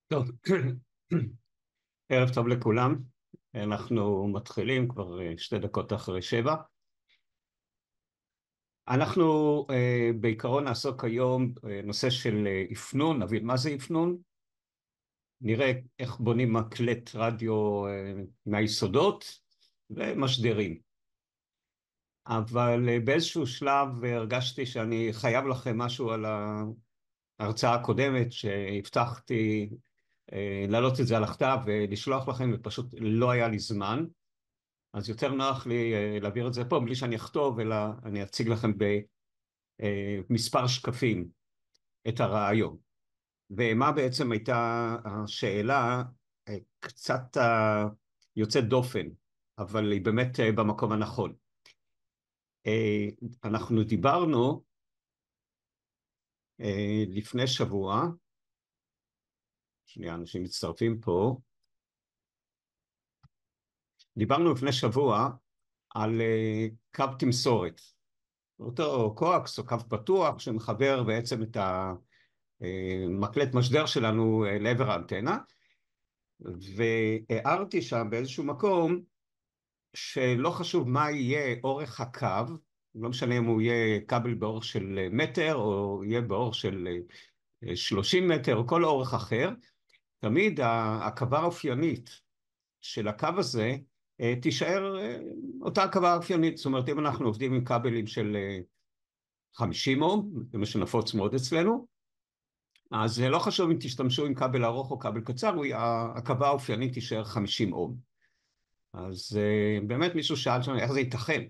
טוב, ערב טוב לכולם. אנחנו מתחילים כבר 2 דקות אחרי 7. אנחנו בעיקרון נעסוק היום נושא של אפנון, נבין מה זה אפנון, נראה איך בונים מקלט רדיו מהיסודות ומשדרים. אבל באיזשהו שלב הרגשתי שאני חייב לכם משהו על ההרצאה הקודמת שהבטחתי להעלות את זה על הכתב ולשלוח לכם, ופשוט לא היה לי זמן. אז יותר נוח לי להעביר את זה פה בלי שאני אכתוב, אלא אני אציג לכם במספר שקפים את הרעיון. ומה בעצם הייתה השאלה, קצת יוצאת דופן, אבל היא באמת במקום הנכון. אנחנו דיברנו לפני שבוע, שנייה, אנשים מצטרפים פה, דיברנו לפני שבוע על קו תמסורת. אותו קואקס או קו פתוח שמחבר בעצם את המקלט משדר שלנו לעבר האנטנה, והערתי שם באיזשהו מקום שלא חשוב מה יהיה אורך הקו, לא משנה אם הוא יהיה כבל באורך של מטר או יהיה באורך של 30 מטר או כל אורך אחר, תמיד העקבה האופיינית של הקו הזה תישאר אותה עקבה אופיינית. זאת אומרת, אם אנחנו עובדים עם כבלים של 50 אום, זה מה שנפוץ מאוד אצלנו, אז לא חשוב אם תשתמשו עם כבל ארוך או כבל קצר, העקבה האופיינית תישאר 50 אום. אז באמת מישהו שאל שם איך זה ייתכן.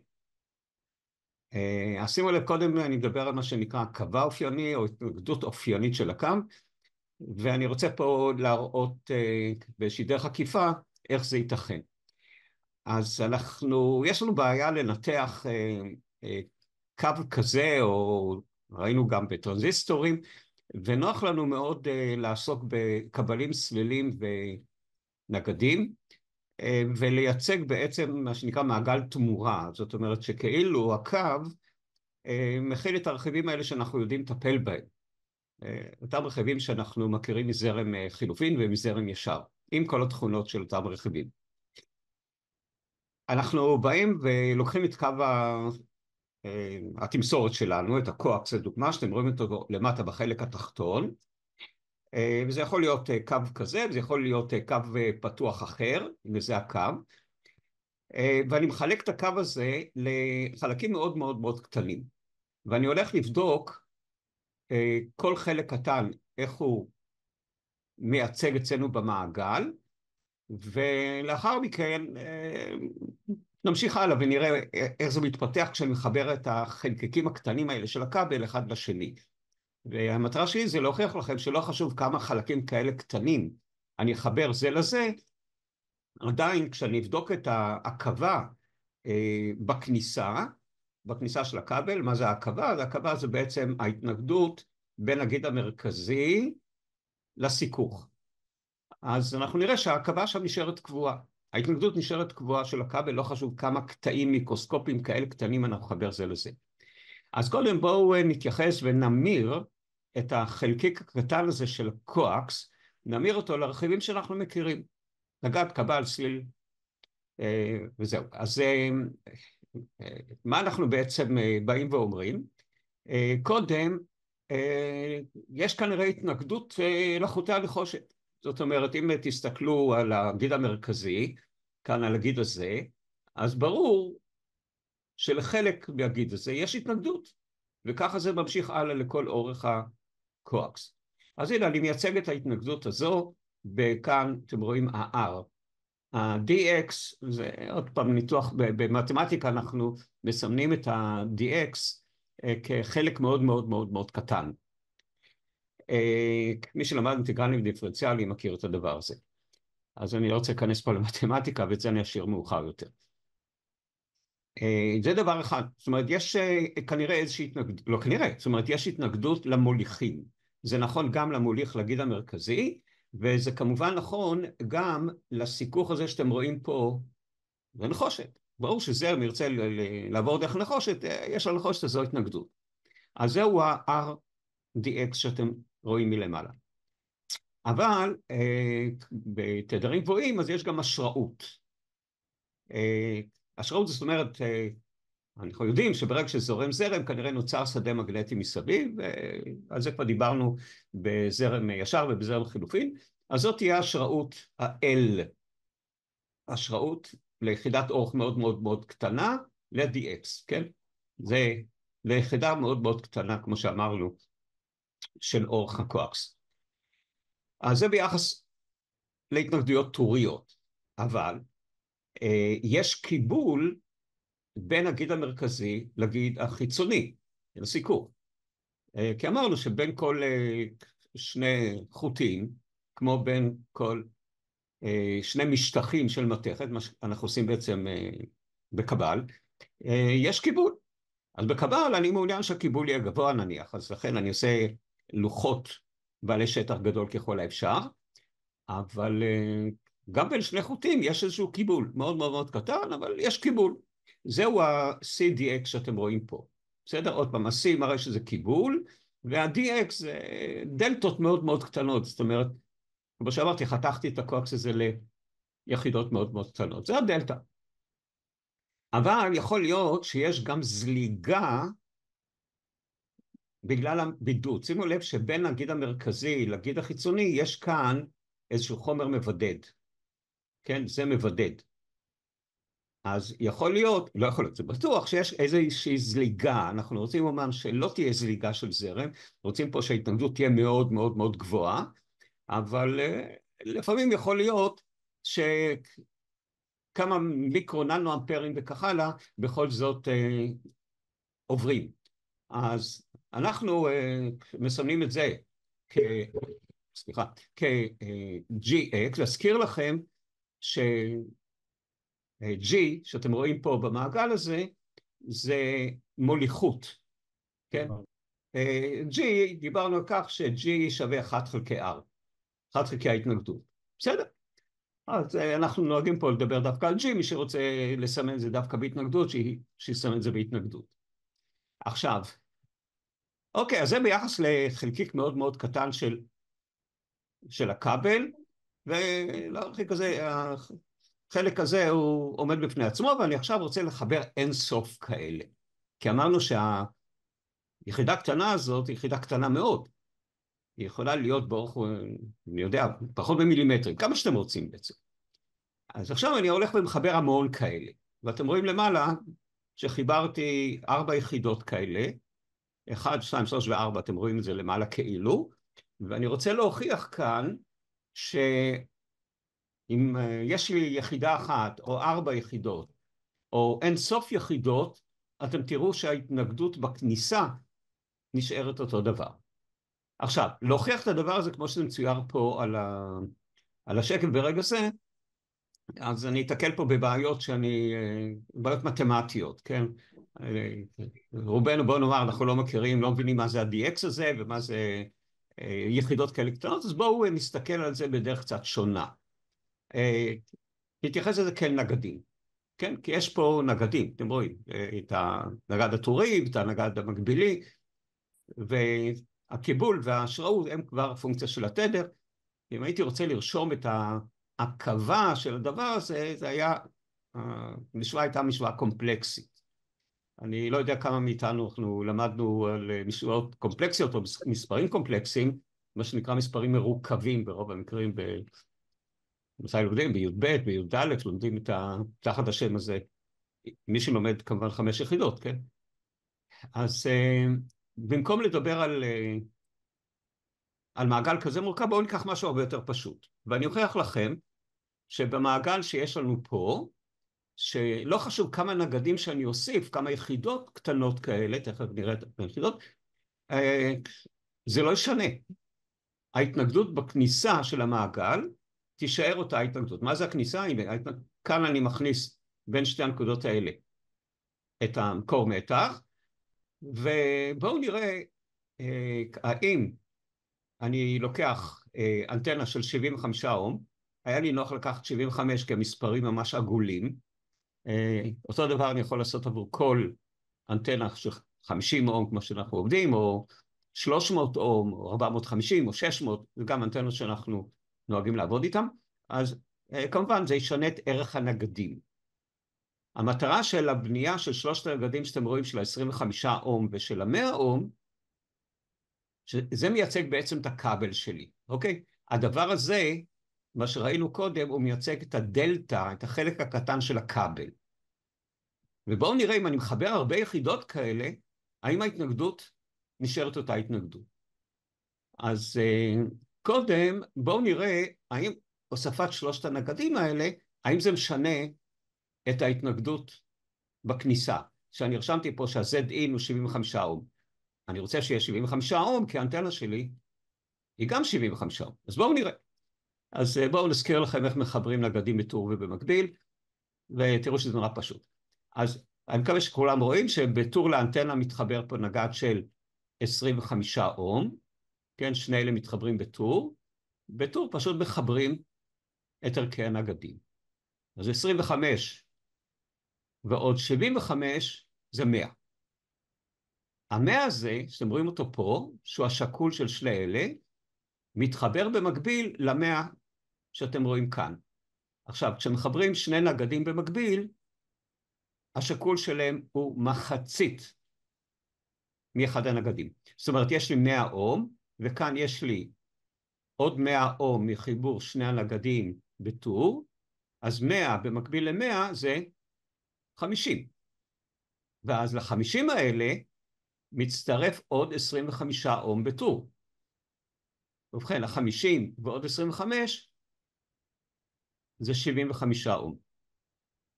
אז שימו לב, קודם אני מדבר על מה שנקרא עקבה אופייני או התנגדות אופיינית של הקו, ואני רוצה פה להראות באיזושהי דרך עקיפה איך זה ייתכן. אז יש לנו בעיה לנתח קו כזה, או ראינו גם בטרנזיסטורים, ונוח לנו מאוד לעסוק בקבלים סלילים ונגדים, ולייצג בעצם מה שנקרא מעגל תמורה. זאת אומרת שכאילו הקו מכיל את הרכיבים האלה שאנחנו יודעים לטפל בהם. אותם רכיבים שאנחנו מכירים מזרם חילופין ומזרם ישר, עם כל התכונות של אותם רכיבים. אנחנו באים ולוקחים את קו התמסורת שלנו, את הקואקס, לדוגמה, שאתם רואים אותו למטה בחלק התחתון, וזה יכול להיות קו כזה, וזה יכול להיות קו פתוח אחר, וזה הקו, ואני מחלק את הקו הזה לחלקים מאוד מאוד מאוד קטנים, ואני הולך לבדוק כל חלק קטן, איך הוא מייצג אצלנו במעגל, ולאחר מכן נמשיך הלאה ונראה איך זה מתפתח כשאני מחבר את החלקיקים הקטנים האלה של הכבל אחד לשני. והמטרה שלי זה להוכיח לכם שלא חשוב כמה חלקים כאלה קטנים אני אחבר זה לזה, עדיין כשאני אבדוק את העקבה בכניסה של הכבל, מה זה העקבה? העקבה זה בעצם ההתנגדות בין הגיד המרכזי לסיכוך. אז אנחנו נראה שהעקבה שם נשארת קבועה. ההתנגדות נשארת קבועה של הכבל, לא חשוב כמה קטעים מיקרוסקופיים כאלה קטנים אנחנו נחבר זה לזה. אז קודם בואו נתייחס ונמיר את החלקיק הקטן הזה של קואקס, נמיר אותו לרכיבים שאנחנו מכירים. נגד, קבל, סליל, וזהו. אז מה אנחנו בעצם באים ואומרים? קודם, יש כנראה התנגדות לחוטי הנחושת. זאת אומרת, אם תסתכלו על הגיד המרכזי, כאן על הגיד הזה, אז ברור שלחלק מהגיד הזה יש התנגדות, וככה זה ממשיך הלאה לכל אורך הקואקס. אז הנה, אני מייצג את ההתנגדות הזו, וכאן אתם רואים ה-R. ה-DX, זה עוד פעם ניתוח, במתמטיקה אנחנו מסמנים את ה-DX כחלק מאוד מאוד מאוד מאוד קטן. מי שלמד אינטגרלים דיפרנציאליים מכיר את הדבר הזה. אז אני לא רוצה להיכנס פה למתמטיקה, ואת זה אני אשאיר מאוחר יותר. זה דבר אחד, זאת אומרת, יש כנראה איזושהי התנגדות, לא כנראה, זאת אומרת, יש התנגדות למוליכים. זה נכון גם למוליך לגיד המרכזי, וזה כמובן נכון גם לסיכוך הזה שאתם רואים פה בנחושת. ברור שזרם ירצה לעבור דרך נחושת, יש לנחושת הזו התנגדות. אז זהו ה-RDX שאתם רואים מלמעלה. אבל בתדרים גבוהים אז יש גם השראות. השראות זאת אומרת, אנחנו יודעים שברגע שזורם זרם כנראה נוצר שדה מגנטי מסביב, על זה כבר דיברנו בזרם ישר ובזרם חילופין, אז זאת תהיה השראות ה-L, השראות ליחידת אורך מאוד מאוד מאוד קטנה, ל-dx, כן? זה ליחידה מאוד מאוד קטנה, כמו שאמרנו, של אורך הקוואקס. אז זה ביחס להתנגדויות טוריות, אבל יש קיבול בין הגיד המרכזי לגיד החיצוני, לסיקור. כי אמרנו שבין כל שני חוטים, כמו בין כל שני משטחים של מתכת, מה שאנחנו עושים בעצם בקבל, יש קיבול. אז בקבל אני מעוניין שהקיבול יהיה גבוה נניח, אז לכן אני עושה לוחות בעלי שטח גדול ככל האפשר, אבל גם בין שני חוטים יש איזשהו קיבול, מאוד מאוד מאוד קטן, אבל יש קיבול. זהו ה-CDX שאתם רואים פה. בסדר? עוד פעם, ה-C מראה שזה קיבול, וה-DX זה דלתות מאוד מאוד קטנות, זאת אומרת, כמו שאמרתי, חתכתי את הקוקס הזה ליחידות מאוד מאוד קטנות. זה הדלתה. אבל יכול להיות שיש גם זליגה בגלל הבידוד. שימו לב שבין הגיד המרכזי לגיד החיצוני יש כאן איזשהו חומר מבדד. כן? זה מבדד. אז יכול להיות, לא יכול להיות, זה בטוח שיש איזושהי זליגה. אנחנו רוצים לומר שלא תהיה זליגה של זרם, רוצים פה שההתנגדות תהיה מאוד מאוד מאוד גבוהה, אבל לפעמים יכול להיות שכמה מיקרו ננו אמפרים וכך הלאה, בכל זאת עוברים. אז אנחנו מסמנים את זה סליחה, כ-GX, להזכיר לכם ש-G, שאתם רואים פה במעגל הזה, זה מוליכות, כן? G, דיברנו על כך ש-G שווה 1 חלקי R, 1 חלקי ההתנגדות. בסדר? אז אנחנו נוהגים פה לדבר דווקא על G, מי שרוצה לסמן זה דווקא בהתנגדות, שיסמן את זה בהתנגדות. עכשיו, אוקיי, אז זה ביחס לחלקיק מאוד מאוד קטן של הכבל, ולהרחיק הזה, החלק הזה הוא עומד בפני עצמו, ואני עכשיו רוצה לחבר אין סוף כאלה. כי אמרנו שהיחידה הקטנה הזאת היא יחידה קטנה מאוד. היא יכולה להיות באורך, אני יודע, פחות במילימטרים, כמה שאתם רוצים בעצם. אז עכשיו אני הולך ומחבר המון כאלה. ואתם רואים למעלה שחיברתי 4 יחידות כאלה, 1, 2, 3 ו-4, אתם רואים את זה למעלה כאילו, ואני רוצה להוכיח כאן שאם יש לי יחידה אחת או 4 יחידות או אין סוף יחידות, אתם תראו שההתנגדות בכניסה נשארת אותו דבר. עכשיו, להוכיח את הדבר הזה כמו שזה מצויר פה על השקף ברגע זה, אז אני אתקל פה בבעיות בעיות מתמטיות, כן? רובנו, בואו נאמר, אנחנו לא מכירים, לא מבינים מה זה ה-DX הזה ומה זה יחידות כאלה קטנות, אז בואו נסתכל על זה בדרך קצת שונה. נתייחס לזה כאל נגדים, כן? כי יש פה נגדים, אתם רואים, את הנגד הטורי ואת הנגד המקבילי, והקיבול וההשראות הם כבר פונקציה של התדר. אם הייתי רוצה לרשום את ההקבה של הדבר הזה, זה היה, המשוואה הייתה משוואה קומפלקסית. אני לא יודע כמה מאיתנו אנחנו למדנו על משוואות קומפלקסיות או מספרים קומפלקסיים, מה שנקרא מספרים מרוכבים ברוב המקרים במסע לומדים, בי"ב, בי"ד, לומדים תחת השם הזה, מי שלומד כמובן 5 יחידות, כן? אז במקום לדבר על מעגל כזה מורכב, בואו ניקח משהו הרבה יותר פשוט. ואני אוכיח לכם שבמעגל שיש לנו פה, שלא חשוב כמה נגדים שאני אוסיף, כמה יחידות קטנות כאלה, תכף נראה את היחידות, זה לא ישנה. ההתנגדות בכניסה של המעגל תישאר אותה התנגדות. מה זה הכניסה? הנה, כאן אני מכניס בין שתי הנקודות האלה את המקור מתח, ובואו נראה האם אני לוקח אנטנה של 75 אום, היה לי נוח לקחת 75 כמספרים ממש עגולים, אותו דבר אני יכול לעשות עבור כל אנטנה של 50 אום כמו שאנחנו עובדים, או 300 אום, או 450 או 600, זה גם אנטנות שאנחנו נוהגים לעבוד איתן, אז כמובן זה ישנה את ערך הנגדים. המטרה של הבנייה של שלושת הנגדים שאתם רואים, של ה-25 אום ושל ה-100 אום, זה מייצג בעצם את הכבל שלי, אוקיי? הדבר הזה, מה שראינו קודם, הוא מייצג את הדלטה, את החלק הקטן של הכבל. ובואו נראה אם אני מחבר הרבה יחידות כאלה, האם ההתנגדות נשארת אותה התנגדות. אז קודם בואו נראה האם הוספת שלושת הנגדים האלה, האם זה משנה את ההתנגדות בכניסה. שאני הרשמתי פה שה-ZIN הוא 75 אום. אני רוצה שיהיה 75 אום, כי האנטנה שלי היא גם 75 אום. אז בואו נראה. אז בואו נזכיר לכם איך מחברים נגדים בטור ובמקביל, ותראו שזה נורא פשוט. אז אני מקווה שכולם רואים שבטור לאנטנה מתחבר פה נגד של 25 אום, כן, שני אלה מתחברים בטור, בטור פשוט מחברים את ערכי הנגדים. אז 25 ועוד 75 זה 100. ה-100 הזה, שאתם רואים אותו פה, שהוא השקול של שני אלה, מתחבר במקביל ל-100 שאתם רואים כאן. עכשיו, כשמחברים שני נגדים במקביל, השקול שלהם הוא מחצית מאחד הנגדים. זאת אומרת, יש לי 100 אום, וכאן יש לי עוד 100 אום מחיבור שני הנגדים בטור, אז 100 במקביל ל-100 זה 50. ואז ל-50 האלה מצטרף עוד 25 אום בטור. ובכן, ה-50 ועוד 25 זה 75 אום.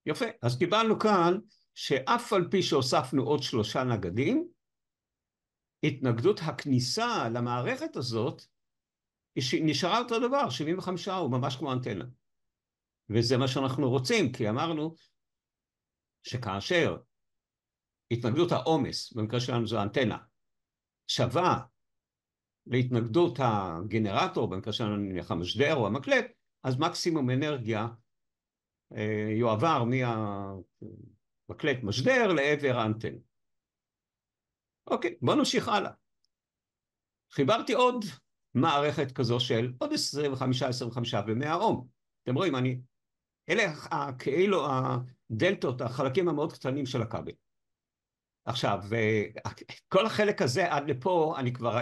יפה, אז קיבלנו כאן שאף על פי שהוספנו עוד 3 נגדים, התנגדות הכניסה למערכת הזאת נשארה אותו דבר, 75 אום, ממש כמו אנטנה. וזה מה שאנחנו רוצים, כי אמרנו שכאשר התנגדות העומס, במקרה שלנו זו האנטנה, שווה להתנגדות הגנרטור, במקרה שלנו נניח המשדר או המקלט, אז מקסימום אנרגיה יועבר מהמקלט משדר לעבר האנטנה. אוקיי, בואו נמשיך הלאה. חיברתי עוד מערכת כזו של עוד 25, 25 ו-100 אום. אתם רואים, אלה כאילו הדלתות, החלקים המאוד קטנים של הכבל. עכשיו, כל החלק הזה עד לפה אני כבר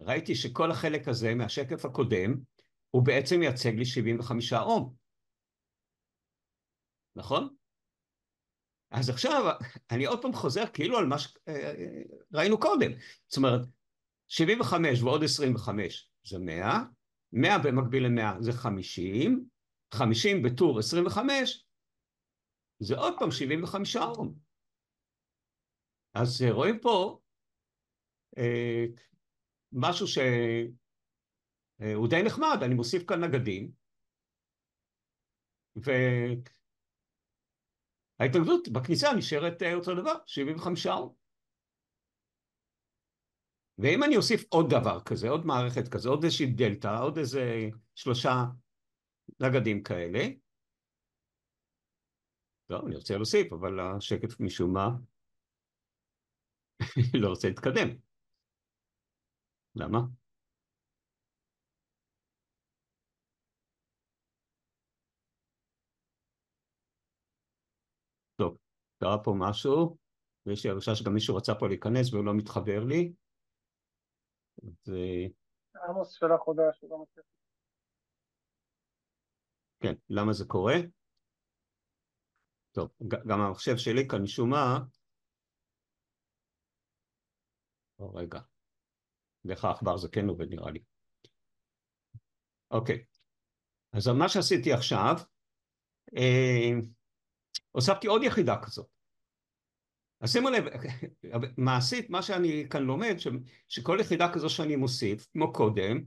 ראיתי שכל החלק הזה מהשקף הקודם, הוא בעצם מייצג לי 75 אום. נכון? אז עכשיו אני עוד פעם חוזר כאילו על מה שראינו קודם. זאת אומרת, 75 ועוד 25 זה 100, 100 במקביל ל-100 זה 50, 50 בטור 25, זה עוד פעם 75 אום. אז רואים פה משהו שהוא די נחמד, אני מוסיף כאן נגדים, וההתנגדות בכניסה נשארת אותו דבר, 75 אום. ואם אני אוסיף עוד דבר כזה, עוד מערכת כזה, עוד איזושהי דלתא, עוד איזה 3 נגדים כאלה, לא, אני רוצה להוסיף, אבל השקף משום מה לא רוצה להתקדם. למה? טוב, קרה פה משהו, ויש לי הרגשה שגם מישהו רצה פה להיכנס והוא לא מתחבר לי. אז עמוס שלח הודעה שהוא לא מצליח. כן, למה זה קורה? טוב, גם המחשב שלי כאן משום מה, רגע, לך העכבר זה כן עובד נראה לי. אוקיי, אז מה שעשיתי עכשיו, הוספתי עוד יחידה כזאת. אז שימו לב, מעשית, מה שאני כאן לומד, שכל יחידה כזו שאני מוסיף, כמו קודם,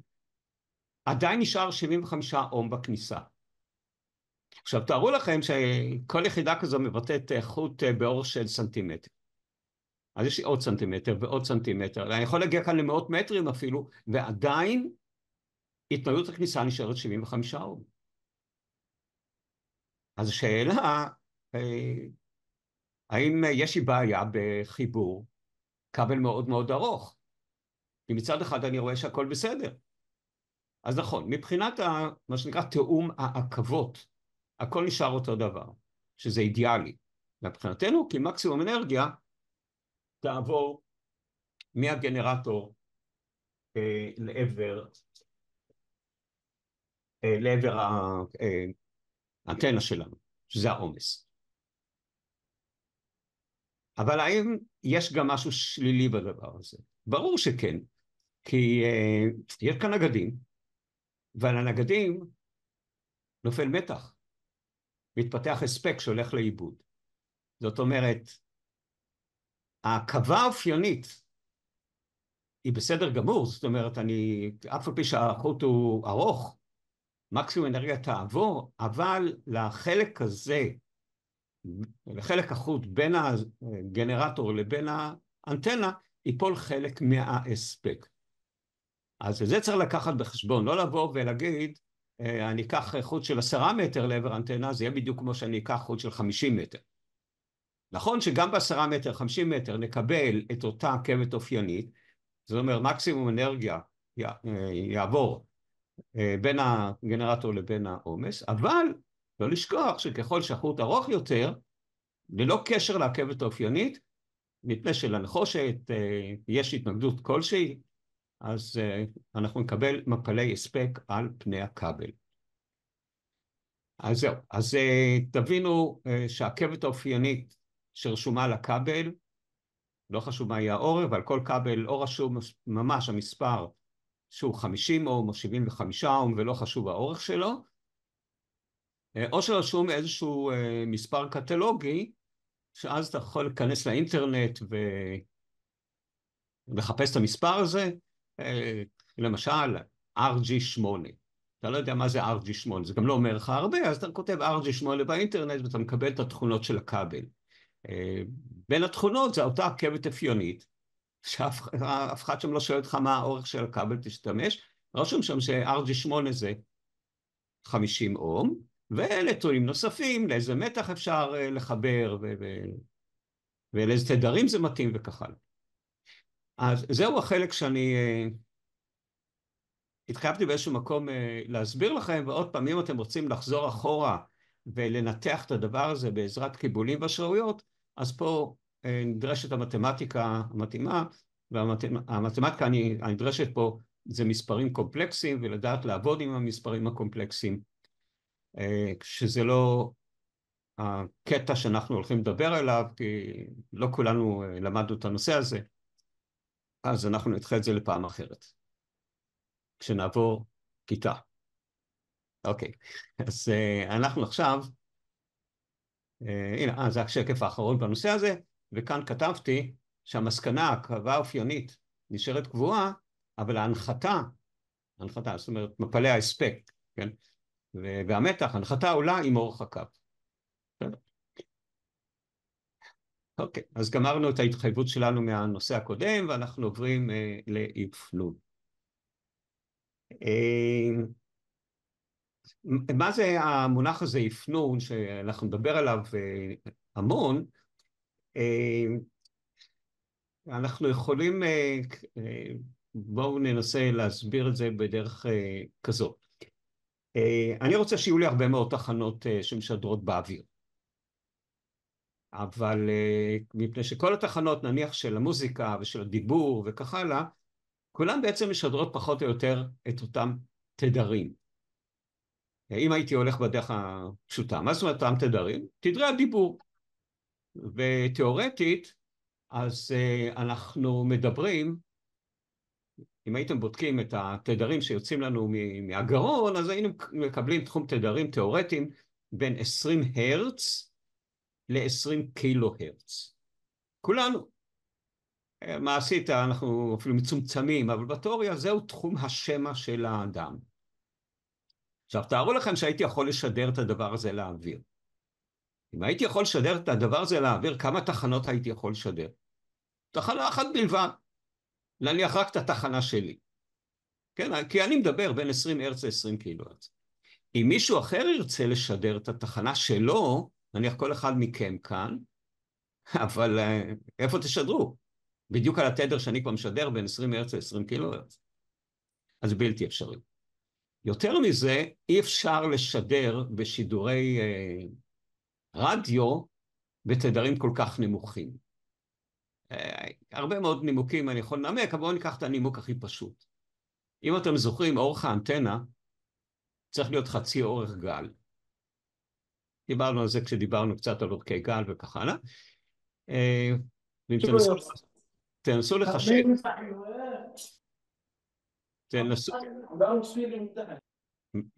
עדיין נשאר 75 אום בכניסה. עכשיו, תארו לכם שכל יחידה כזו מבטאת חוט באורך של סנטימטר. אז יש לי עוד סנטימטר ועוד סנטימטר, אני יכול להגיע כאן למאות מטרים אפילו, ועדיין התנגדות הכניסה נשארת 75 אום. אז השאלה, האם יש לי בעיה בחיבור כבל מאוד מאוד ארוך? כי מצד אחד אני רואה שהכל בסדר. אז נכון, מבחינת מה שנקרא תאום העכבות, הכל נשאר אותו דבר, שזה אידיאלי. מבחינתנו, כי מקסימום אנרגיה תעבור מהגנרטור לעבר האנטנה שלנו, שזה העומס. אבל האם יש גם משהו שלילי בדבר הזה? ברור שכן, כי יש כאן נגדים, ועל הנגדים נופל מתח, מתפתח הספק שהולך לאיבוד. זאת אומרת, העכבה האופיינית היא בסדר גמור, זאת אומרת, אף על פי שהחוט הוא ארוך, מקסימום אנרגיה תעבור, אבל לחלק הזה, לחלק החוט בין הגנרטור לבין האנטנה, ייפול חלק מההספק. אז זה צריך לקחת בחשבון, לא לבוא ולהגיד, אני אקח חוט של 10 מטר לעבר האנטנה, זה יהיה בדיוק כמו שאני אקח חוט של 50 מטר. נכון שגם ב10 מטר, 50 מטר, נקבל את אותה עקבת אופיינית, זאת אומרת, מקסימום אנרגיה יעבור בין הגנרטור לבין העומס, אבל לא לשכוח שככל שהחוט ארוך יותר, ללא קשר לעקבת האופיינית, מפני שלנחושת יש התנגדות כלשהי, אז אנחנו נקבל מפלי הספק על פני הכבל. אז זהו, אז תבינו שהעקבת האופיינית שרשומה על הכבל, לא חשוב מה יהיה האורך, ועל כל כבל או רשום ממש המספר שהוא 50 אום או 75 אום ולא חשוב האורך שלו, או שרשום איזשהו מספר קטלוגי, שאז אתה יכול להיכנס לאינטרנט ולחפש את המספר הזה, למשל RG8. אתה לא יודע מה זה RG8, זה גם לא אומר לך הרבה, אז אתה כותב RG8 באינטרנט ואתה מקבל את התכונות של הכבל. בין התכונות זה אותה עקבת אפיונית, שאף אחד שם לא שואל אותך מה האורך של הכבל תשתמש, רשום שם ש-RG8 זה 50 אום, ונתונים נוספים, לאיזה מתח אפשר לחבר, ולאיזה תדרים זה מתאים וכך הלאה. אז זהו החלק שאני התחייבתי באיזשהו מקום להסביר לכם, ועוד פעם, אם אתם רוצים לחזור אחורה ולנתח את הדבר הזה בעזרת קיבולים והשראויות, אז פה נדרשת המתמטיקה המתאימה, והמתמטיקה הנדרשת פה זה מספרים קומפלקסיים, ולדעת לעבוד עם המספרים הקומפלקסיים, שזה לא הקטע שאנחנו הולכים לדבר עליו, כי לא כולנו למדנו את הנושא הזה, אז אנחנו נדחה את זה לפעם אחרת, כשנעבור כיתה. אוקיי, אז אנחנו עכשיו, הנה, זה השקף האחרון בנושא הזה, וכאן כתבתי שהמסקנה, העקבה האופיינית, נשארת קבועה, אבל ההנחתה, זאת אומרת, מפלי ההספק, כן? והמתח, ההנחתה עולה עם אורך הקו. אוקיי, אז גמרנו את ההתחייבות שלנו מהנושא הקודם, ואנחנו עוברים לאבחון. מה זה המונח הזה, אבחון, שאנחנו נדבר עליו המון? אנחנו יכולים, בואו ננסה להסביר את זה בדרך כזאת. אני רוצה שיהיו לי הרבה מאוד תחנות שמשדרות באוויר. אבל מפני שכל התחנות, נניח של המוזיקה ושל הדיבור וכך הלאה, כולן בעצם משדרות פחות או יותר את אותם תדרים. אם הייתי הולך בדרך הפשוטה, מה זאת אומרת אותם תדרים? תדרי הדיבור. ותיאורטית, אז אנחנו מדברים, אם הייתם בודקים את התדרים שיוצאים לנו מהגרון, אז היינו מקבלים תחום תדרים תיאורטיים בין 20 הרץ ל-20 קילו הרץ. כולנו. מעשית אנחנו אפילו מצומצמים, אבל בתיאוריה זהו תחום השמע של האדם. עכשיו תארו לכם שהייתי יכול לשדר את הדבר הזה לאוויר. אם הייתי יכול לשדר את הדבר הזה לאוויר, כמה תחנות הייתי יכול לשדר? תחנה אחת בלבד. להניח רק את התחנה שלי. כן, כי אני מדבר בין 20 הרץ ל-20 קילו הרץ. אם מישהו אחר ירצה לשדר את התחנה שלו, נניח כל אחד מכם כאן, אבל איפה תשדרו? בדיוק על התדר שאני כבר משדר בין 20 הרץ ל-20 קילו הרץ. אז זה בלתי אפשרי. יותר מזה, אי אפשר לשדר בשידורי רדיו בתדרים כל כך נמוכים. הרבה מאוד נימוקים אני יכול לנמק, אבל בואו ניקח את הנימוק הכי פשוט. אם אתם זוכרים, אורך האנטנה צריך להיות חצי אורך גל. דיברנו על זה כשדיברנו קצת על אורכי גל וכך הלאה. ואם תנסו לחשב,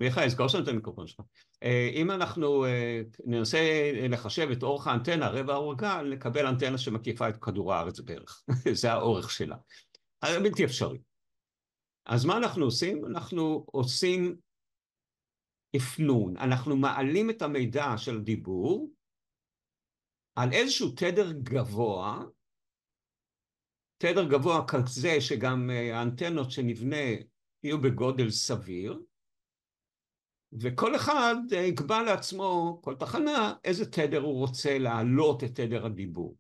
מיכאל, סגור שם את המיקרופון שלך. אם אנחנו ננסה לחשב את אורך האנטנה, רבע אורך גל, נקבל אנטנה שמקיפה את כדור הארץ בערך. זה האורך שלה. זה בלתי אפשרי. אז מה אנחנו עושים? אנחנו עושים אפנון. אנחנו מעלים את המידע של דיבור על איזשהו תדר גבוה, תדר גבוה כזה שגם האנטנות שנבנה יהיו בגודל סביר, וכל אחד יקבע לעצמו, כל תחנה, איזה תדר הוא רוצה להעלות את תדר הדיבור.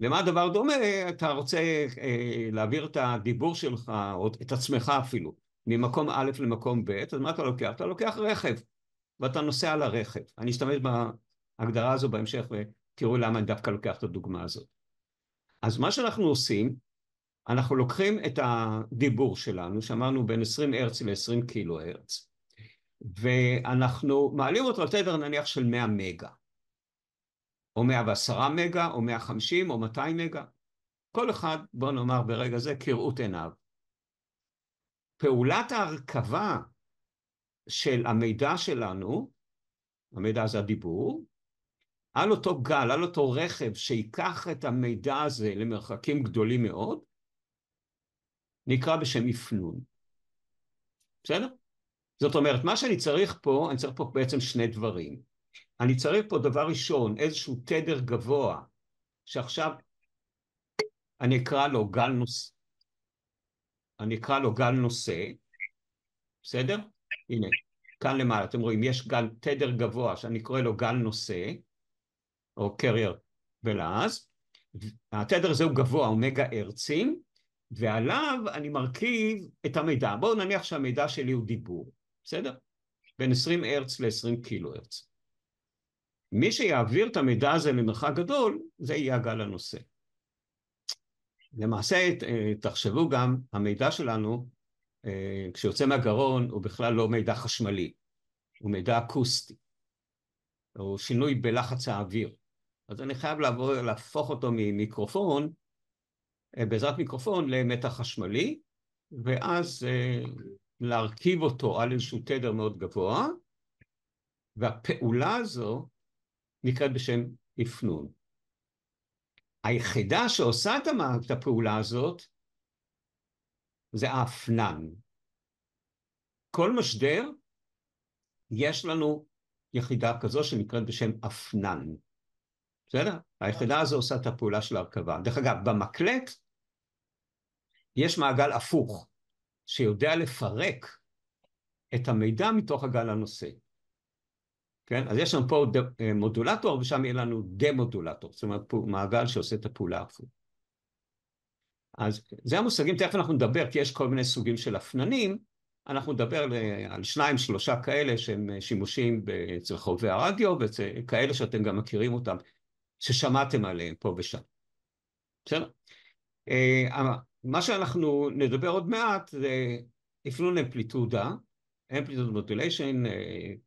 למה הדבר דומה? אתה רוצה להעביר את הדיבור שלך, או את עצמך אפילו, ממקום א' למקום ב', אז מה אתה לוקח? אתה לוקח רכב, ואתה נוסע על הרכב. אני אשתמש בהגדרה הזו בהמשך, ותראו למה אני דווקא לוקח את הדוגמה הזאת. אז מה שאנחנו עושים, אנחנו לוקחים את הדיבור שלנו, שאמרנו בין 20 הרץ ל-20 קילו הרץ, ואנחנו מעלים אותו על תדר נניח של 100 מגה, או 110 מגה, או 150, או 200 מגה. כל אחד, בוא נאמר ברגע זה, כראות עיניו. פעולת ההרכבה של המידע שלנו, המידע זה הדיבור, על אותו גל, על אותו רכב שיקח את המידע הזה למרחקים גדולים מאוד, נקרא בשם אפנון. בסדר? זאת אומרת, מה שאני צריך פה, אני צריך פה בעצם שני דברים. אני צריך פה דבר ראשון, איזשהו תדר גבוה, שעכשיו אני אקרא לו גל נושא. אני אקרא לו גל נושא, בסדר? הנה, כאן למעלה, אתם רואים, יש גל תדר גבוה, שאני קורא לו גל נושא, או קרייר בלעז. התדר הזה הוא גבוה, הוא מגה הרצים, ועליו אני מרכיב את המידע. בואו נניח שהמידע שלי הוא דיבור, בסדר? בין 20 הרץ ל-20 קילו הרץ. מי שיעביר את המידע הזה למרחק גדול, זה יהיה הגל הנושא. למעשה, תחשבו גם, המידע שלנו, כשיוצא מהגרון, הוא בכלל לא מידע חשמלי, הוא מידע אקוסטי, הוא שינוי בלחץ האוויר. אז אני חייב להפוך אותו ממיקרופון, בעזרת מיקרופון למתח חשמלי, ואז להרכיב אותו על איזשהו תדר מאוד גבוה, והפעולה הזו נקראת בשם אפנון. היחידה שעושה את הפעולה הזאת, זה האפנן. כל משדר, יש לנו יחידה כזו שנקראת בשם אפנן. בסדר? היחידה הזו עושה את הפעולה של ההרכבה. דרך אגב, במקלט, יש מעגל הפוך, שיודע לפרק את המידע מתוך הגל הנושא. כן? אז יש לנו פה מודולטור, ושם יהיה לנו דמודולטור, זאת אומרת, מעגל שעושה את הפעולה הפוך. אז זה המושגים, תכף אנחנו נדבר, כי יש כל מיני סוגים של אפננים, אנחנו נדבר על 2-3 כאלה שהם שימושים אצל חובבי הרדיו, וכאלה שאתם גם מכירים אותם, ששמעתם עליהם פה ושם. בסדר? מה שאנחנו נדבר עוד מעט זה אפנון אמפליטודה, אמפליטוד מודוליישן,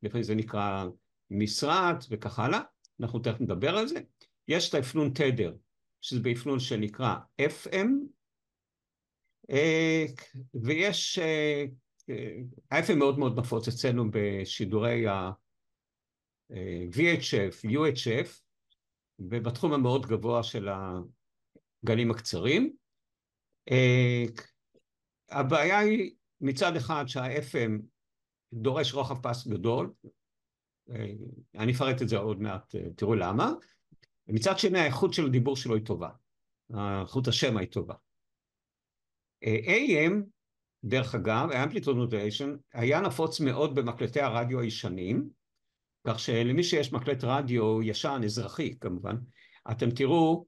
לפעמים זה נקרא משרת וכך הלאה, אנחנו תכף נדבר על זה. יש את האפנון תדר, שזה באפנון שנקרא FM, ויש, ה-FM מאוד מאוד נפוץ אצלנו בשידורי ה-VHF, UHF, ובתחום המאוד גבוה של הגלים הקצרים. הבעיה היא מצד אחד שה-FM דורש רוחב פס גדול, אני אפרט את זה עוד מעט, תראו למה. ומצד שני האיכות של הדיבור שלו היא טובה, האיכות השמע היא טובה. AM, דרך אגב, Amplitude Modulation, היה נפוץ מאוד במקלטי הרדיו הישנים, כך שלמי שיש מקלט רדיו ישן, אזרחי כמובן, אתם תראו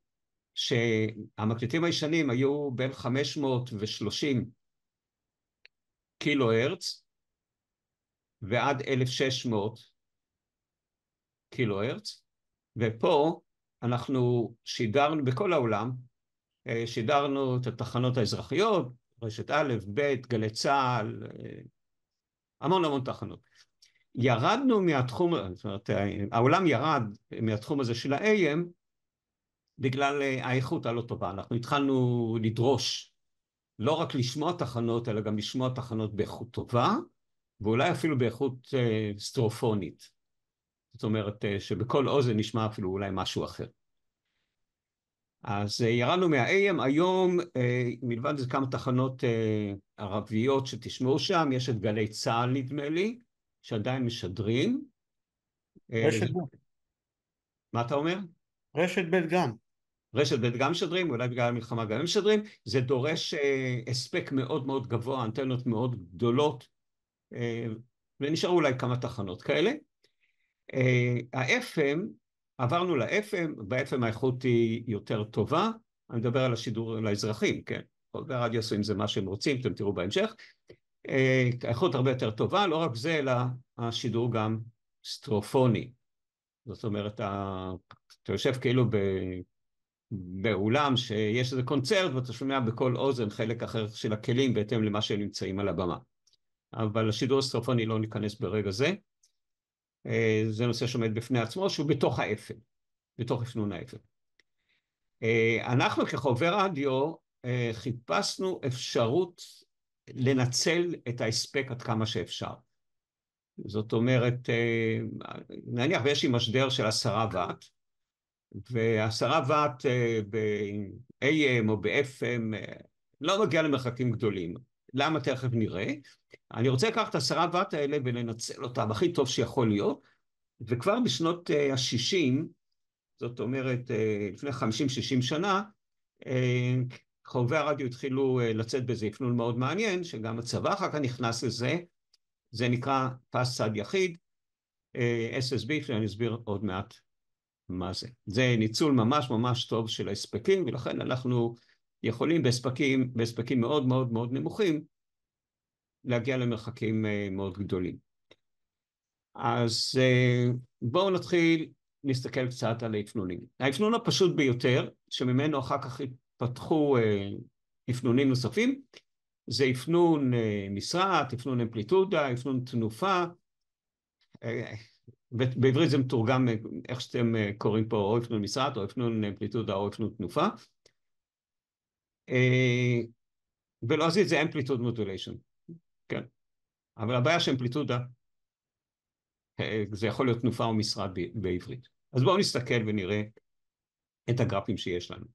שהמקלטים הישנים היו בין 530 קילו הרץ ועד 1600 קילו הרץ, ופה אנחנו שידרנו בכל העולם, שידרנו את התחנות האזרחיות, רשת א', ב', גלי צה"ל, המון המון תחנות. ירדנו מהתחום, זאת אומרת, העולם ירד מהתחום הזה של ה-AM בגלל האיכות הלא טובה. אנחנו התחלנו לדרוש לא רק לשמוע תחנות, אלא גם לשמוע תחנות באיכות טובה, ואולי אפילו באיכות סטרופונית. זאת אומרת שבכל אוזן נשמע אפילו אולי משהו אחר. אז ירדנו מה-AM, היום מלבד זה כמה תחנות ערביות שתשמעו שם, יש את גלי צה"ל נדמה לי, שעדיין משדרים. רשת ב'. מה אתה אומר? רשת ב' גם. רשת ב' גם משדרים, אולי בגלל המלחמה גם משדרים, זה דורש הספק מאוד מאוד גבוה, אנטנות מאוד גדולות, ונשארו אולי כמה תחנות כאלה. ה-FM, עברנו ל-FM, ב-FM האיכות היא יותר טובה, אני מדבר על השידור לאזרחים, כן? ברדיו עשו עם זה מה שהם רוצים, אתם תראו בהמשך. האיכות הרבה יותר טובה, לא רק זה, אלא השידור גם סטרופוני. זאת אומרת, אתה יושב כאילו באולם שיש איזה קונצרט, ואתה שומע בכל אוזן חלק אחר של הכלים, בהתאם למה שהם נמצאים על הבמה. אבל השידור הסטרופוני לא ניכנס ברגע זה. זה נושא שעומד בפני עצמו, שהוא בתוך האפל, בתוך אפנון האפל. אנחנו כחובבי רדיו חיפשנו אפשרות לנצל את ההספק עד כמה שאפשר. זאת אומרת, נניח ויש לי משדר של 10 ואט, ו10 ואט ב-AM או ב-FM לא מגיע למרחקים גדולים. למה? תכף נראה. אני רוצה לקחת את 10 ואט האלה ולנצל אותם הכי טוב שיכול להיות, וכבר בשנות ה-60, זאת אומרת לפני 50-60 שנה, חובבי הרדיו התחילו לצאת בזה אפנון מאוד מעניין, שגם הצבא אחר כך נכנס לזה, זה נקרא פס צד יחיד, SSB, שאני אסביר עוד מעט מה זה. זה ניצול ממש ממש טוב של ההספקים, ולכן אנחנו יכולים בהספקים מאוד מאוד מאוד נמוכים, להגיע למרחקים מאוד גדולים. אז בואו נתחיל להסתכל קצת על האפנונים. האפנון הפשוט ביותר, שממנו אחר כך התפתחו אפנונים נוספים, זה אפנון מסרט, אפנון אמפליטודה, אפנון תנופה, בעברית זה מתורגם איך שאתם קוראים פה, או אפנון מסרט, או אפנון אמפליטודה, או אפנון תנופה. בלועזית זה אמפליטוד מודוליישן, כן. אבל הבעיה שאמפליטודה, זה יכול להיות תנופה או מסרט בעברית. אז בואו נסתכל ונראה את הגרפים שיש לנו.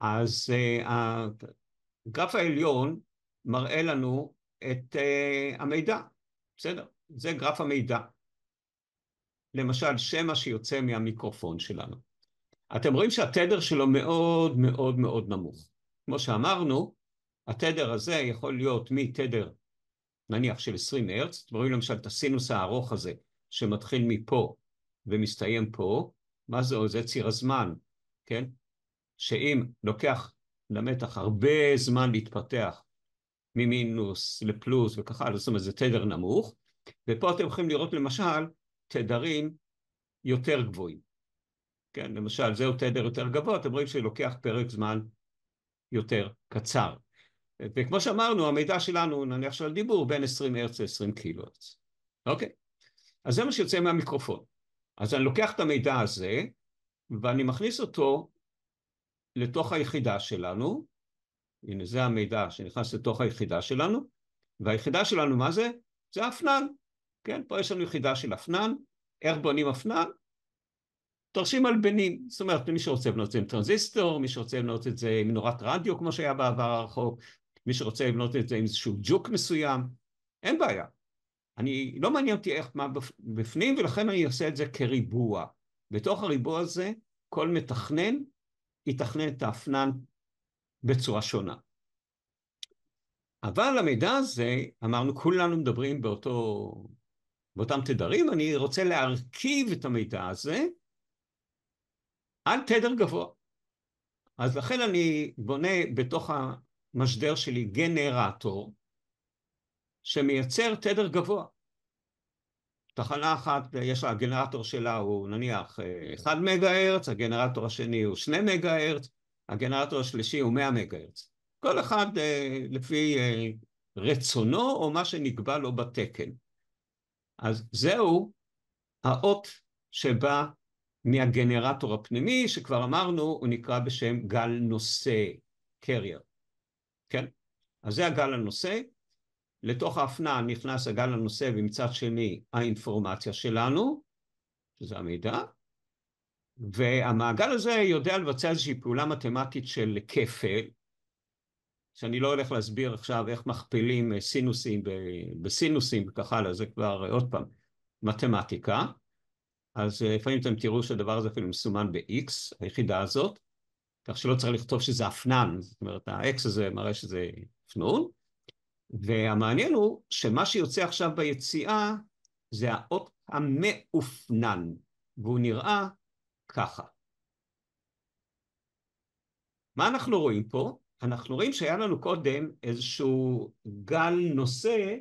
אז הגרף העליון מראה לנו את המידע, בסדר? זה גרף המידע. למשל, שמע שיוצא מהמיקרופון שלנו. אתם רואים שהתדר שלו מאוד מאוד מאוד נמוך. כמו שאמרנו, התדר הזה יכול להיות מתדר, נניח של 20 הרץ, אתם רואים למשל את הסינוס הארוך הזה, שמתחיל מפה ומסתיים פה, מה זה? זה ציר הזמן, כן? שאם לוקח למתח הרבה זמן להתפתח ממינוס לפלוס וככה, זאת אומרת זה תדר נמוך, ופה אתם יכולים לראות למשל תדרים יותר גבוהים, כן? למשל זהו תדר יותר גבוה, אתם רואים שלוקח פרק זמן יותר קצר. וכמו שאמרנו, המידע שלנו, נניח של דיבור, בין 20 הרץ ל-20 קילו הרץ. אוקיי? אז זה מה שיוצא מהמיקרופון. אז אני לוקח את המידע הזה, ואני מכניס אותו לתוך היחידה שלנו. הנה, זה המידע שנכנס לתוך היחידה שלנו, והיחידה שלנו, מה זה? זה אפנן. כן? פה יש לנו יחידה של אפנן. איך בונים אפנן? תרשים מלבנים. זאת אומרת, מי שרוצה לבנות את זה עם טרנזיסטור, מי שרוצה לבנות את זה עם מנורת רדיו, כמו שהיה בעבר הרחוק, מי שרוצה לבנות את זה עם איזשהו ג'וק מסוים, אין בעיה. אני לא מעניין אותי איך מה בפנים, ולכן אני אעשה את זה כריבוע. בתוך הריבוע הזה, כל מתכנן יתכנן את האפנן בצורה שונה. אבל המידע הזה, אמרנו, כולנו מדברים באותם תדרים, אני רוצה להרכיב את המידע הזה על תדר גבוה. אז לכן אני בונה בתוך המשדר שלי גנרטור שמייצר תדר גבוה. תחנה אחת, יש לה, הגנרטור שלה הוא נניח 1 מגה הרץ, הגנרטור השני הוא 2 מגה הרץ, הגנרטור השלישי הוא 100 מגה הרץ. כל אחד לפי רצונו או מה שנקבע לו בתקן. אז זהו האות שבא מהגנרטור הפנימי, שכבר אמרנו, הוא נקרא בשם גל נושא, קרייר. כן? אז זה הגל הנושא. לתוך האפנן נכנס הגל הנושא, ומצד שני האינפורמציה שלנו, שזה המידע, והמעגל הזה יודע לבצע איזושהי פעולה מתמטית של כפל, שאני לא הולך להסביר עכשיו איך מכפילים סינוסים בסינוסים וכך הלאה, זה כבר עוד פעם מתמטיקה, אז לפעמים אתם תראו שהדבר הזה אפילו מסומן ב-X, היחידה הזאת, כך שלא צריך לכתוב שזה אפנן, זאת אומרת ה-X הזה מראה שזה אפנון, והמעניין הוא שמה שיוצא עכשיו ביציאה זה האות המאופנן, והוא נראה ככה. מה אנחנו רואים פה? אנחנו רואים שהיה לנו קודם איזשהו גל נושא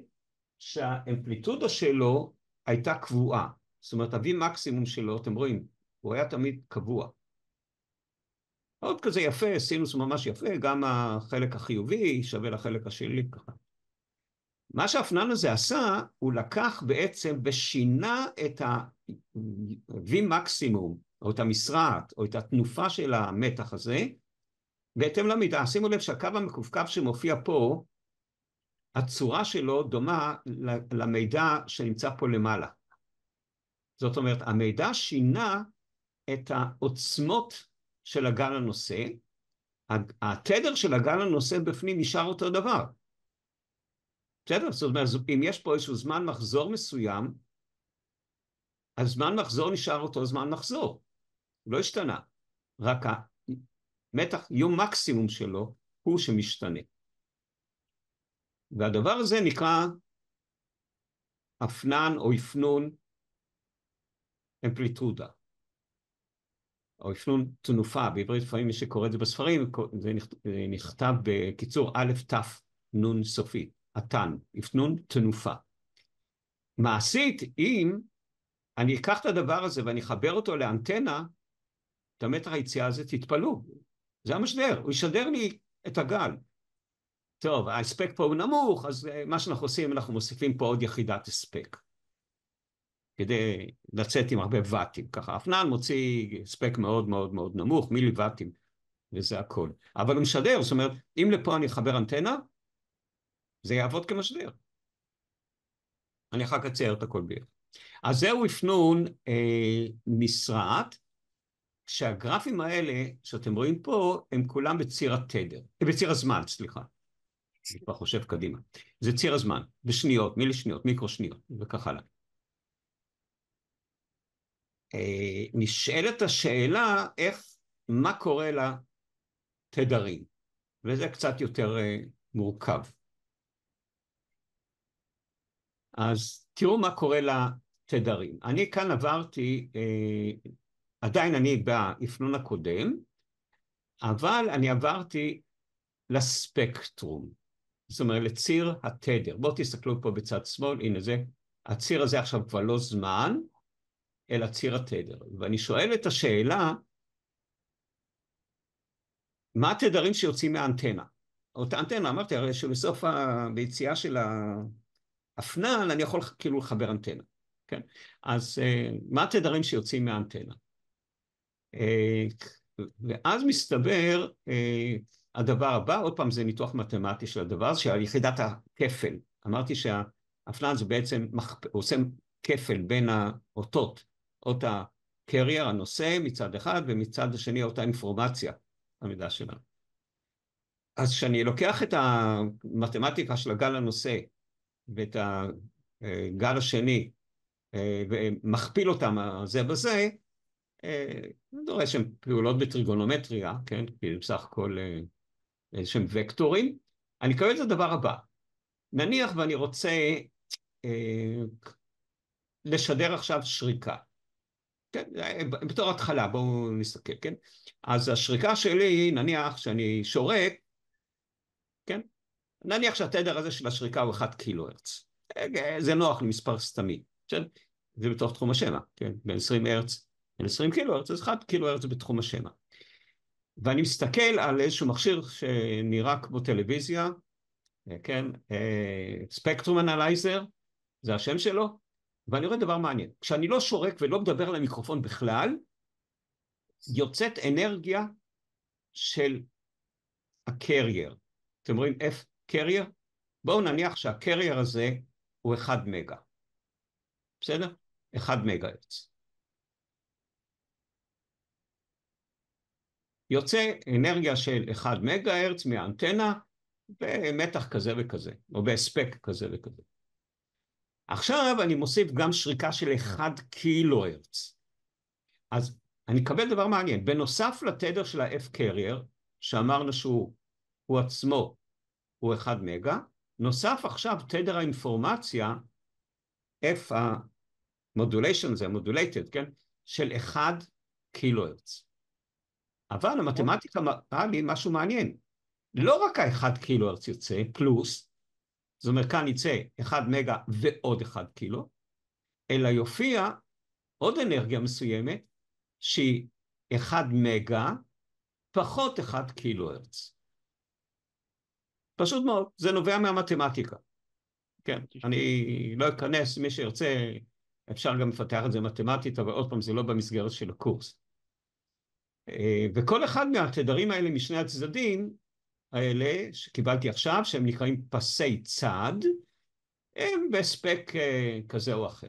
שהאמפליטודה שלו הייתה קבועה. זאת אומרת, ה-V מקסימום שלו, אתם רואים, הוא היה תמיד קבוע. עוד כזה יפה, סינוס ממש יפה, גם החלק החיובי שווה לחלק השלילי ככה. מה שהאפנן הזה עשה, הוא לקח בעצם ושינה את ה-V מקסימום, או את המשרעת, או את התנופה של המתח הזה, בהתאם למידה. שימו לב שהקו המקווקו שמופיע פה, הצורה שלו דומה למידע שנמצא פה למעלה. זאת אומרת, המידע שינה את העוצמות של הגל הנושא, התדר של הגל הנושא בפנים נשאר אותו דבר. בסדר? זאת אומרת, אם יש פה איזשהו זמן מחזור מסוים, הזמן מחזור נשאר אותו זמן מחזור. לא השתנה. רק המתח, יום מקסימום שלו, הוא שמשתנה. והדבר הזה נקרא אפנן או אפנון אמפליטודה. או אפנון תנופה, בעברית לפעמים מי שקורא את זה בספרים, זה נכתב בקיצור א' ת' נון סופי, התן, אפנון תנופה. מעשית, אם אני אקח את הדבר הזה ואני אחבר אותו לאנטנה, את המתח היציאה הזה תתפלאו. זה המשדר, הוא ישדר לי את הגל. טוב, ההספק פה הוא נמוך, אז מה שאנחנו עושים, אנחנו מוסיפים פה עוד יחידת הספק. כדי לצאת עם הרבה וואטים, ככה. האפנן מוציא הספק מאוד מאוד מאוד נמוך, מילי וואטים, וזה הכל. אבל הוא משדר, זאת אומרת, אם לפה אני אחבר אנטנה, זה יעבוד כמשדר. אני אחר כך אצייר את הכל ביחד. אז זהו אפנון משרעת, שהגרפים האלה שאתם רואים פה, הם כולם בציר התדר, בציר הזמן, סליחה. אני כבר חושב קדימה. זה ציר הזמן, בשניות, מילי שניות, מיקרו שניות, וכך הלאה. נשאלת השאלה מה קורה לתדרים, וזה קצת יותר מורכב. אז תראו מה קורה לתדרים. אני כאן עברתי, עדיין אני באפנון הקודם, אבל אני עברתי לספקטרום, זאת אומרת לציר התדר. בואו תסתכלו פה בצד שמאל, הנה זה, הציר הזה עכשיו כבר לא זמן, אלא ציר התדר. ואני שואל את השאלה, מה התדרים שיוצאים מהאנטנה? אותה אנטנה, אמרתי, הרי שבסוף ביציאה של האפנן, אני יכול כאילו לחבר אנטנה. כן? אז מה התדרים שיוצאים מהאנטנה? ואז מסתבר, הדבר הבא, עוד פעם זה ניתוח מתמטי של הדבר, שיחידת הכפל. אמרתי שהאפנן זה בעצם עושה כפל בין האותות, אות הקרייר, הנושא מצד אחד, ומצד השני אותה אינפורמציה, המידע שלנו. אז כשאני לוקח את המתמטיקה של הגל הנושא, ואת הגל השני, ומכפיל אותם זה בזה, אני דורש שהן פעולות בטריגונומטריה, כן? כי בסך הכל איזשהם וקטורים. אני קורא את הדבר הבא. נניח ואני רוצה לשדר עכשיו שריקה. כן, בתור התחלה, בואו נסתכל, כן? אז השריקה שלי, נניח שאני שורק, כן? נניח שהתדר הזה של השריקה הוא 1 קילו הרץ. זה נוח למספר סתמי, כן? זה בתוך תחום השמע, כן? בין 20 הרץ ל-20 קילו הרץ, אז 1 קילו הרץ בתחום השמע. ואני מסתכל על איזשהו מכשיר שנראה כמו טלוויזיה, כן? ספקטרום אנלייזר, זה השם שלו, ואני רואה דבר מעניין. כשאני לא שורק ולא מדבר על המיקרופון בכלל, יוצאת אנרגיה של הקרייר. אתם רואים F קרייר? בואו נניח שהקרייר הזה הוא 1 מגה. בסדר? 1 מגה הרץ. יוצא אנרגיה של 1 מגה הרץ מהאנטנה במתח כזה וכזה, או בהספק כזה וכזה. עכשיו אני מוסיף גם שריקה של 1 קילו הרץ. אז אני אקבל דבר מעניין. בנוסף לתדר של ה-F קרייר, שאמרנו שהוא עצמו הוא 1 מגה, נוסף עכשיו תדר האינפורמציה, F המודוליישן, זה המודולייטד, כן? של 1 קילו הרץ. אבל המתמטיקה מראה לי משהו מעניין. לא רק ה-1 קילו הרץ יוצא, פלוס, זאת אומרת, כאן יצא 1 מגה ועוד 1 קילו, אלא יופיע עוד אנרגיה מסוימת, שהיא 1 מגה פחות 1 קילו הרץ. פשוט מאוד, זה נובע מהמתמטיקה. כן, אני לא אכנס, מי שירצה, אפשר גם לפתח את זה מתמטית, אבל עוד פעם, זה לא במסגרת של הקורס. וכל אחד מהתדרים האלה משני הצדדים, האלה שקיבלתי עכשיו, שהם נקראים פסי צד, הם בספק כזה או אחר.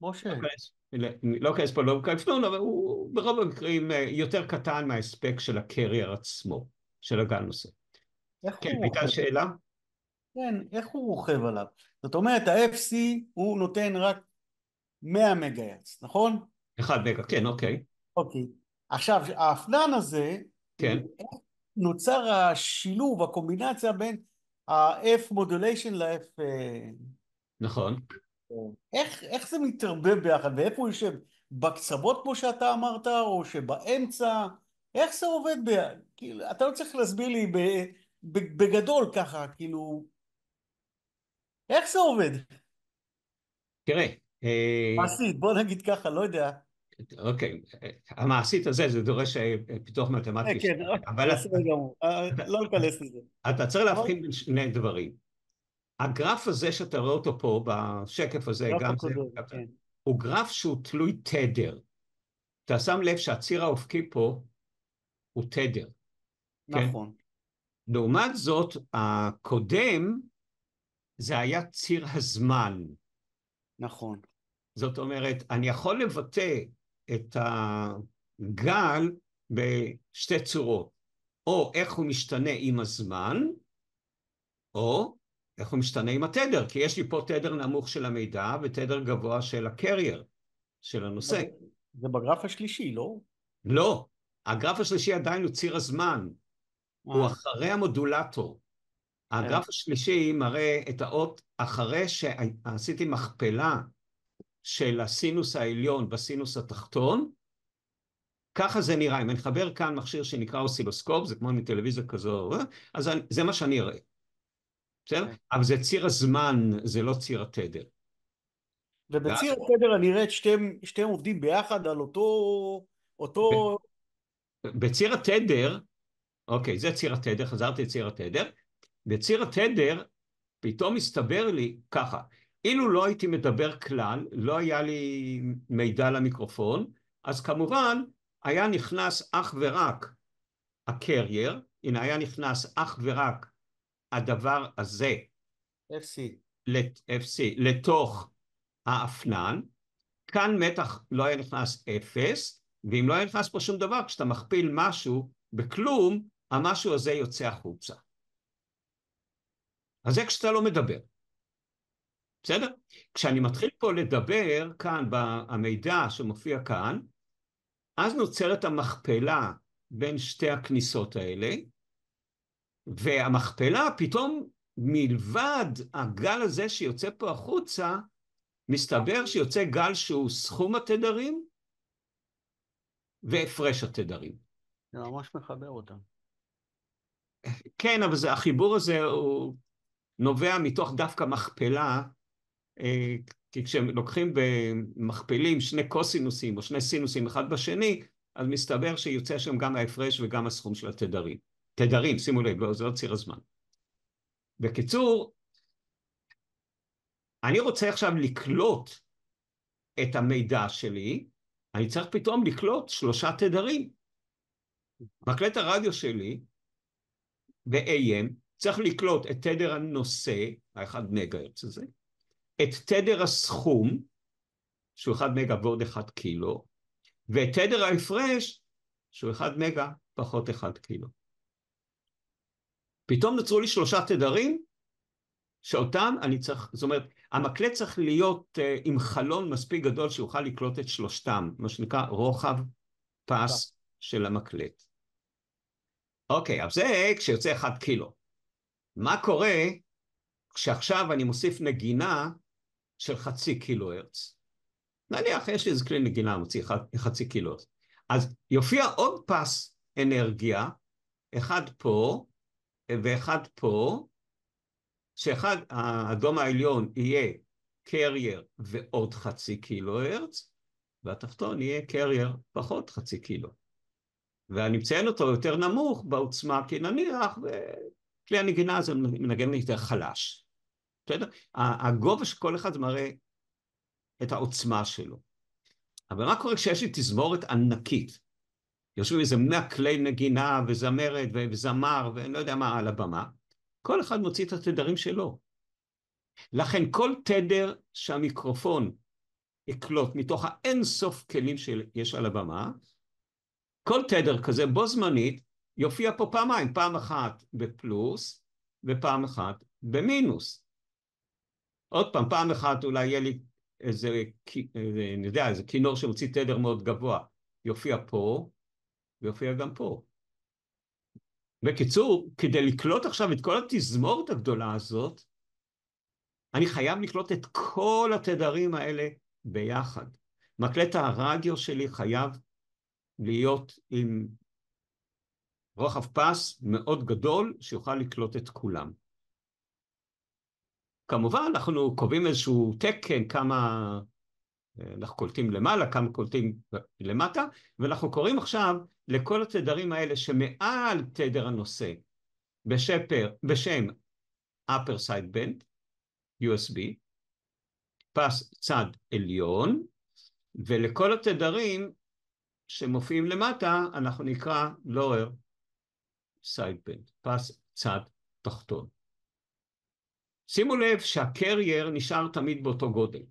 משה, לא כנס פה, לא כפנון, אבל הוא ברוב המקרים יותר קטן מההספק של הקרייר עצמו, של הגל נושא. כן, הייתה שאלה? כן, איך הוא רוכב עליו? זאת אומרת, ה-FC הוא נותן רק 100 מגה הרץ, נכון? 1 מגה, כן, אוקיי. אוקיי. עכשיו, האפנן הזה, כן. איך נוצר השילוב, הקומבינציה בין ה-F modulation ל-F... נכון. איך זה מתערבב ביחד, ואיפה הוא יושב? בקצוות כמו שאתה אמרת, או שבאמצע? איך זה עובד ביחד? כאילו, אתה לא צריך להסביר לי בגדול ככה, כאילו, איך זה עובד? תראה. מעשית, בוא נגיד ככה, לא יודע. אוקיי, המעשית הזה, זה דורש פיתוח מתמטי. כן, אבל בסדר גמור, לא ניכנס לזה. אתה צריך להבחין בין שני דברים. הגרף הזה שאתה רואה אותו פה, בשקף הזה, גם זה, הוא גרף שהוא תלוי תדר. אתה שם לב שהציר האופקי פה הוא תדר. נכון. לעומת זאת, הקודם, זה היה ציר הזמן. נכון. זאת אומרת, אני יכול לבטא את הגל בשתי צורות, או איך הוא משתנה עם הזמן, או איך הוא משתנה עם התדר, כי יש לי פה תדר נמוך של המידע ותדר גבוה של הקרייר, של הנושא. זה בגרף השלישי, לא? לא, הגרף השלישי עדיין הוא ציר הזמן, הוא אחרי המודולטור. הגרף השלישי מראה את האות אחרי שעשיתי מכפלה של הסינוס העליון בסינוס התחתון, ככה זה נראה. אם אני אחבר כאן מכשיר שנקרא אוסילוסקופ, זה כמו מטלוויזיה כזו, אז זה מה שאני אראה. בסדר? אבל זה ציר הזמן, זה לא ציר התדר. ובציר התדר אני אראה את שתיהם עובדים ביחד על אותו... בציר התדר, אוקיי, זה ציר התדר, חזרתי לציר התדר, בציר התדר פתאום הסתבר לי ככה, אילו לא הייתי מדבר כלל, לא היה לי מידע למיקרופון, אז כמובן היה נכנס אך ורק הקרייר, הנה היה נכנס אך ורק הדבר הזה, FC, לתוך האפנן, כאן מתח לא היה נכנס 0, ואם לא היה נכנס פה שום דבר, כשאתה מכפיל משהו בכלום, המשהו הזה יוצא החוצה. אז זה כשאתה לא מדבר. בסדר? כשאני מתחיל פה לדבר כאן במידע שמופיע כאן, אז נוצרת המכפלה בין שתי הכניסות האלה, והמכפלה פתאום מלבד הגל הזה שיוצא פה החוצה, מסתבר שיוצא גל שהוא סכום התדרים והפרש התדרים. זה ממש מחבר אותם. כן, אבל החיבור הזה הוא נובע מתוך דווקא מכפלה, כי כשהם לוקחים במכפלים שני קוסינוסים או שני סינוסים אחד בשני, אז מסתבר שיוצא שם גם ההפרש וגם הסכום של התדרים. תדרים, שימו לב, לא, זה לא ציר הזמן. בקיצור, אני רוצה עכשיו לקלוט את המידע שלי, אני צריך פתאום לקלוט 3 תדרים. מקלט הרדיו שלי, ב-AM, צריך לקלוט את תדר הנושא, ה-1 מגה-הרץ הזה, את תדר הסכום, שהוא 1 מגה ועוד 1 קילו, ואת תדר ההפרש, שהוא 1 מגה פחות 1 קילו. פתאום נוצרו לי 3 תדרים, שאותם אני צריך, זאת אומרת, המקלט צריך להיות עם חלון מספיק גדול שיוכל לקלוט את 3, מה שנקרא רוחב פס של המקלט. אוקיי, אז זה כשיוצא 1 קילו. מה קורה כשעכשיו אני מוסיף נגינה של 0.5 קילו הרץ? נניח, יש לי איזה כלי נגינה, מוציא 0.5 קילו הרץ. אז יופיע עוד פס אנרגיה, אחד פה ואחד פה, שאחד, האדום העליון יהיה קרייר ועוד 0.5 קילו הרץ, והתחתון יהיה קרייר פחות 0.5 קילו. ואני מציין אותו יותר נמוך בעוצמה, כי נניח, וכלי הנגינה הזה מנגן יותר חלש. בסדר? הגובה של כל אחד מראה את העוצמה שלו. אבל מה קורה כשיש לי תזמורת ענקית? יושבים איזה 100 כלי נגינה וזמרת וזמר ואני לא יודע מה על הבמה, כל אחד מוציא את התדרים שלו. לכן כל תדר שהמיקרופון יקלוט מתוך האין סוף כלים שיש על הבמה, כל תדר כזה בו זמנית יופיע פה פעמיים, פעם אחת בפלוס ופעם אחת במינוס. עוד פעם, פעם אחת אולי יהיה לי איזה, אני יודע, איזה כינור שמוציא תדר מאוד גבוה, יופיע פה ויופיע גם פה. בקיצור, כדי לקלוט עכשיו את כל התזמורת הגדולה הזאת, אני חייב לקלוט את כל התדרים האלה ביחד. מקלט הרדיו שלי חייב להיות עם רוחב פס מאוד גדול, שיוכל לקלוט את כולם. כמובן, אנחנו קובעים איזשהו תקן, כמה אנחנו קולטים למעלה, כמה קולטים למטה, ואנחנו קוראים עכשיו לכל התדרים האלה שמעל תדר הנושא, בשם upper side band, USB, פס צד עליון, ולכל התדרים שמופיעים למטה, אנחנו נקרא lower side band, פס צד תחתון. שימו לב שהקרייר נשאר תמיד באותו גודל.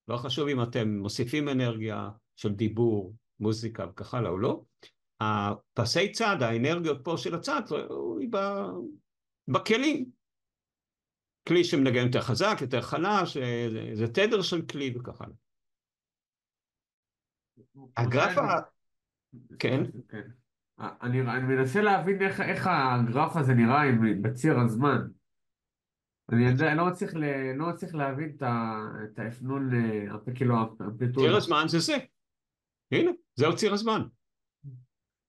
לא חשוב אם אתם מוסיפים אנרגיה של דיבור, מוזיקה וכך הלאה או לא. הפסי צד, האנרגיות פה של הצד, היא בכלים. כלי שמנגן יותר חזק, יותר חלש, זה תדר של כלי וכך הלאה. הגרף כן? אני מנסה להבין איך הגרף הזה נראה בציר הזמן. אני יודע, לא מצליח להבין את האפנון, כאילו, האמפליטודה. ציר הזמן זה זה. הנה, זהו ציר הזמן.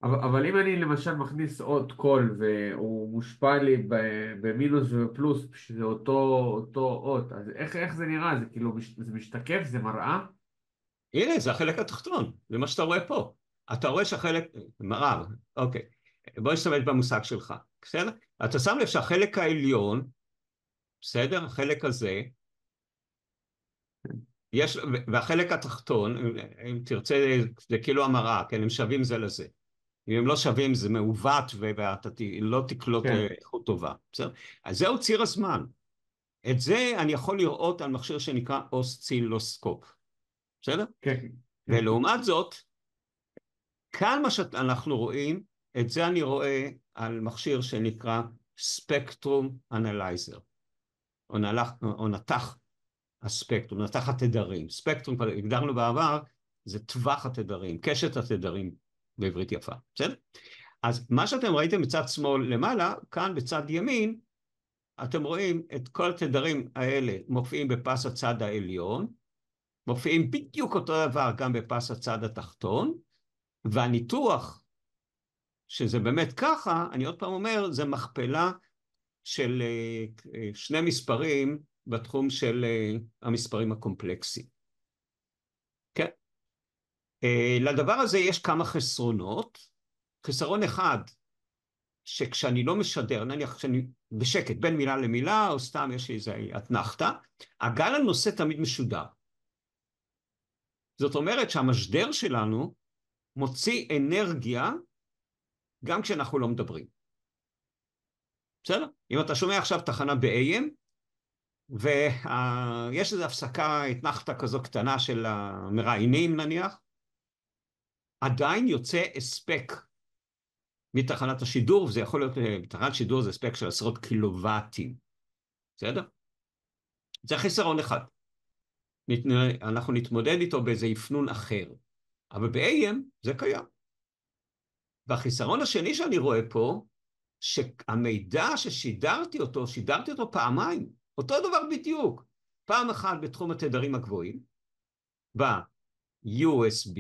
אבל אם אני למשל מכניס עוד קול והוא מושפע לי במינוס ובפלוס, שזה אותו אות, אז איך זה נראה? זה כאילו, זה משתקף? זה מראה? הנה, זה החלק התחתון, זה מה שאתה רואה פה. אתה רואה שהחלק, מראה, אוקיי. בוא נשתמש במושג שלך, בסדר? אתה שם לב שהחלק העליון, בסדר? החלק הזה, והחלק התחתון, אם תרצה, זה כאילו המראה, כן? הם שווים זה לזה. אם הם לא שווים, זה מעוות, ואתה לא תקלוט איכות טובה, בסדר? אז זהו ציר הזמן. את זה אני יכול לראות על מכשיר שנקרא אוסצילוסקופ, בסדר? כן. ולעומת זאת, כאן מה שאנחנו רואים, את זה אני על מכשיר שנקרא ספקטרום אנלייזר, או נתח הספקטרום, נתח התדרים. ספקטרום, הגדרנו בעבר, זה טווח התדרים, קשת התדרים בעברית יפה, בסדר? אז מה שאתם ראיתם בצד שמאל למעלה, כאן בצד ימין, אתם רואים את כל התדרים האלה מופיעים בפס הצד העליון, מופיעים בדיוק אותו דבר גם בפס הצד התחתון, והניתוח, שזה באמת ככה, אני עוד פעם אומר, זה מכפלה של שני מספרים בתחום של המספרים הקומפלקסיים. כן? לדבר הזה יש כמה חסרונות. חיסרון אחד, שכשאני לא משדר, נניח כשאני בשקט בין מילה למילה, או סתם יש לי איזו אתנחתא, הגל הנושא תמיד משודר. זאת אומרת שהמשדר שלנו מוציא אנרגיה גם כשאנחנו לא מדברים. בסדר? אם אתה שומע עכשיו תחנה ב-AM, ויש איזו הפסקה, אתנחתא כזו קטנה של המראיינים נניח, עדיין יוצא הספק מתחנת השידור, וזה יכול להיות, תחנת שידור זה הספק של עשרות קילוואטים. בסדר? זה חיסרון אחד. אנחנו נתמודד איתו באיזה אפיון אחר. אבל ב-AM זה קיים. והחיסרון השני שאני רואה פה, שהמידע ששידרתי אותו פעמיים. אותו דבר בדיוק. פעם אחת בתחום התדרים הגבוהים, ב-USB,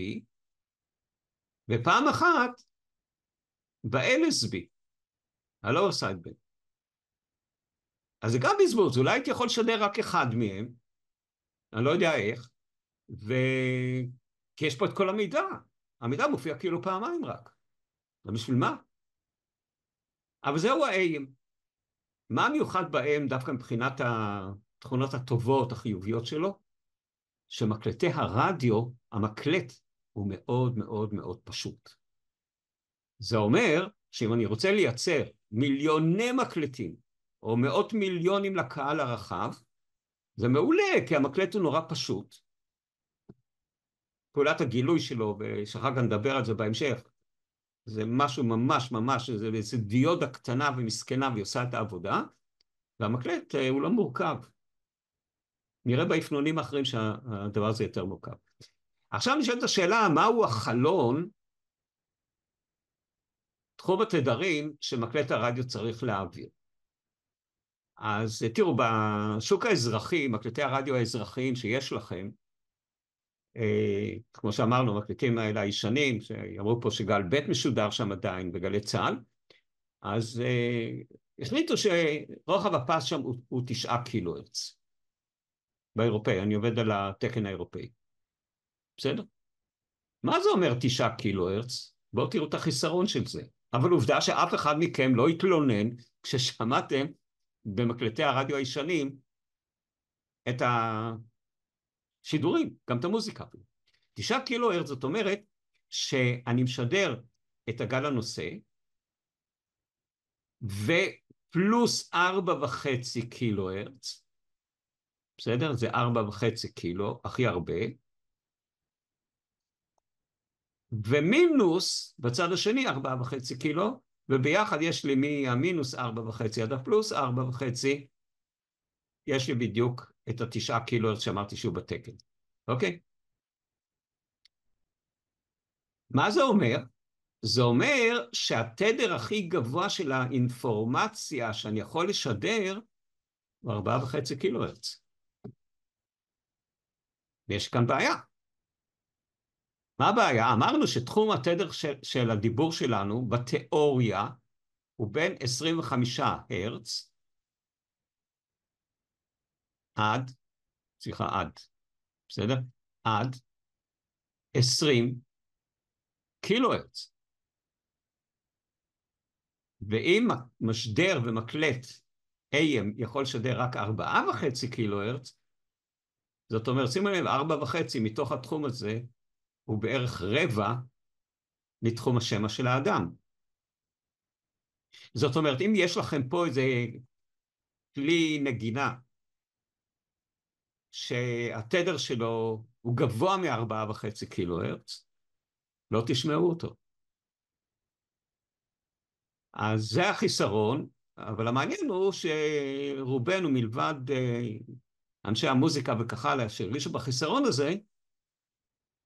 ופעם אחת ב-LSB, ה-Lower Sideband. אז זה גם בזבוז, אולי הייתי יכול לשדר רק אחד מהם, אני לא יודע איך, כי יש פה את כל המידע. המידע מופיע כאילו פעמיים רק. זה בשביל מה? אבל זהו ה-AM. מה מיוחד ב-AM דווקא מבחינת התכונות הטובות, החיוביות שלו? שמקלטי הרדיו, המקלט הוא מאוד מאוד מאוד פשוט. זה אומר שאם אני רוצה לייצר מיליוני מקלטים, או מאות מיליונים לקהל הרחב, זה מעולה, כי המקלט הוא נורא פשוט. פעולת הגילוי שלו, ושאחר כך נדבר על זה בהמשך, זה משהו ממש ממש, זה איזו דיודה קטנה ומסכנה, והיא עושה את העבודה, והמקלט הוא לא מורכב. נראה באפנונים האחרים שהדבר הזה יותר מורכב. עכשיו נשאלת את השאלה, מהו החלון, תחום התדרים שמקלט הרדיו צריך להעביר. אז תראו, בשוק האזרחי, מקלטי הרדיו האזרחיים שיש לכם, כמו שאמרנו, מקלטים האלה הישנים, שאמרו פה שגל ב' משודר שם עדיין בגלי צה"ל, אז החליטו שרוחב הפס שם הוא 9 קילו הרץ. באירופאי, אני עובד על התקן האירופאי. בסדר? מה זה אומר 9 קילו הרץ? בואו תראו את החיסרון של זה. אבל עובדה שאף אחד מכם לא התלונן כששמעתם במקלטי הרדיו הישנים את השידורים, גם את המוזיקה. 9 קילו הרץ זאת אומרת שאני משדר את הגל הנושא, ופלוס 4.5 קילו הרץ, בסדר? זה 4.5 קילו, הכי הרבה, ומינוס בצד השני 4.5 קילו, וביחד יש לי מהמינוס 4.5 עד הפלוס 4.5, יש לי בדיוק את 9 קילו שאמרתי שהוא בתקן, אוקיי? מה זה אומר? זה אומר שהתדר הכי גבוה של האינפורמציה שאני יכול לשדר הוא 4.5 קילו הרץ. ויש כאן בעיה. מה הבעיה? אמרנו שתחום התדר של הדיבור שלנו בתיאוריה הוא בין 25 הרץ עד, בסדר? עד 20 קילו הרץ. ואם משדר ומקלט AM יכול לשדר רק 4.5 קילו הרץ, זאת אומרת, שימו לב, 4.5 מתוך התחום הזה, הוא בערך רבע מתחום השמע של האדם. זאת אומרת, אם יש לכם פה איזה כלי נגינה, שהתדר שלו הוא גבוה מ4.5 קילו הרץ, לא תשמעו אותו. אז זה החיסרון, אבל המעניין הוא שרובנו מלבד אנשי המוזיקה וכך הלאה, שהרגישו בחיסרון הזה,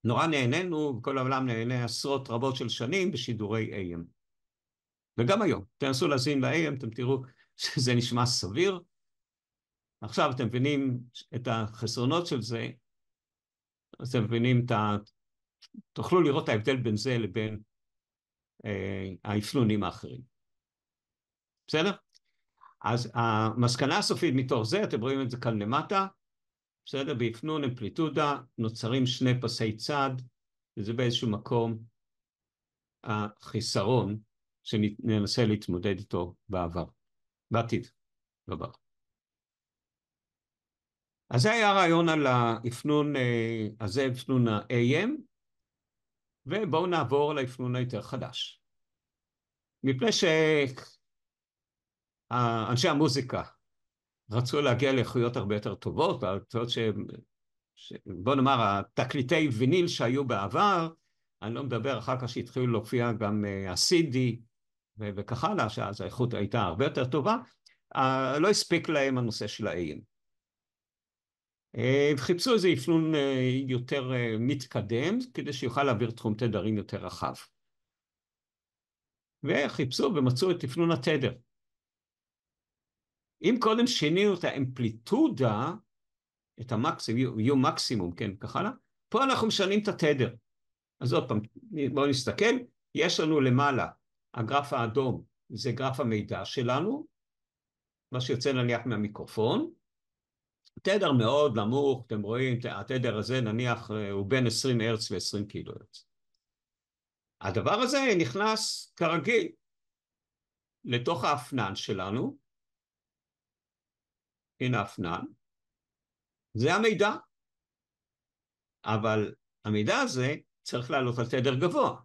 נורא נהנינו, וכל העולם נהנה עשרות רבות של שנים בשידורי AM. וגם היום, תנסו להזין ל-AM, אתם תראו שזה נשמע סביר. עכשיו אתם מבינים את החסרונות של זה, אז אתם מבינים תוכלו לראות ההבדל בין זה לבין האפנונים האחרים. בסדר? אז המסקנה הסופית מתוך זה, אתם רואים את זה כאן למטה, בסדר? באפנון אמפליטודה נוצרים שני פסי צד, וזה באיזשהו מקום החיסרון שננסה להתמודד איתו בעתיד. אז זה היה רעיון על האפנון הזה, אפנון ה-AM, ובואו נעבור לאפנון היותר חדש. מפני שאנשי המוזיקה רצו להגיע לאיכויות הרבה יותר טובות, בואו נאמר, התקליטי ויניל שהיו בעבר, אני לא מדבר אחר כך שהתחילו להופיע גם ה-CD וכך הלאה, שאז האיכות הייתה הרבה יותר טובה, לא הספיק להם הנושא של ה-AM. חיפשו איזה אפנון יותר מתקדם, כדי שיוכל להעביר תחום תדרים יותר רחב. וחיפשו ומצאו את אפנון התדר. אם קודם שינינו את האמפליטודה, את המקסימום, מקסימום, כן, ככה הלאה, פה אנחנו משנים את התדר. אז עוד פעם, בואו נסתכל, יש לנו למעלה, הגרף האדום, זה גרף המידע שלנו, מה שיוצא נניח מהמיקרופון, תדר מאוד נמוך, אתם רואים, התדר הזה נניח הוא בין 20 הרץ ו-20 קילו הרץ. הדבר הזה נכנס כרגיל לתוך האפנן שלנו, הנה האפנן, זה המידע, אבל המידע הזה צריך לעלות על תדר גבוה.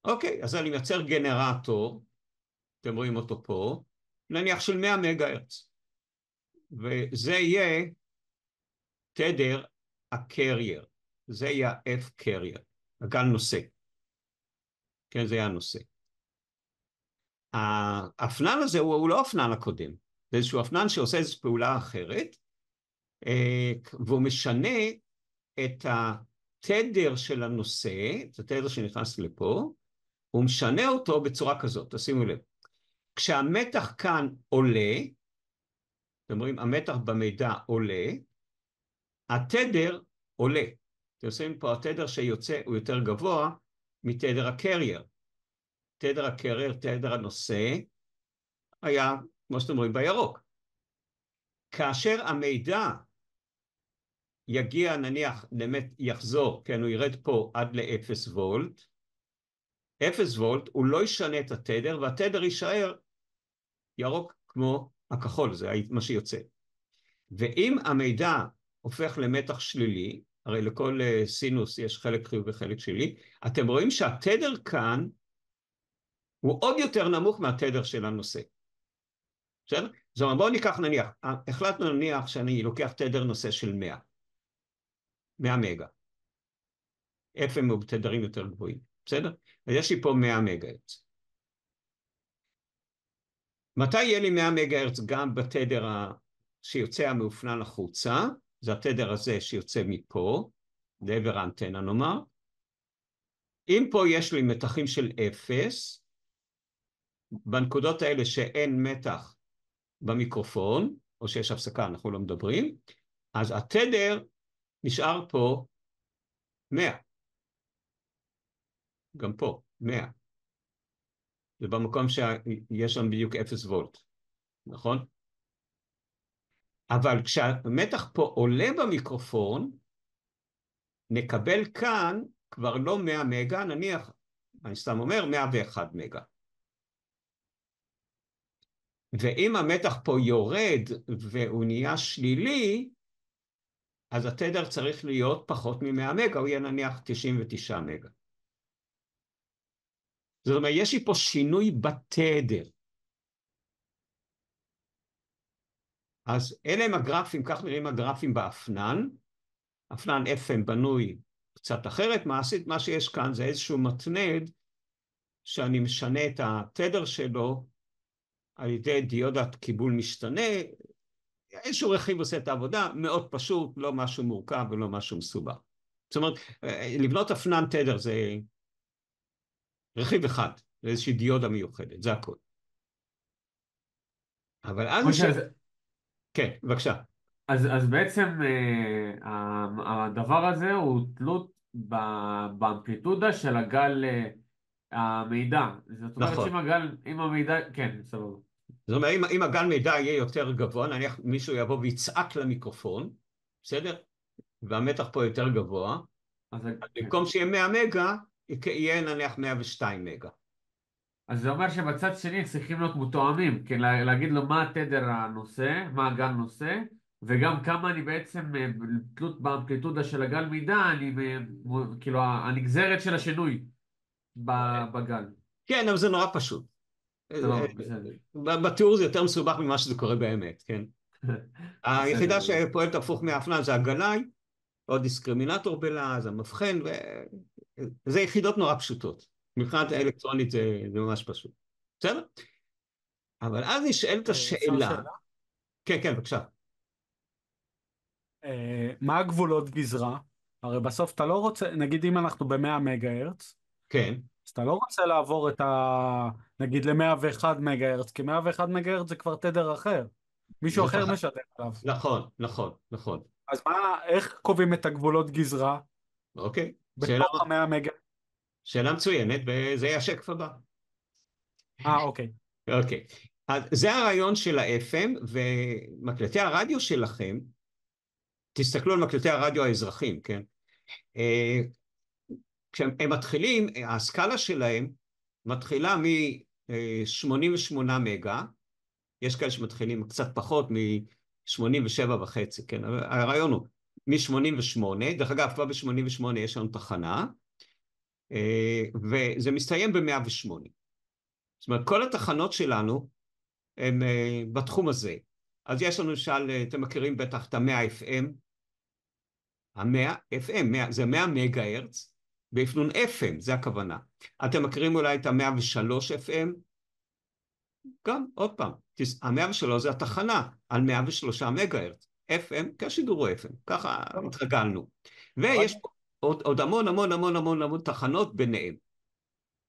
אוקיי, אז אני מייצר גנרטור, אתם רואים אותו פה, נניח של 100 מגה הרץ. וזה יהיה תדר הקרייר, זה יהיה ה-F קרייר, הגל נושא. כן, זה היה הנושא. האפנן הזה הוא לא האפנן הקודם, זה איזשהו אפנן שעושה איזושהי פעולה אחרת, והוא משנה את התדר של הנושא, את התדר שנכנס לפה, הוא משנה אותו בצורה כזאת, תשימו לב. כשהמתח כאן עולה, אתם רואים, המתח במידע עולה, התדר עולה. אתם רואים פה, התדר שיוצא הוא יותר גבוה מתדר הקרייר. תדר הקרייר, תדר הנושא, היה, כמו שאתם רואים, בירוק. כאשר המידע יגיע, נניח, באמת יחזור, כן, הוא ירד פה עד ל-0 וולט, 0 וולט, הוא לא ישנה את התדר, והתדר יישאר ירוק כמו הכחול, זה מה שיוצא. ואם המידע הופך למתח שלילי, הרי לכל סינוס יש חלק חיובי וחלק שלילי, אתם רואים שהתדר כאן הוא עוד יותר נמוך מהתדר של הנושא. בסדר? זאת אומרת, בואו ניקח נניח, החלטנו נניח שאני לוקח תדר נושא של 100 מגה. FM הוא בתדרים יותר גבוהים, בסדר? אז יש לי פה 100 מגה הרץ. מתי יהיה לי 100 מגה הרץ גם בתדר שיוצא המאופנן החוצה? זה התדר הזה שיוצא מפה, לעבר האנטנה נאמר. אם פה יש לי מתחים של 0, בנקודות האלה שאין מתח במיקרופון, או שיש הפסקה, אנחנו לא מדברים, אז התדר נשאר פה 100. גם פה, 100. זה במקום שיש שם בדיוק 0 וולט, נכון? אבל כשהמתח פה עולה במיקרופון, נקבל כאן כבר לא 100 מגה, נניח, אני סתם אומר, 101 מגה. ואם המתח פה יורד והוא נהיה שלילי, אז התדר צריך להיות פחות מ-100 מגה, הוא יהיה נניח 99 מגה. זאת אומרת, יש לי פה שינוי בתדר. אז אלה הם הגרפים, כך נראים הגרפים באפנן. אפנן FM בנוי קצת אחרת, מעשית מה שיש כאן זה איזשהו מתנד, שאני משנה את התדר שלו, על ידי דיודת קיבול משתנה, איזשהו רכיב עושה את העבודה, מאוד פשוט, לא משהו מורכב ולא משהו מסובך. זאת אומרת, לבנות אפנן תדר זה רכיב אחד, זה איזושהי דיודה מיוחדת, זה הכל. אבל אז משה, כן, בבקשה. אז בעצם הדבר הזה הוא תלות באמפליטודה של הגל המידע. זאת אומרת נכון. שאם הגל, אם המידע, כן, סבבה. זאת אומרת, אם הגל מידע יהיה יותר גבוה, נניח מישהו יבוא ויצעק למיקרופון, בסדר? והמתח פה יותר גבוה, אז, אז כן. במקום שיהיה 100 מגה, יהיה נניח 102 מגה. אז זה אומר שבצד שני צריכים להיות מתואמים, כן, להגיד לו מה התדר הנושא, מה הגל נושא, וגם כמה אני בעצם, תלות באמפליטודה של הגל מידע, כאילו הנגזרת של השינוי בגל. כן, אבל זה נורא פשוט. סבבה, בסדר. בתיאור זה יותר מסובך ממה שזה קורה באמת, כן? היחידה בסדר. שפועלת הפוך מהאפנן זה הגלאי, או דיסקרימינטור בלעז, המבחן, וזה יחידות נורא פשוטות. מבחינת האלקטרונית זה ממש פשוט. בסדר? אבל אז נשאלת אפשר השאלה, שאלה? כן, כן, בבקשה. מה הגבולות גזרה? הרי בסוף אתה לא רוצה, נגיד אם אנחנו ב-100 מגה הרץ, כן, אז אתה לא רוצה לעבור נגיד ל-101 מגה הרץ, כי 101 מגה הרץ זה כבר תדר אחר. מישהו זאת אחר משדר עליו. נכון, נכון, נכון. אז איך קובעים את הגבולות גזרה אוקיי, בתוך ה-100 מגה? שאלה מצוינת, וזה יהיה השקף הבא. אוקיי. אוקיי, אז זה הרעיון של ה-FM, ומקלטי הרדיו שלכם, תסתכלו על מקלטי הרדיו האזרחיים, כן? כשהם מתחילים, הסקאלה שלהם מתחילה מ-88 מגה, יש כאלה שמתחילים קצת פחות מ-87.5, כן? הרעיון הוא מ-88, דרך אגב, כבר ב-88 יש לנו תחנה, וזה מסתיים ב-108. זאת אומרת, כל התחנות שלנו הן בתחום הזה. אז יש לנו אתם מכירים בטח את ה-100 FM, ה-100 FM, זה 100 מגה הרץ, באפנון FM, זה הכוונה. אתם מכירים אולי את ה-103 FM? גם, עוד פעם, ה-103 זה התחנה על 103 מגה הרץ. FM, כשהשידור הוא FM, ככה התרגלנו. ויש עוד המון המון המון המון המון תחנות ביניהם.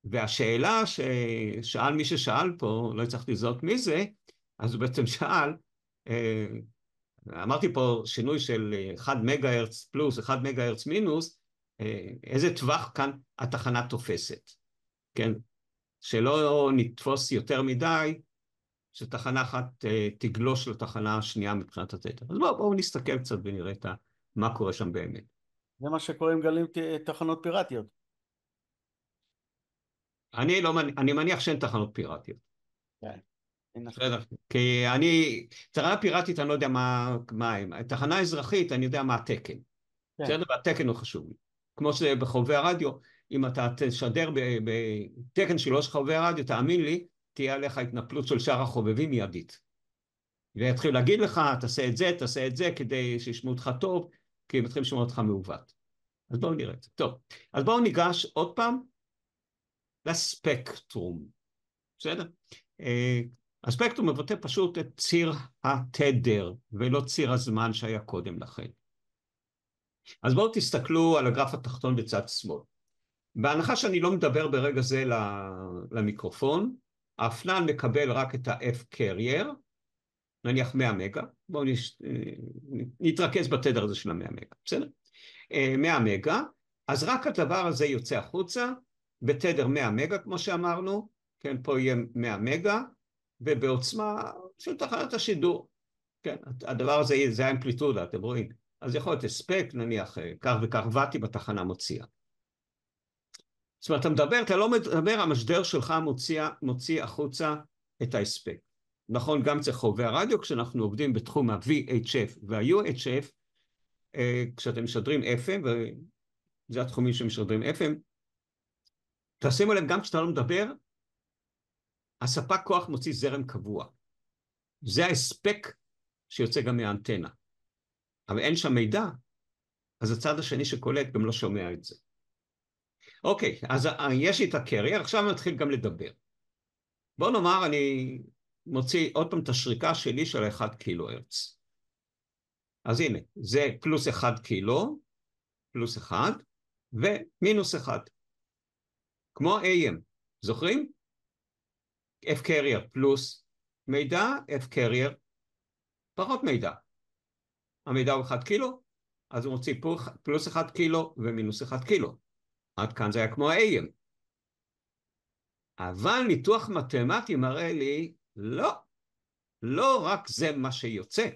והשאלה ששאל מי ששאל פה, לא הצלחתי לזהות מי זה, אז הוא בעצם שאל, אמרתי פה שינוי של 1 מגה הרץ פלוס, 1 מגה הרץ מינוס, איזה טווח כאן התחנה תופסת, כן? שלא נתפוס יותר מדי, שתחנה אחת תגלוש לתחנה השנייה מבחינת התדר. אז בואו נסתכל קצת ונראה מה קורה שם באמת. זה מה שקורה עם גלים תחנות פיראטיות. אני מניח שאין תחנות פיראטיות. כן. בסדר, כי תחנה פיראטית אני לא יודע מה הם, תחנה אזרחית אני יודע מה התקן. בסדר, והתקן הוא חשוב לי. כמו שבחובבי הרדיו, אם אתה תשדר בתקן שלו של חובבי הרדיו, תאמין לי, תהיה עליך התנפלות של שאר החובבים מיידית. ויתחיל להגיד לך, תעשה את זה, כדי שישמעו אותך טוב, כי הם מתחילים לשמוע אותך מעוות. אז בואו נראה את זה. טוב, אז בואו ניגש עוד פעם לספקטרום. בסדר? הספקטרום מבטא פשוט את ציר התדר, ולא ציר הזמן שהיה קודם לכן. אז בואו תסתכלו על הגרף התחתון בצד שמאל. בהנחה שאני לא מדבר ברגע זה למיקרופון, האפנן מקבל רק את ה-F-carrier, נניח 100 מגה, בואו נתרכז בתדר הזה של ה-100 מגה, בסדר? 100 מגה, אז רק הדבר הזה יוצא החוצה, בתדר 100 מגה כמו שאמרנו, כן, פה יהיה 100 מגה, ובעוצמה של תחנת השידור, כן, הדבר הזה זה האמפליטודה, אתם רואים, אז יכול להיות הספק, נניח, כך וכך ואטי בתחנה מוציאה. זאת אומרת, אתה לא מדבר, המשדר שלך מוציא החוצה את ההספק. נכון, גם צריך חובבי הרדיו, כשאנחנו עובדים בתחום ה-VHF וה-UHF, כשאתם משדרים FM, וזה התחומים שמשדרים FM, תשימו לב, גם כשאתה לא מדבר, הספק כוח מוציא זרם קבוע. זה ההספק שיוצא גם מהאנטנה. אבל אין שם מידע, אז הצד השני שקולט גם לא שומע את זה. אוקיי, אז יש לי את הקרייר, עכשיו נתחיל גם לדבר. בוא נאמר, אני מוציא עוד פעם את השריקה שלי של 1 קילו הרץ. אז הנה, זה פלוס 1 קילו, פלוס 1, ומינוס 1. כמו AM, זוכרים? F קרייר פלוס מידע, F carrier, פחות מידע. המידע הוא 1 קילו, אז הוא מוציא פלוס 1 קילו ומינוס 1 קילו. עד כאן זה היה כמו ה-AM. אבל ניתוח מתמטי מראה לי, לא, לא רק זה מה שיוצא,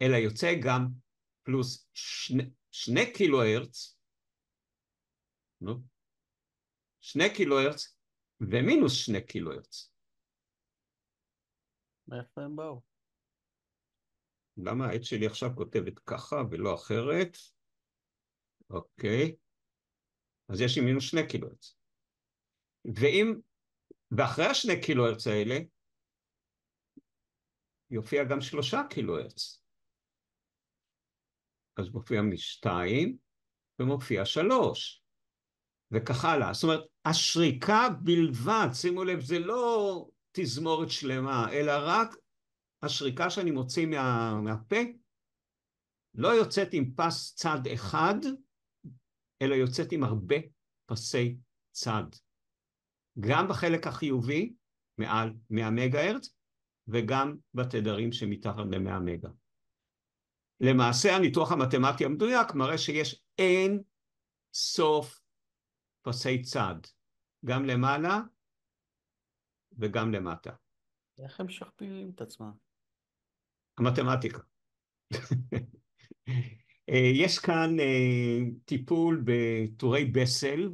אלא יוצא גם פלוס 2 קילו הרץ, 2 קילו הרץ ומינוס 2 קילו הרץ. מאיפה הם באו? למה העט שלי עכשיו כותבת ככה ולא אחרת? אוקיי. אז יש לי מינוס 2 קילו הרץ. ואחרי ה2 קילו הרץ האלה, יופיע גם 3 קילו הרץ. אז מופיע 2 ומופיע 3. וכך הלאה. זאת אומרת, השריקה בלבד, שימו לב, זה לא תזמורת שלמה, אלא רק השריקה שאני מוציא מהפה, לא יוצאת עם פס צד אחד, אלא יוצאת עם הרבה פסי צד. גם בחלק החיובי, מעל 100 מגה הרץ, וגם בתדרים שמתחת ל-100 מגה. למעשה, הניתוח המתמטי המדויק מראה שיש אין סוף פסי צד, גם למעלה וגם למטה. איך הם משכפלים את עצמם? המתמטיקה. יש כאן טיפול בטורי בסל.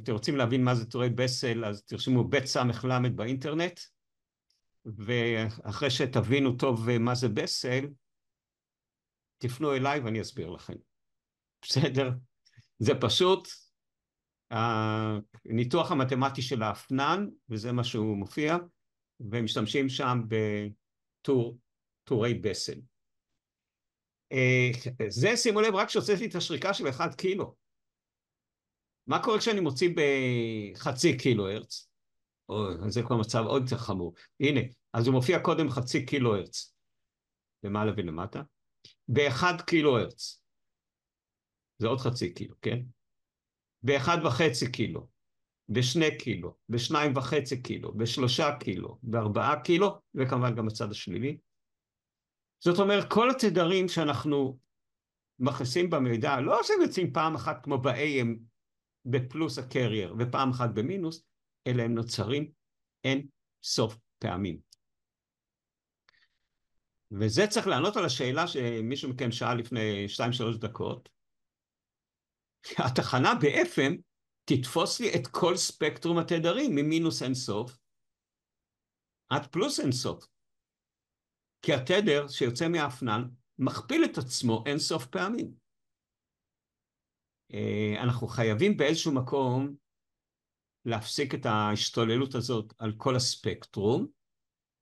אתם רוצים להבין מה זה טורי בסל, אז תרשמו בית סמך למד באינטרנט, ואחרי שתבינו טוב מה זה בסל, תפנו אליי ואני אסביר לכם. בסדר? זה פשוט הניתוח המתמטי של האפנן, וזה מה שהוא מופיע, ומשתמשים שם בטורי בסל. זה, שימו לב, רק שהוצאתי את השריקה של 1 קילו. מה קורה כשאני מוציא בחצי קילו הרץ? זה כבר מצב עוד יותר חמור. הנה, אז הוא מופיע קודם חצי קילו הרץ. למעלה ולמטה. ב1 קילו הרץ. זה עוד חצי קילו, כן? ב1.5 קילו. ב2 קילו. ב2.5 קילו. ב3 קילו. ב4 קילו. וכמובן גם הצד השלילי. זאת אומרת, כל התדרים שאנחנו מכניסים במידע, לא שהם יוצאים פעם אחת כמו ב-AM בפלוס הקרייר ופעם אחת במינוס, אלא הם נוצרים אין סוף פעמים. וזה צריך לענות על השאלה שמישהו מכם שאל לפני 2-3 דקות. התחנה ב-FM תתפוס לי את כל ספקטרום התדרים ממינוס אין סוף עד פלוס אין סוף. כי התדר שיוצא מהאפנן מכפיל את עצמו אין סוף פעמים. אנחנו חייבים באיזשהו מקום להפסיק את ההשתוללות הזאת על כל הספקטרום,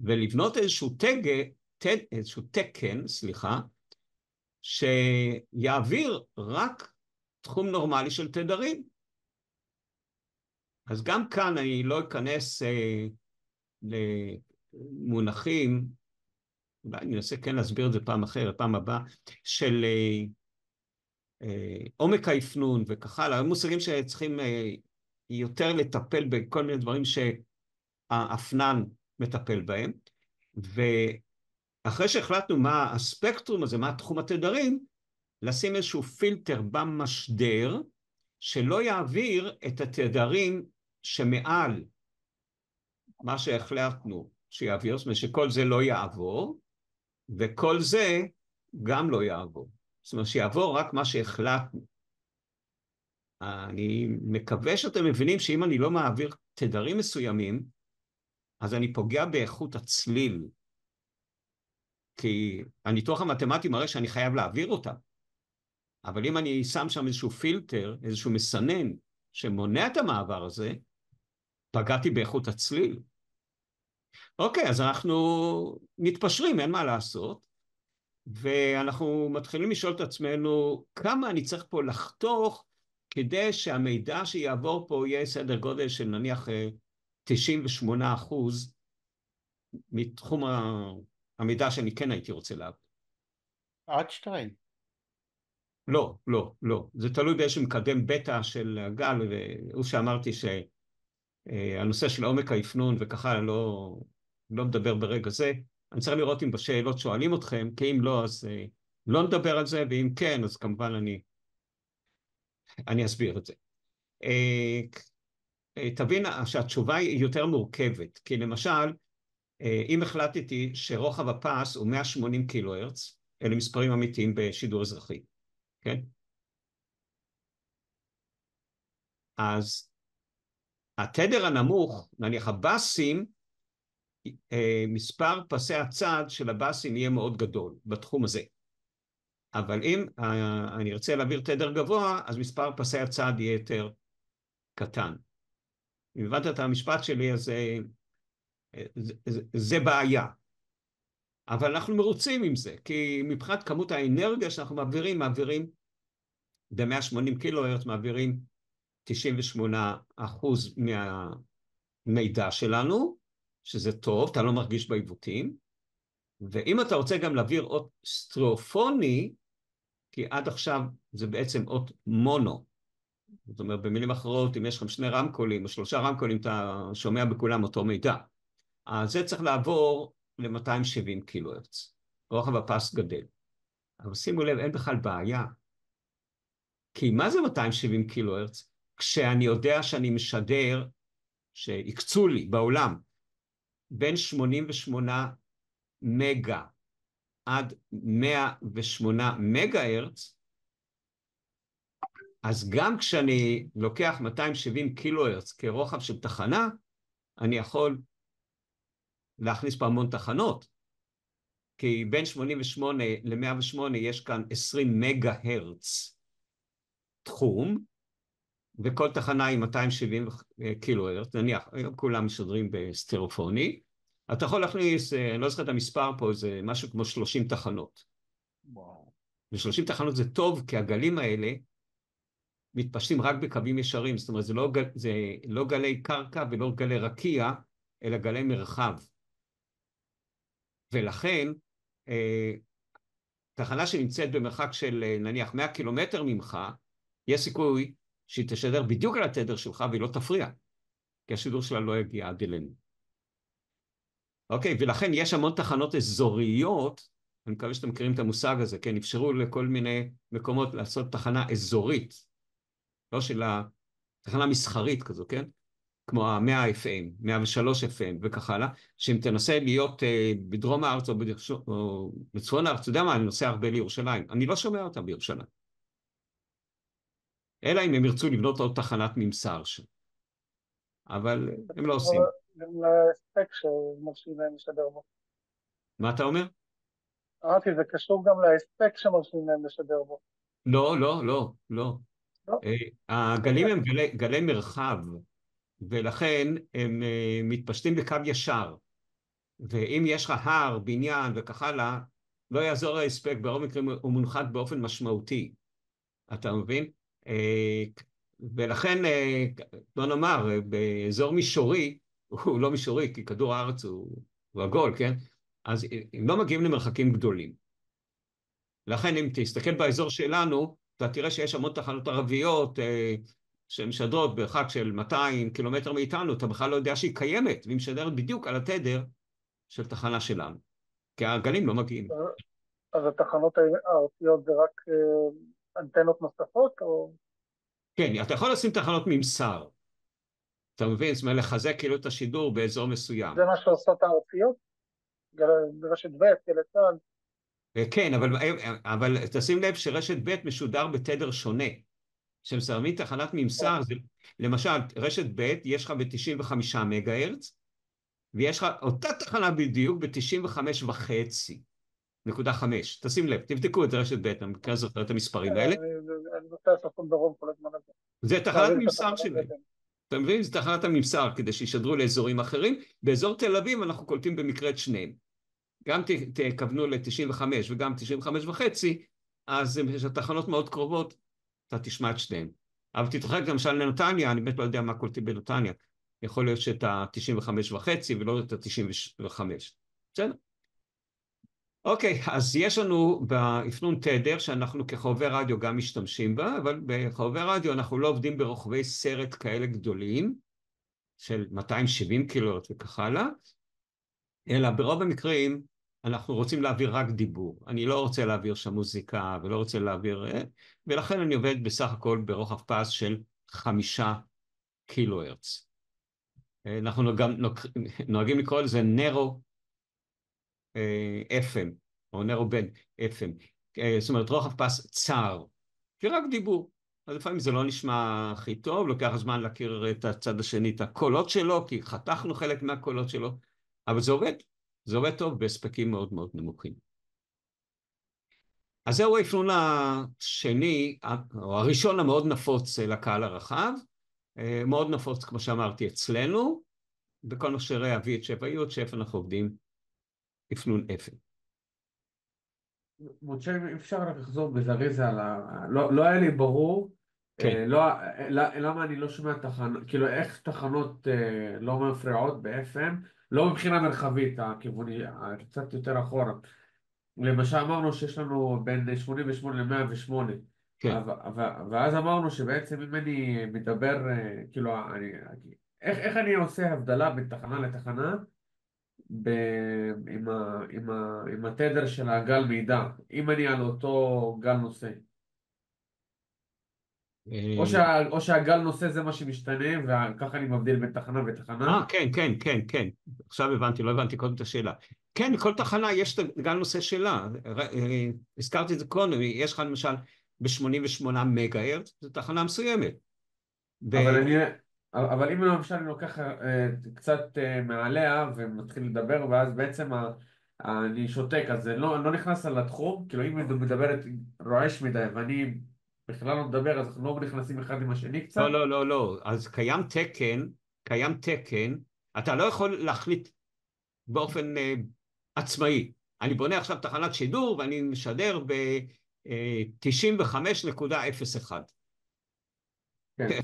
ולבנות איזשהו תקן, שיעביר רק תחום נורמלי של תדרים. אז גם כאן אני לא אכנס למונחים, אולי אני אנסה כן להסביר את זה פעם אחרת, פעם הבאה, של עומק האפנון וכך הלאה, מושגים שצריכים יותר לטפל בכל מיני דברים שהאפנן מטפל בהם, ואחרי שהחלטנו מה הספקטרום הזה, מה תחום התדרים, לשים איזשהו פילטר במשדר, שלא יעביר את התדרים שמעל מה שהחלטנו שיעביר, זאת אומרת שכל זה לא יעבור, וכל זה גם לא יעבור. זאת אומרת שיעבור רק מה שהחלטנו. אני מקווה שאתם מבינים שאם אני לא מעביר תדרים מסוימים, אז אני פוגע באיכות הצליל. כי הניתוח המתמטי מראה שאני חייב להעביר אותם. אבל אם אני שם שם איזשהו פילטר, איזשהו מסנן, שמונע את המעבר הזה, פגעתי באיכות הצליל. אוקיי, אז אנחנו מתפשרים, אין מה לעשות, ואנחנו מתחילים לשאול את עצמנו, כמה אני צריך פה לחתוך, כדי שהמידע שיעבור פה יהיה סדר גודל של נניח 98% מתחום המידע שאני כן הייתי רוצה להעביר. עד 2. לא, לא, לא. זה תלוי באיזשהו מקדם בטא של גל, והוא שאמרתי הנושא של עומק האפנון וככה לא מדבר ברגע זה. אני צריך לראות אם בשאלות שואלים אתכם, כי אם לא, אז לא נדבר על זה, ואם כן, אז כמובן אני אסביר את זה. תבין שהתשובה היא יותר מורכבת, כי למשל, אם החלטתי שרוחב הפס הוא 180 קילו הרץ, אלה מספרים אמיתיים בשידור אזרחי, כן? אז התדר הנמוך, נניח הבאסים, מספר פסי הצד של הבאסים יהיה מאוד גדול בתחום הזה. אבל אם אני ארצה להעביר תדר גבוה, אז מספר פסי הצד יהיה יותר קטן. אם הבנת את המשפט שלי, אז זה בעיה. אבל אנחנו מרוצים עם זה, כי מבחינת כמות האנרגיה שאנחנו מעבירים ב-180 קילו הרץ, מעבירים 98% מהמידע שלנו, שזה טוב, אתה לא מרגיש בעיוותים, ואם אתה רוצה גם להעביר אות סטריאופוני, כי עד עכשיו זה בעצם אות מונו, זאת אומרת, במילים אחרות, אם יש לכם 2 רמקולים או 3 רמקולים, אתה שומע בכולם אותו מידע. אז זה צריך לעבור ל-270 קילו הרץ. רוחב הפס גדל. אבל שימו לב, אין בכלל בעיה. כי מה זה 270 קילו הרץ? כשאני יודע שאני משדר, שהקצו לי בעולם, בין 88 מגה עד 108 מגה הרץ, אז גם כשאני לוקח 270 קילו הרץ כרוחב של תחנה, אני יכול להכניס פה המון תחנות, כי בין 88 ל-108 יש כאן 20 מגה הרץ תחום, וכל תחנה היא 270 קילו הרץ, נניח, כולם משדרים בסטריאופוני, אתה יכול להכניס, אני לא זוכר את המספר פה, זה משהו כמו 30 תחנות. וואו. ו-30 תחנות זה טוב, כי הגלים האלה מתפשטים רק בקווים ישרים, זאת אומרת, זה לא גלי קרקע ולא גלי רקיע, אלא גלי מרחב. ולכן, תחנה שנמצאת במרחק של נניח 100 קילומטר ממך, יש סיכוי שהיא תשדר בדיוק על התדר שלך והיא לא תפריע, כי השידור שלה לא יגיע עד אלינו. אוקיי, ולכן יש המון תחנות אזוריות, אני מקווה שאתם מכירים את המושג הזה, כן, אפשרו לכל מיני מקומות לעשות תחנה אזורית, לא של התחנה מסחרית כזו, כן? כמו ה-100 FM, 103 FM וכך הלאה, שאם תנסה להיות בדרום הארץ או בצפון הארץ, אתה יודע מה, אני נוסע הרבה לירושלים, אני לא שומע אותם בירושלים. אלא אם הם ירצו לבנות עוד תחנת ממסר שם. אבל הם לא עושים. גם להספק שמרשים להם לשדר בו. מה אתה אומר? אמרתי, זה קשור גם להספק שמרשים להם לשדר בו. לא. לא? הגלים הם גלי מרחב, ולכן הם מתפשטים בקו ישר. ואם יש לך הר, בניין וכך הלאה, לא יעזור ההספק, ברוב מקרים הוא מונחת באופן משמעותי. אתה מבין? ולכן, בוא נאמר, באזור מישורי, הוא לא מישורי, כי כדור הארץ הוא עגול, כן? אז הם לא מגיעים למרחקים גדולים. לכן, אם תסתכל באזור שלנו, אתה תראה שיש המון תחנות ערביות שמשדרות ברחק של 200 קילומטר מאיתנו, אתה בכלל לא יודע שהיא קיימת, והיא משדרת בדיוק על התדר של תחנה שלנו, כי הגלים לא מגיעים. אז התחנות הארציות זה רק אנטנות נוספות, או? כן, אתה יכול לשים תחנות ממסר. אתה מבין? זאת אומרת, לחזק כאילו את השידור באזור מסוים. זה מה שעושות הארציות? ברשת ב', גלי צה"ל? כן, אבל תשים לב שרשת ב' משודר בתדר שונה. כשמסיימים תחנת ממסר, למשל, רשת ב' יש לך ב-95 מגה הרץ, ויש לך אותה תחנה בדיוק ב-95.5. תשים לב, תבדקו את רשת ב', אני מכיר זוכר את המספרים האלה. אני נוטה צפון דרום כל הזמן הזה. זה תחנת ממסר שלהם. אתה מבין? זה תחנת הממסר, כדי שישדרו לאזורים אחרים. באזור תל אביב אנחנו קולטים במקרה את שניהם. גם תכוונו ל-95 וגם 95.5, אז התחנות מאוד קרובות, אתה תשמע את שניהם. אבל תתרחק למשל לנתניה, אני באמת לא יודע מה קולטים בנתניה. יכול להיות שאת ה-95.5 ולא את ה-95. בסדר? אוקיי, אז יש לנו באפנון תדר שאנחנו כחובבי רדיו גם משתמשים בה, אבל בחובבי רדיו אנחנו לא עובדים ברוחבי סרט כאלה גדולים, של 270 קילוהרץ וכך הלאה, אלא ברוב המקרים אנחנו רוצים להעביר רק דיבור. אני לא רוצה להעביר שם מוזיקה ולא רוצה להעביר... ולכן אני עובד בסך הכל ברוחב פס של 5 קילוהרץ. אנחנו גם נוהגים לקרוא לזה נרו FM, או נרו בן FM. זאת אומרת, רוחב פס צר, כי רק דיבור. אז לפעמים זה לא נשמע הכי טוב, לוקח זמן להכיר את הצד השני, את הקולות שלו, כי חתכנו חלק מהקולות שלו, אבל זה עובד טוב בהספקים מאוד מאוד נמוכים. אז זהו האפיון השני, או הראשון המאוד נפוץ לקהל הרחב, מאוד נפוץ, כמו שאמרתי, אצלנו, בכל מכשירי ה-VHF, ה-UHF אנחנו עובדים אפיון FM. משה, אם אפשר רק לחזור בזריז על לא היה לי ברור, כן. למה אני לא שומע תחנות, כאילו איך תחנות לא מפריעות ב-FM, לא מבחינה מרחבית, הכיווני, קצת יותר אחורה. למשל אמרנו שיש לנו בין 88 ל-108, כן. ואז אמרנו שבעצם אם אני מדבר, כאילו, איך אני עושה הבדלה בין תחנה לתחנה, עם התדר של הגל מידע, אם אני על אותו גל נושא. או שהגל נושא זה מה שמשתנה, וככה אני מבדיל בין תחנה ותחנה. כן. עכשיו הבנתי, לא הבנתי קודם את השאלה. כן, לכל תחנה יש את הגל נושא שלה. הזכרתי את זה קודם, יש לך למשל ב-88 מגה-הרץ, זו תחנה מסוימת. אבל אם למשל אני לוקח קצת מעליה ומתחיל לדבר, ואז בעצם אני שותק, אז זה לא נכנס על התחום, כאילו אם מדברת רועש מדי ואני בכלל לא מדבר, אז אנחנו לא נכנסים אחד עם השני קצת. לא, אז קיים תקן, אתה לא יכול להחליט באופן עצמאי. אני בונה עכשיו תחנת שידור ואני משדר ב-95.01. כן.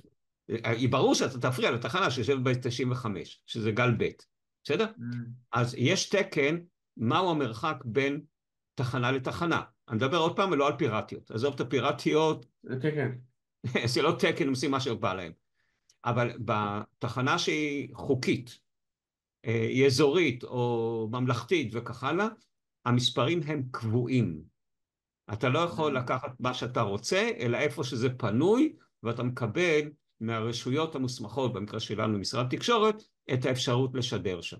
ברור שאתה תפריע לתחנה שיושב ב-95, שזה גל ב', בסדר? אז יש תקן, מהו המרחק בין תחנה לתחנה. אני מדבר עוד פעם ולא על פיראטיות. עזוב את הפיראטיות, זה לא תקן, הם עושים מה שבא להם. אבל בתחנה שהיא חוקית, היא אזורית או ממלכתית וכך הלאה, המספרים הם קבועים. אתה לא יכול לקחת מה שאתה רוצה, אלא איפה שזה פנוי, ואתה מקבל מהרשויות המוסמכות, במקרה שלנו משרד תקשורת, את האפשרות לשדר שם.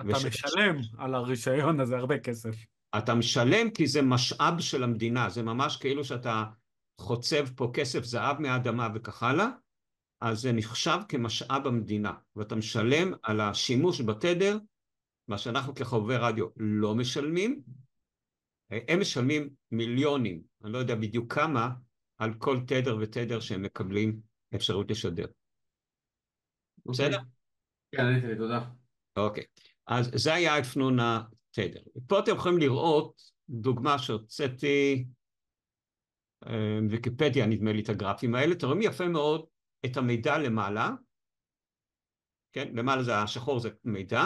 אתה משלם על הרישיון הזה הרבה כסף. אתה משלם כי זה משאב של המדינה, זה ממש כאילו שאתה חוצב פה כסף זהב מהאדמה וכך הלאה, אז זה נחשב כמשאב המדינה, ואתה משלם על השימוש בתדר, מה שאנחנו כחובבי רדיו לא משלמים, הם משלמים מיליונים, אני לא יודע בדיוק כמה, על כל תדר ותדר שהם מקבלים אפשרות לשדר. בסדר? כן, עניתי לי, תודה. אוקיי, אז זה היה אפיון התדר. פה אתם יכולים לראות דוגמה שהוצאתי, ויקיפדיה נדמה לי את הגרפים האלה, אתם רואים יפה מאוד את המידע למעלה, כן, למעלה זה השחור זה מידע,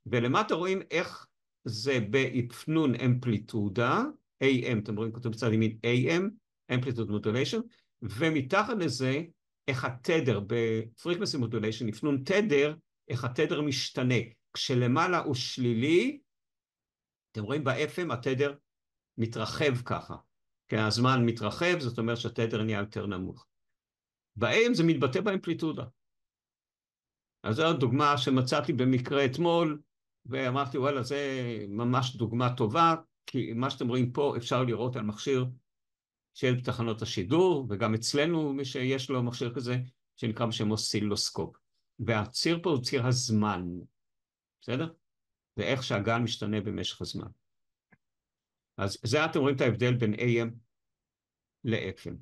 ולמטה רואים איך זה באפנון אמפליטודה, AM, אתם רואים כתוב בצד ימין AM, Amplitude Modulation, ומתחת לזה איך התדר ב-Frequency Modulation, אפנון תדר, איך התדר משתנה. כשלמעלה הוא שלילי, אתם רואים ב-FM התדר מתרחב ככה, כי הזמן מתרחב, זאת אומרת שהתדר נהיה יותר נמוך. ב-AM זה מתבטא באמפליטודה. אז זו דוגמה שמצאתי במקרה אתמול, ואמרתי, וואלה, זה ממש דוגמה טובה, כי מה שאתם רואים פה אפשר לראות על מכשיר של תחנות השידור, וגם אצלנו מי שיש לו מכשיר כזה, שנקרא בשם אוסילוסקופ. והציר פה הוא ציר הזמן, בסדר? ואיך שהגל משתנה במשך הזמן. אז זה אתם רואים את ההבדל בין AM ל-FM.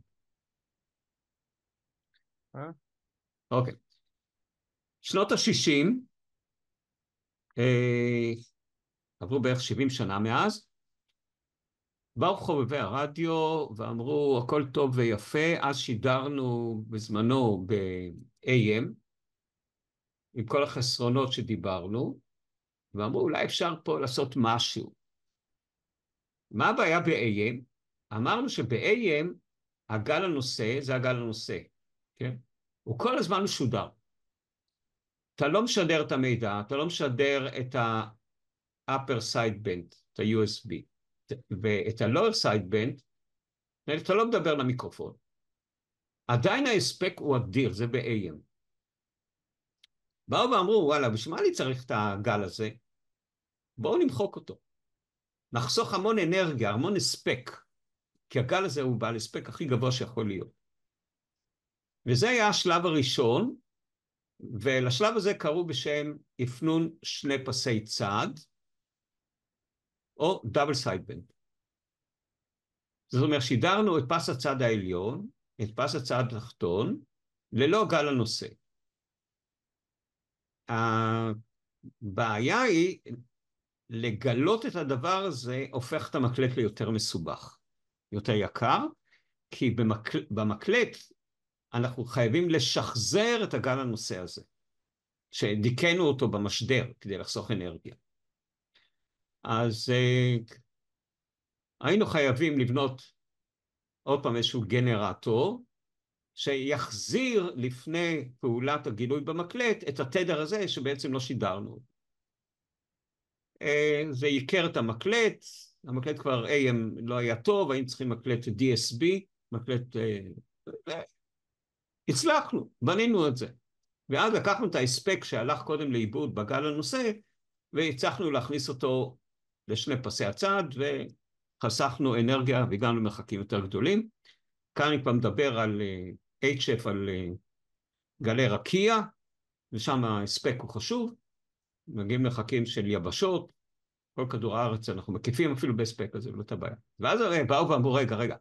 אוקיי. שנות ה-60, עברו בערך 70 שנה מאז, באו חובבי הרדיו ואמרו, הכל טוב ויפה, אז שידרנו בזמנו ב-AM, עם כל החסרונות שדיברנו, ואמרו, אולי אפשר פה לעשות משהו. מה הבעיה ב-AM? אמרנו שב-AM, הגל הנושא, זה הגל הנושא, כן? הוא כל הזמן משודר. אתה לא משדר את המידע, אתה לא משדר את ה-upper side band, את ה-USB, ואת ה-lower side band, אתה לא מדבר למיקרופון. עדיין ההספק הוא אדיר, זה ב-AM. באו ואמרו, וואלה, בשביל מה אני צריך את הגל הזה? בואו נמחוק אותו. נחסוך המון אנרגיה, המון הספק, כי הגל הזה הוא בעל הספק הכי גבוה שיכול להיות. וזה היה השלב הראשון, ולשלב הזה קראו בשם אפנון שני פסי צד, או דאבל סייד בנד. זאת אומרת, שידרנו את פס הצד העליון, את פס הצד התחתון, ללא גל הנושא. הבעיה היא, לגלות את הדבר הזה הופך את המקלט ליותר מסובך, יותר יקר, כי במקלט אנחנו חייבים לשחזר את הגל הנושא הזה, שדיכאנו אותו במשדר כדי לחסוך אנרגיה. אז היינו חייבים לבנות עוד פעם איזשהו גנרטור, שיחזיר לפני פעולת הגילוי במקלט את התדר הזה שבעצם לא שידרנו. זה ייקר את המקלט, המקלט כבר AM לא היה טוב, היינו צריכים מקלט DSB, מקלט... הצלחנו, בנינו את זה. ואז לקחנו את ההספק שהלך קודם לאיבוד בגל הנושא, והצלחנו להכניס אותו לשני פסי הצד, וחסכנו אנרגיה והגענו למרחקים יותר גדולים. כאן אני כבר מדבר על HF, על גלי רקיע, ושם ההספק הוא חשוב, מגיעים למרחקים של יבשות, כל כדור הארץ אנחנו מקיפים אפילו בהספק הזה, לא את הבעיה. ואז באו ואמרו, רגע,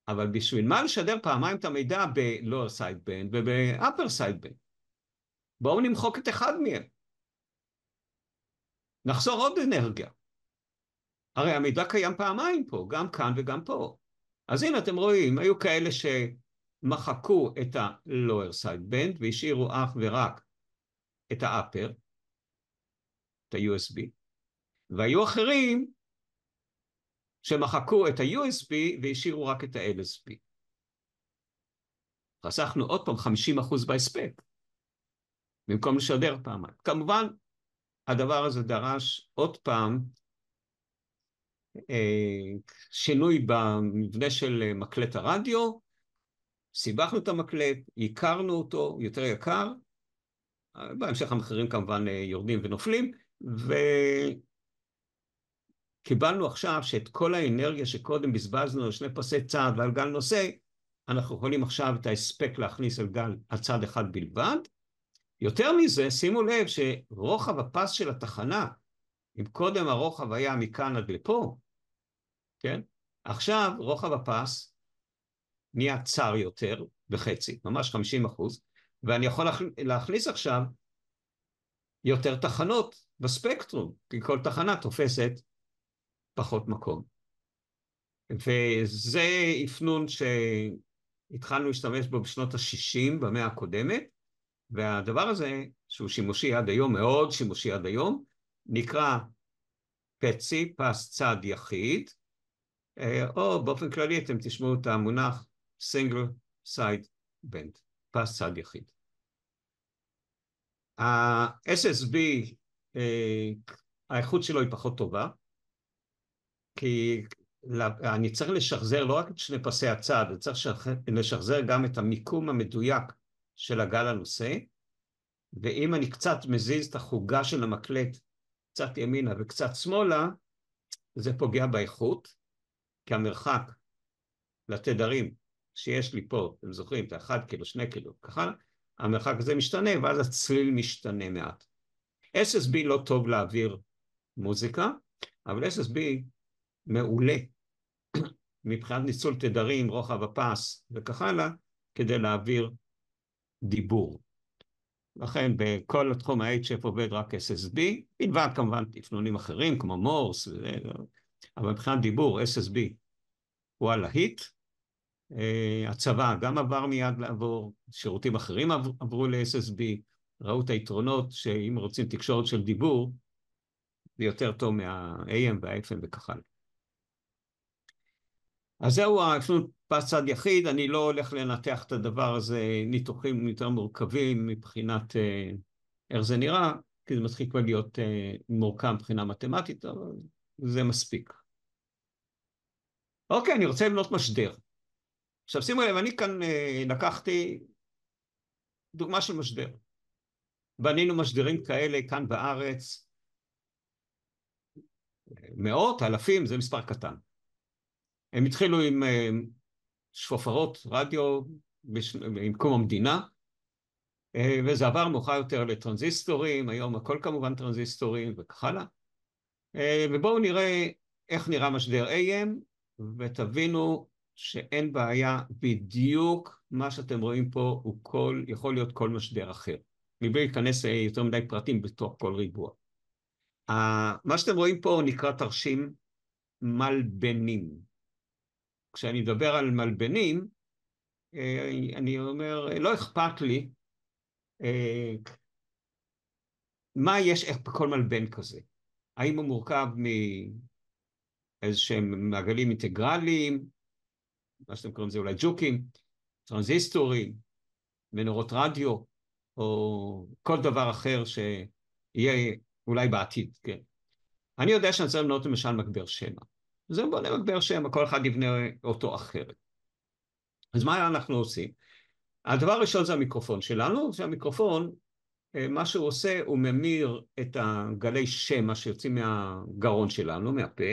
אבל בשביל מה לשדר פעמיים את המידע ב-lower side band וב-upper side band? בואו נמחוק את אחד מהם. נחסור עוד אנרגיה. הרי המידע קיים פעמיים פה, גם כאן וגם פה. אז הנה אתם רואים, היו כאלה שמחקו את ה-lower side band והשאירו אך ורק את ה-upper, את ה-USB, והיו אחרים שמחקו את ה-USB והשאירו רק את ה-LSB. חסכנו עוד פעם 50% בהספק, במקום לשדר פעמיים. כמובן, הדבר הזה דרש עוד פעם שינוי במבנה של מקלט הרדיו, סיבכנו את המקלט, יקרנו אותו, יותר יקר, בהמשך המחירים כמובן יורדים ונופלים, קיבלנו עכשיו שאת כל האנרגיה שקודם בזבזנו על שני פסי צד ועל גל נושא, אנחנו יכולים עכשיו את ההספק להכניס על צד אחד בלבד. יותר מזה, שימו לב שרוחב הפס של התחנה, אם קודם הרוחב היה מכאן עד לפה, כן? עכשיו רוחב הפס נהיה צר יותר בחצי, ממש 50%, ואני יכול להכניס עכשיו יותר תחנות בספקטרום, כי כל תחנה תופסת פחות מקום. וזה אפנון שהתחלנו להשתמש בו בשנות ה-60 במאה הקודמת, והדבר הזה, שהוא שימושי עד היום, מאוד שימושי עד היום, נקרא פצי, פס צד יחיד, או באופן כללי אתם תשמעו את המונח single side band, פס צד יחיד. ה-SSB, האיכות שלו היא פחות טובה, כי אני צריך לשחזר לא רק את שני פסי הצד, אני צריך לשחזר גם את המיקום המדויק של הגל הנושא, ואם אני קצת מזיז את החוגה של המקלט, קצת ימינה וקצת שמאלה, זה פוגע באיכות, כי המרחק לתדרים שיש לי פה, אתם זוכרים, את 1 קילו, 2 קילו, ככה, המרחק הזה משתנה, ואז הצליל משתנה מעט. SSB לא טוב להעביר מוזיקה, אבל SSB מעולה מבחינת ניצול תדרים, רוחב הפס וכך הלאה, כדי להעביר דיבור. לכן בכל התחום ה-HF עובד רק SSB, בלבד כמובן אפנונים אחרים כמו מורס, אבל מבחינת דיבור SSB הוא הלהיט. הצבא גם עבר מיד לעבור, שירותים אחרים עברו ל-SSB, ראו את היתרונות שאם רוצים תקשורת של דיבור, זה יותר טוב מה-AM וה-FM וכך הלאה. אז זהו האפנון פס צד יחיד, אני לא הולך לנתח את הדבר הזה, ניתוחים יותר מורכבים מבחינת איך זה נראה, כי זה מתחיל כבר להיות מורכב מבחינה מתמטית, אבל זה מספיק. אוקיי, אני רוצה לבנות משדר. עכשיו שימו לב, אני כאן לקחתי דוגמה של משדר. בנינו משדרים כאלה כאן בארץ, מאות, אלפים, זה מספר קטן. הם התחילו עם שפופרות רדיו עם קום המדינה, וזה עבר מאוחר יותר לטרנזיסטורים, היום הכל כמובן טרנזיסטורים וכך הלאה. ובואו נראה איך נראה משדר AM, ותבינו שאין בעיה, בדיוק מה שאתם רואים פה הוא יכול להיות כל משדר אחר, מבלי להיכנס יותר מדי פרטים בתוך כל ריבוע. מה שאתם רואים פה נקרא תרשים מלבנים. כשאני מדבר על מלבנים, אני אומר, לא אכפת לי מה יש איך בכל מלבן כזה. האם הוא מורכב מאיזשהם מעגלים אינטגרליים, מה שאתם קוראים לזה אולי ג'וקים, טרנזיסטורים, מנורות רדיו, או כל דבר אחר שיהיה אולי בעתיד, כן. אני יודע שאני צריך לבנות למשל מגבר שמע. זה בונה מגבר שמע, כל אחד יבנה אותו אחרת. אז מה אנחנו עושים? הדבר הראשון זה המיקרופון שלנו, שהמיקרופון, מה שהוא עושה, הוא ממיר את הגלי שמע שיוצאים מהגרון שלנו, מהפה,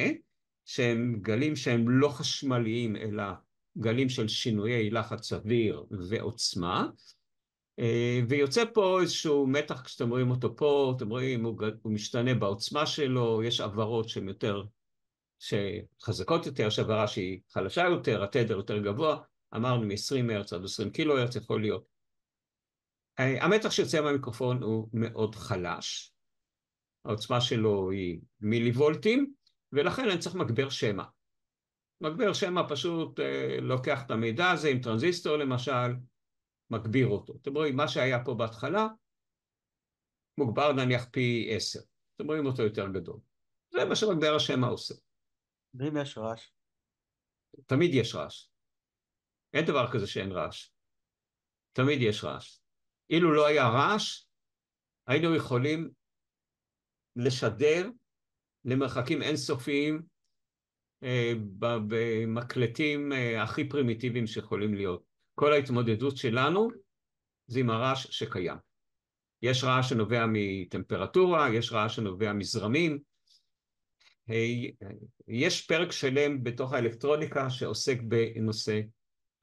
שהם גלים שהם לא חשמליים, אלא גלים של שינויי לחץ סביר ועוצמה, ויוצא פה איזשהו מתח, כשאתם רואים אותו פה, אתם רואים, הוא משתנה בעוצמה שלו, יש עברות שהן יותר, שחזקות יותר, יש עברה שהיא חלשה יותר, התדר יותר גבוה, אמרנו מ-20 הרץ עד 20 קילו הרץ יכול להיות. המתח שיוצא מהמיקרופון הוא מאוד חלש, העוצמה שלו היא מיליוולטים, ולכן אני צריך מגבר שמע. מגבר שמע פשוט לוקח את המידע הזה עם טרנזיסטור למשל, מגביר אותו. אתם רואים, מה שהיה פה בהתחלה, מוגבר נניח פי 10. אתם רואים אותו יותר גדול. זה מה שמגבר השמע עושה. ואם יש רעש? תמיד יש רעש. אין דבר כזה שאין רעש. תמיד יש רעש. אילו לא היה רעש, היינו יכולים לשדר למרחקים אינסופיים במקלטים הכי פרימיטיביים שיכולים להיות. כל ההתמודדות שלנו זה עם הרעש שקיים. יש רעש שנובע מטמפרטורה, יש רעש שנובע מזרמים. יש פרק שלם בתוך האלקטרוניקה שעוסק בנושא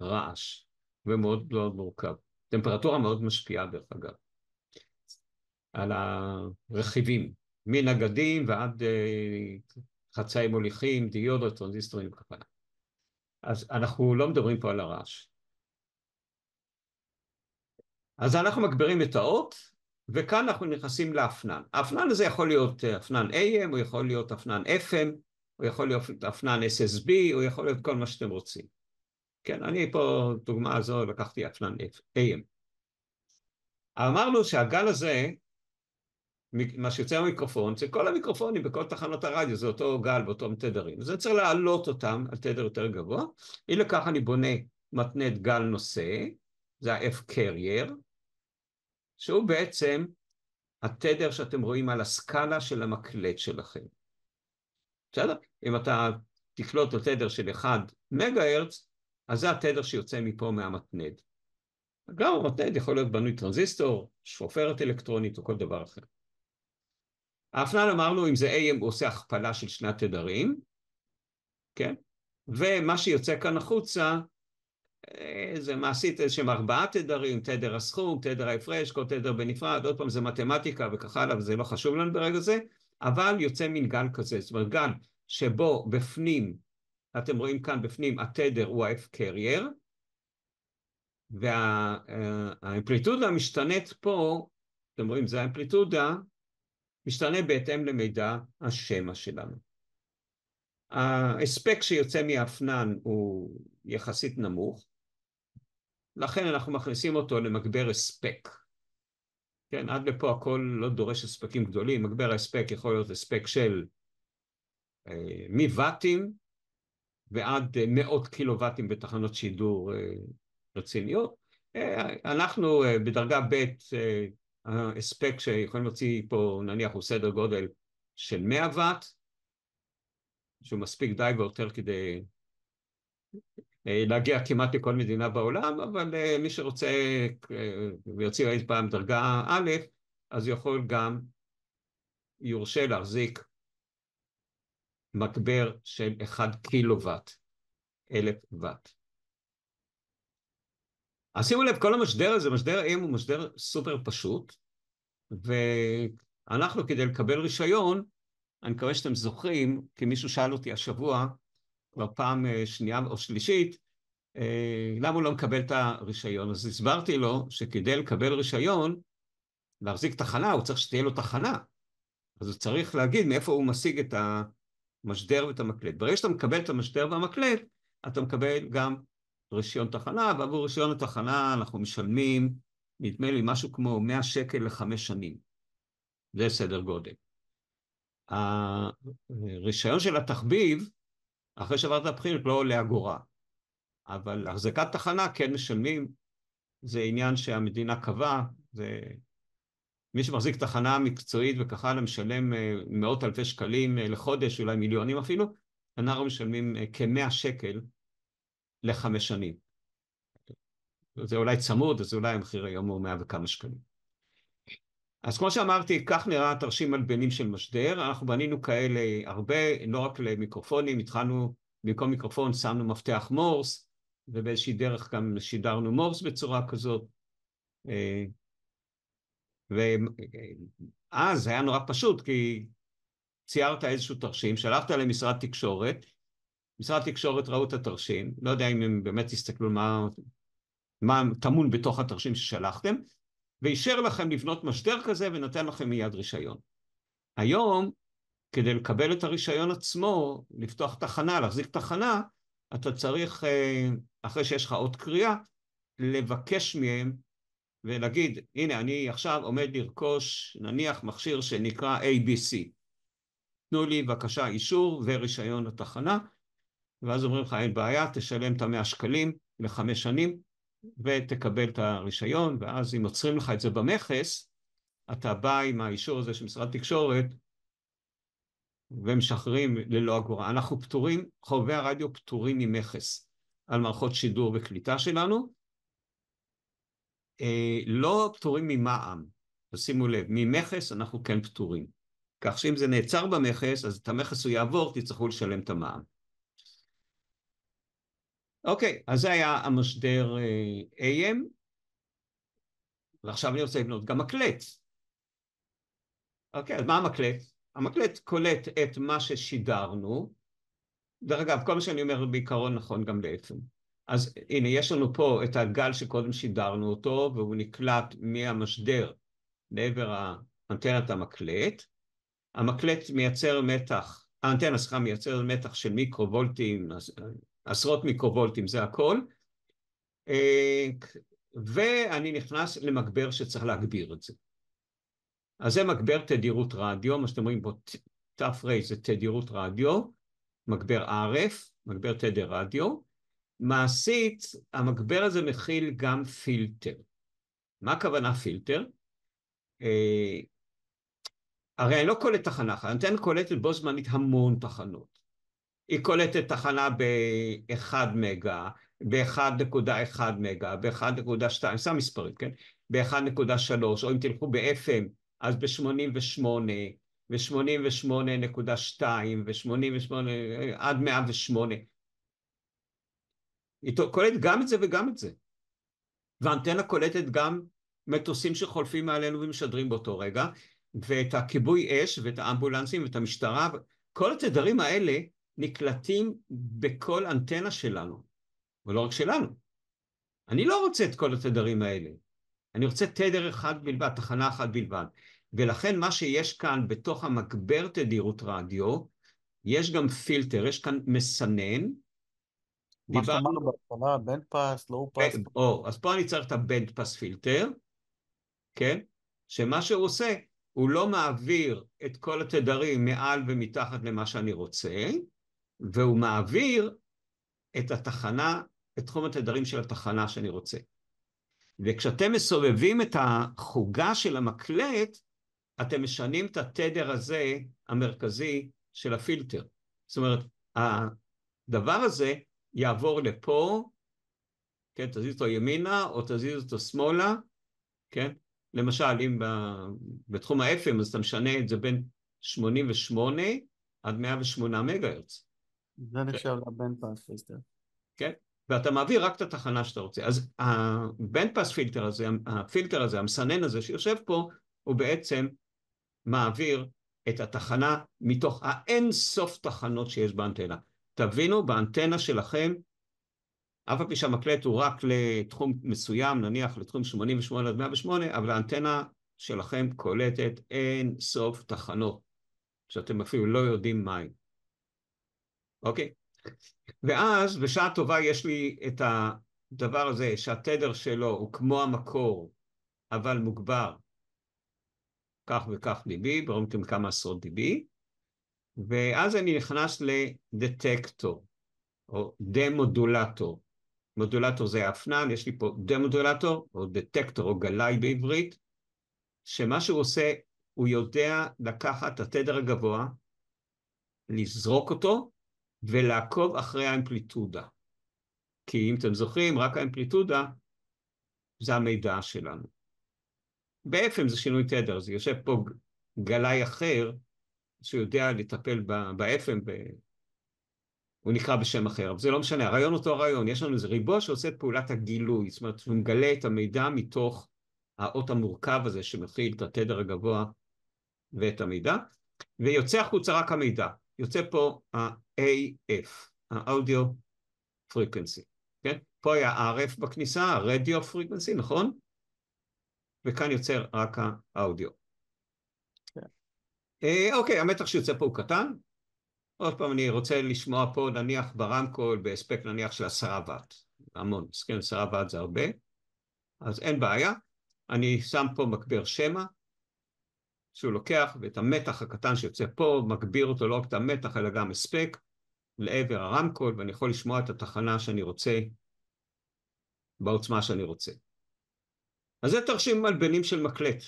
רעש, ומאוד מאוד מורכב. טמפרטורה מאוד משפיעה דרך אגב, על הרכיבים, מנגדים ועד חצאי מוליכים, דיודות, טרנזיסטורים וכך. אז אנחנו לא מדברים פה על הרעש. אז אנחנו מגבירים את האות, וכאן אנחנו נכנסים לאפנן. האפנן הזה יכול להיות אפנן AM, הוא יכול להיות אפנן FM, הוא יכול להיות אפנן SSB, הוא יכול להיות כל מה שאתם רוצים. כן, אני פה, דוגמה הזו, לקחתי אפנן AM. אמרנו שהגל הזה, מה שיוצא מהמיקרופון, זה כל המיקרופונים בכל תחנות הרדיו, זה אותו גל באותם תדרים. אז אני צריך להעלות אותם על תדר יותר גבוה. אי לכך אני בונה מתנת גל נושא, זה ה-F-Carrier, שהוא בעצם התדר שאתם רואים על הסקאלה של המקלט שלכם. בסדר? אם אתה תקלוט על תדר של 1 מגה-הרץ, אז זה התדר שיוצא מפה מהמתנד. גם המתנד יכול להיות בנוי טרנזיסטור, שפופרת אלקטרונית או כל דבר אחר. האפנן אמרנו, אם זה AM, הוא עושה הכפלה של שני התדרים, כן? ומה שיוצא כאן החוצה, זה מעשית איזשהם 4 תדרים, תדר הסכום, תדר ההפרש, כל תדר בנפרד, עוד פעם זה מתמטיקה וכך הלאה, וזה לא חשוב לנו ברגע זה, אבל יוצא מין גל כזה, זאת אומרת גל שבו בפנים, אתם רואים כאן בפנים, התדר הוא ה-F-Carrier, והאמפליטודה המשתנית פה, אתם רואים, זה האמפליטודה, משתנה בהתאם למידע השמע שלנו. ההספק שיוצא מהאפנן הוא יחסית נמוך, לכן אנחנו מכניסים אותו למגבר הספק. כן, עד לפה הכל לא דורש הספקים גדולים, מגבר ההספק יכול להיות הספק של מוואטים ועד מאות קילוואטים בתחנות שידור רציניות. אנחנו בדרגה ב' ההספק שיכולים להוציא פה, נניח, הוא סדר גודל של 100 ואט, שהוא מספיק די ויותר כדי להגיע כמעט לכל מדינה בעולם, אבל מי שרוצה ויוציא אי פעם דרגה א', אז יכול גם, יורשה להחזיק מגבר של 1 קילוואט, 1000 ואט. אז שימו לב, כל המשדר הזה, משדר AM הוא משדר סופר פשוט, ואנחנו כדי לקבל רישיון, אני מקווה שאתם זוכרים, כי מישהו שאל אותי השבוע, כבר פעם שנייה או שלישית, למה הוא לא מקבל את הרישיון? אז הסברתי לו שכדי לקבל רישיון, להחזיק תחנה, הוא צריך שתהיה לו תחנה. אז הוא צריך להגיד מאיפה הוא משיג את המשדר ואת המקלט. ברגע שאתה מקבל את המשדר והמקלט, אתה מקבל גם רישיון תחנה, ועבור רישיון התחנה אנחנו משלמים, נדמה לי משהו כמו 100 שקל ל5 שנים. זה סדר גודל. הרישיון של התחביב, אחרי שעברת הבחינות, לא עולה אגורה. אבל החזקת תחנה כן משלמים, זה עניין שהמדינה קבעה, זה... מי שמחזיק תחנה מקצועית וככה משלם מאות אלפי שקלים לחודש, אולי מיליונים אפילו, אנחנו משלמים כ100 שקל ל5 שנים. זה אולי צמוד, אז אולי המחיר היום הוא 100 וכמה שקלים. אז כמו שאמרתי, כך נראה תרשים מלבנים של משדר, אנחנו בנינו כאלה הרבה, לא רק למיקרופונים, התחלנו, במקום מיקרופון שמנו מפתח מורס, ובאיזושהי דרך גם שידרנו מורס בצורה כזאת, ואז היה נורא פשוט, כי ציירת איזשהו תרשים, שלחת למשרד תקשורת, משרד תקשורת ראו את התרשים, לא יודע אם הם באמת הסתכלו מה טמון בתוך התרשים ששלחתם, ואישר לכם לבנות משדר כזה ונתן לכם מיד רישיון. היום, כדי לקבל את הרישיון עצמו, לפתוח תחנה, להחזיק תחנה, אתה צריך, אחרי שיש לך עוד קריאה, לבקש מהם ולהגיד, הנה, אני עכשיו עומד לרכוש, נניח, מכשיר שנקרא ABC. תנו לי בבקשה אישור ורישיון לתחנה, ואז אומרים לך, אין בעיה, תשלם את 100 שקלים ל5 שנים, ותקבל את הרישיון, ואז אם עוצרים לך את זה במכס, אתה בא עם האישור הזה של משרד תקשורת, ומשחררים ללא אגורה. אנחנו פטורים, חובבי הרדיו פטורים ממכס, על מערכות שידור וקליטה שלנו, לא פטורים ממע"מ, תשימו לב, ממכס אנחנו כן פטורים. כך שאם זה נעצר במכס, אז את המכס הוא יעבור, תצטרכו לשלם את המע"מ. אוקיי, אז זה היה המשדר AM, ועכשיו אני רוצה לבנות גם מקלט. אוקיי, אז מה המקלט? המקלט קולט את מה ששידרנו, דרך אגב, כל מה שאני אומר בעיקרון נכון גם בעצם. אז הנה, יש לנו פה את הגל שקודם שידרנו אותו, והוא נקלט מהמשדר לעבר האנטנת המקלט. המקלט מייצר מתח, האנטנה סליחה מייצר מתח של מיקרו-וולטים, עשרות מיקרו-וולטים, זה הכל. ואני נכנס למגבר שצריך להגביר את זה. אז זה מגבר תדירות רדיו, מה שאתם רואים פה, תפרי זה תדירות רדיו, מגבר RF, מגבר תדר רדיו. מעשית, המגבר הזה מכיל גם פילטר. מה הכוונה פילטר? הרי אני לא קולט תחנה אחת, האנטנה קולטת בו זמנית המון תחנות. היא קולטת תחנה ב-1 מגה, ב-1.1 מגה, ב-1.2, שם מספרים, כן? ב-1.3, או אם תלכו ב-FM, אז ב-88, ו-88.2, ו-88 עד 108. היא קולטת גם את זה וגם את זה. והאנטנה קולטת גם מטוסים שחולפים מעלינו ומשדרים באותו רגע, ואת הכיבוי אש ואת האמבולנסים ואת המשטרה, כל התדרים האלה נקלטים בכל אנטנה שלנו, ולא רק שלנו. אני לא רוצה את כל התדרים האלה, אני רוצה תדר אחד בלבד, תחנה אחת בלבד, ולכן מה שיש כאן בתוך המגבר תדירות רדיו, יש גם פילטר, יש כאן מסנן, מה שאמרנו בהתחלה, בנד פאס, לואו פאס. אז פה אני צריך את הבנד פאס פילטר, כן? שמה שהוא עושה, הוא לא מעביר את כל התדרים מעל ומתחת למה שאני רוצה, והוא מעביר את התחנה, את תחום התדרים של התחנה שאני רוצה. וכשאתם מסובבים את החוגה של המקלט, אתם משנים את התדר הזה המרכזי של הפילטר. זאת אומרת, הדבר הזה יעבור לפה, כן, תזיז אותו ימינה או תזיז אותו שמאלה, כן? למשל, אם בתחום ה-FM, אז אתה משנה את זה בין 88 עד 108 מגה-הרץ. זה נחשב לבנד פאס פילטר. כן? ואתה מעביר רק את התחנה שאתה רוצה. אז הבנד פאס פילטר הזה, הפילטר הזה, המסנן הזה שיושב פה, הוא בעצם מעביר את התחנה מתוך האין סוף תחנות שיש באנטנה. תבינו, באנטנה שלכם, אף על פי שהמקלט הוא רק לתחום מסוים, נניח לתחום 88 עד 108, אבל האנטנה שלכם קולטת אין סוף תחנות, שאתם אפילו לא יודעים מהי. אוקיי? ואז בשעה טובה יש לי את הדבר הזה, שהתדר שלו הוא כמו המקור, אבל מוגבר, כך וכך dB, ברמתם כמה עשרות dB, ואז אני נכנס לדטקטור, או דמודולטור. מודולטור זה האפנן, יש לי פה דמודולטור, או דטקטור, או גלאי בעברית, שמה שהוא עושה, הוא יודע לקחת את התדר הגבוה, לזרוק אותו, ולעקוב אחרי האמפליטודה. כי אם אתם זוכרים, רק האמפליטודה, זה המידע שלנו. ב-FM זה שינוי תדר, זה יושב פה גלאי אחר, שיודע לטפל ב-FM, הוא נקרא בשם אחר, אבל זה לא משנה, הרעיון אותו הרעיון, יש לנו איזה ריבוע שעושה את פעולת הגילוי, זאת אומרת, הוא מגלה את המידע מתוך האות המורכב הזה, שמכיל את התדר הגבוה ואת המידע, ויוצא החוצה רק המידע, יוצא פה ה-AF, ה-Audio Frequency, כן? פה היה RF בכניסה, ה-Radio Frequency, נכון? וכאן יוצא רק האודיו. אוקיי, המתח שיוצא פה הוא קטן, עוד פעם אני רוצה לשמוע פה נניח ברמקול בהספק נניח של 10 ואט, המון, כן, 10 ואט זה הרבה, אז אין בעיה, אני שם פה מגביר שמע, שהוא לוקח ואת המתח הקטן שיוצא פה, מגביר אותו לא רק את המתח אלא גם הספק, לעבר הרמקול, ואני יכול לשמוע את התחנה שאני רוצה, בעוצמה שאני רוצה. אז זה תרשים מלבנים של מקלט.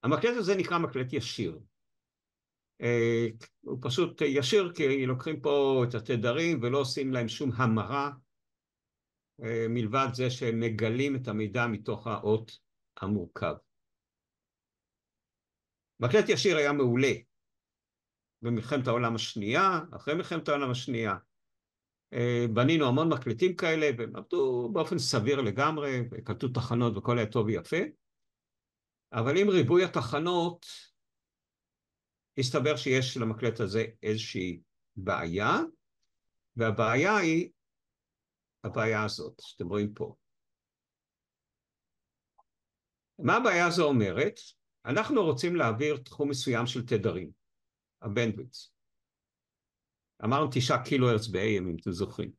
המקלט הזה נקרא מקלט ישיר. הוא פשוט ישיר כי לוקחים פה את התדרים ולא עושים להם שום המרה, מלבד זה שהם מגלים את המידע מתוך האות המורכב. מקלט ישיר היה מעולה במלחמת העולם השנייה, אחרי מלחמת העולם השנייה. בנינו המון מקלטים כאלה, והם עבדו באופן סביר לגמרי, וקלטו תחנות וכל היה טוב ויפה. אבל עם ריבוי התחנות, הסתבר שיש למקלט הזה איזושהי בעיה, והבעיה היא הבעיה הזאת, שאתם רואים פה. מה הבעיה הזו אומרת? אנחנו רוצים להעביר תחום מסוים של תדרים, הבנדוויץ. אמרנו 9 קילו הרץ ב-AM, אם אתם זוכרים.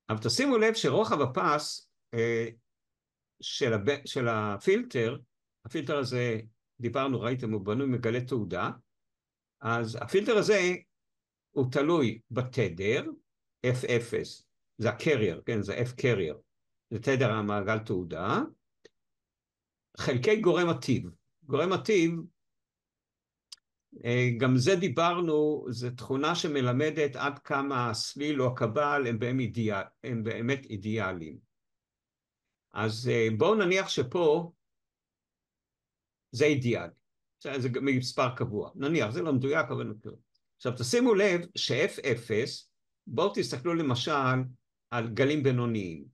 אבל תשימו לב שרוחב הפס של הפילטר, הפילטר הזה, דיברנו, ראיתם, הוא בנוי מגלי תעודה, אז הפילטר הזה הוא תלוי בתדר, F0, זה הקרייר, כן, זה F-קרייר, זה תדר המעגל תעודה, חלקי גורם הטיב. גורם הטיב, גם זה דיברנו, זו תכונה שמלמדת עד כמה הסליל או הקבל הם באמת אידיאליים. אז בואו נניח שפה זה אידיאלי, זה מספר קבוע, נניח, זה לא מדויק, אבל נקרא. עכשיו תשימו לב ש-F0, בואו תסתכלו למשל על גלים בינוניים.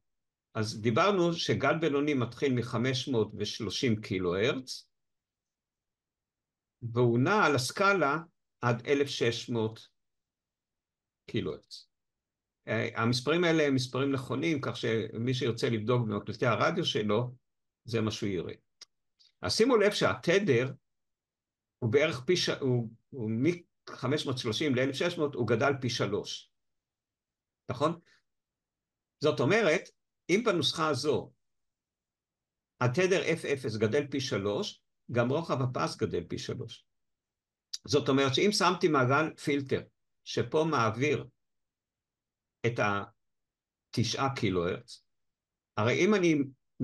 אז דיברנו שגל בינוני מתחיל מ-530 קילו הרץ, והוא נע על הסקאלה עד 1600 קילו הרץ. המספרים האלה הם מספרים נכונים, כך שמי שירצה לבדוק במקלטי הרדיו שלו, זה מה שהוא יראה. אז שימו לב שהתדר הוא בערך הוא מ-530 ל-1600, הוא גדל פי 3. נכון? זאת אומרת, אם בנוסחה הזו התדר F0 גדל פי 3, גם רוחב הפס גדל פי 3. זאת אומרת שאם שמתי מעגל פילטר שפה מעביר את ה9 קילו הרץ, הרי אם אני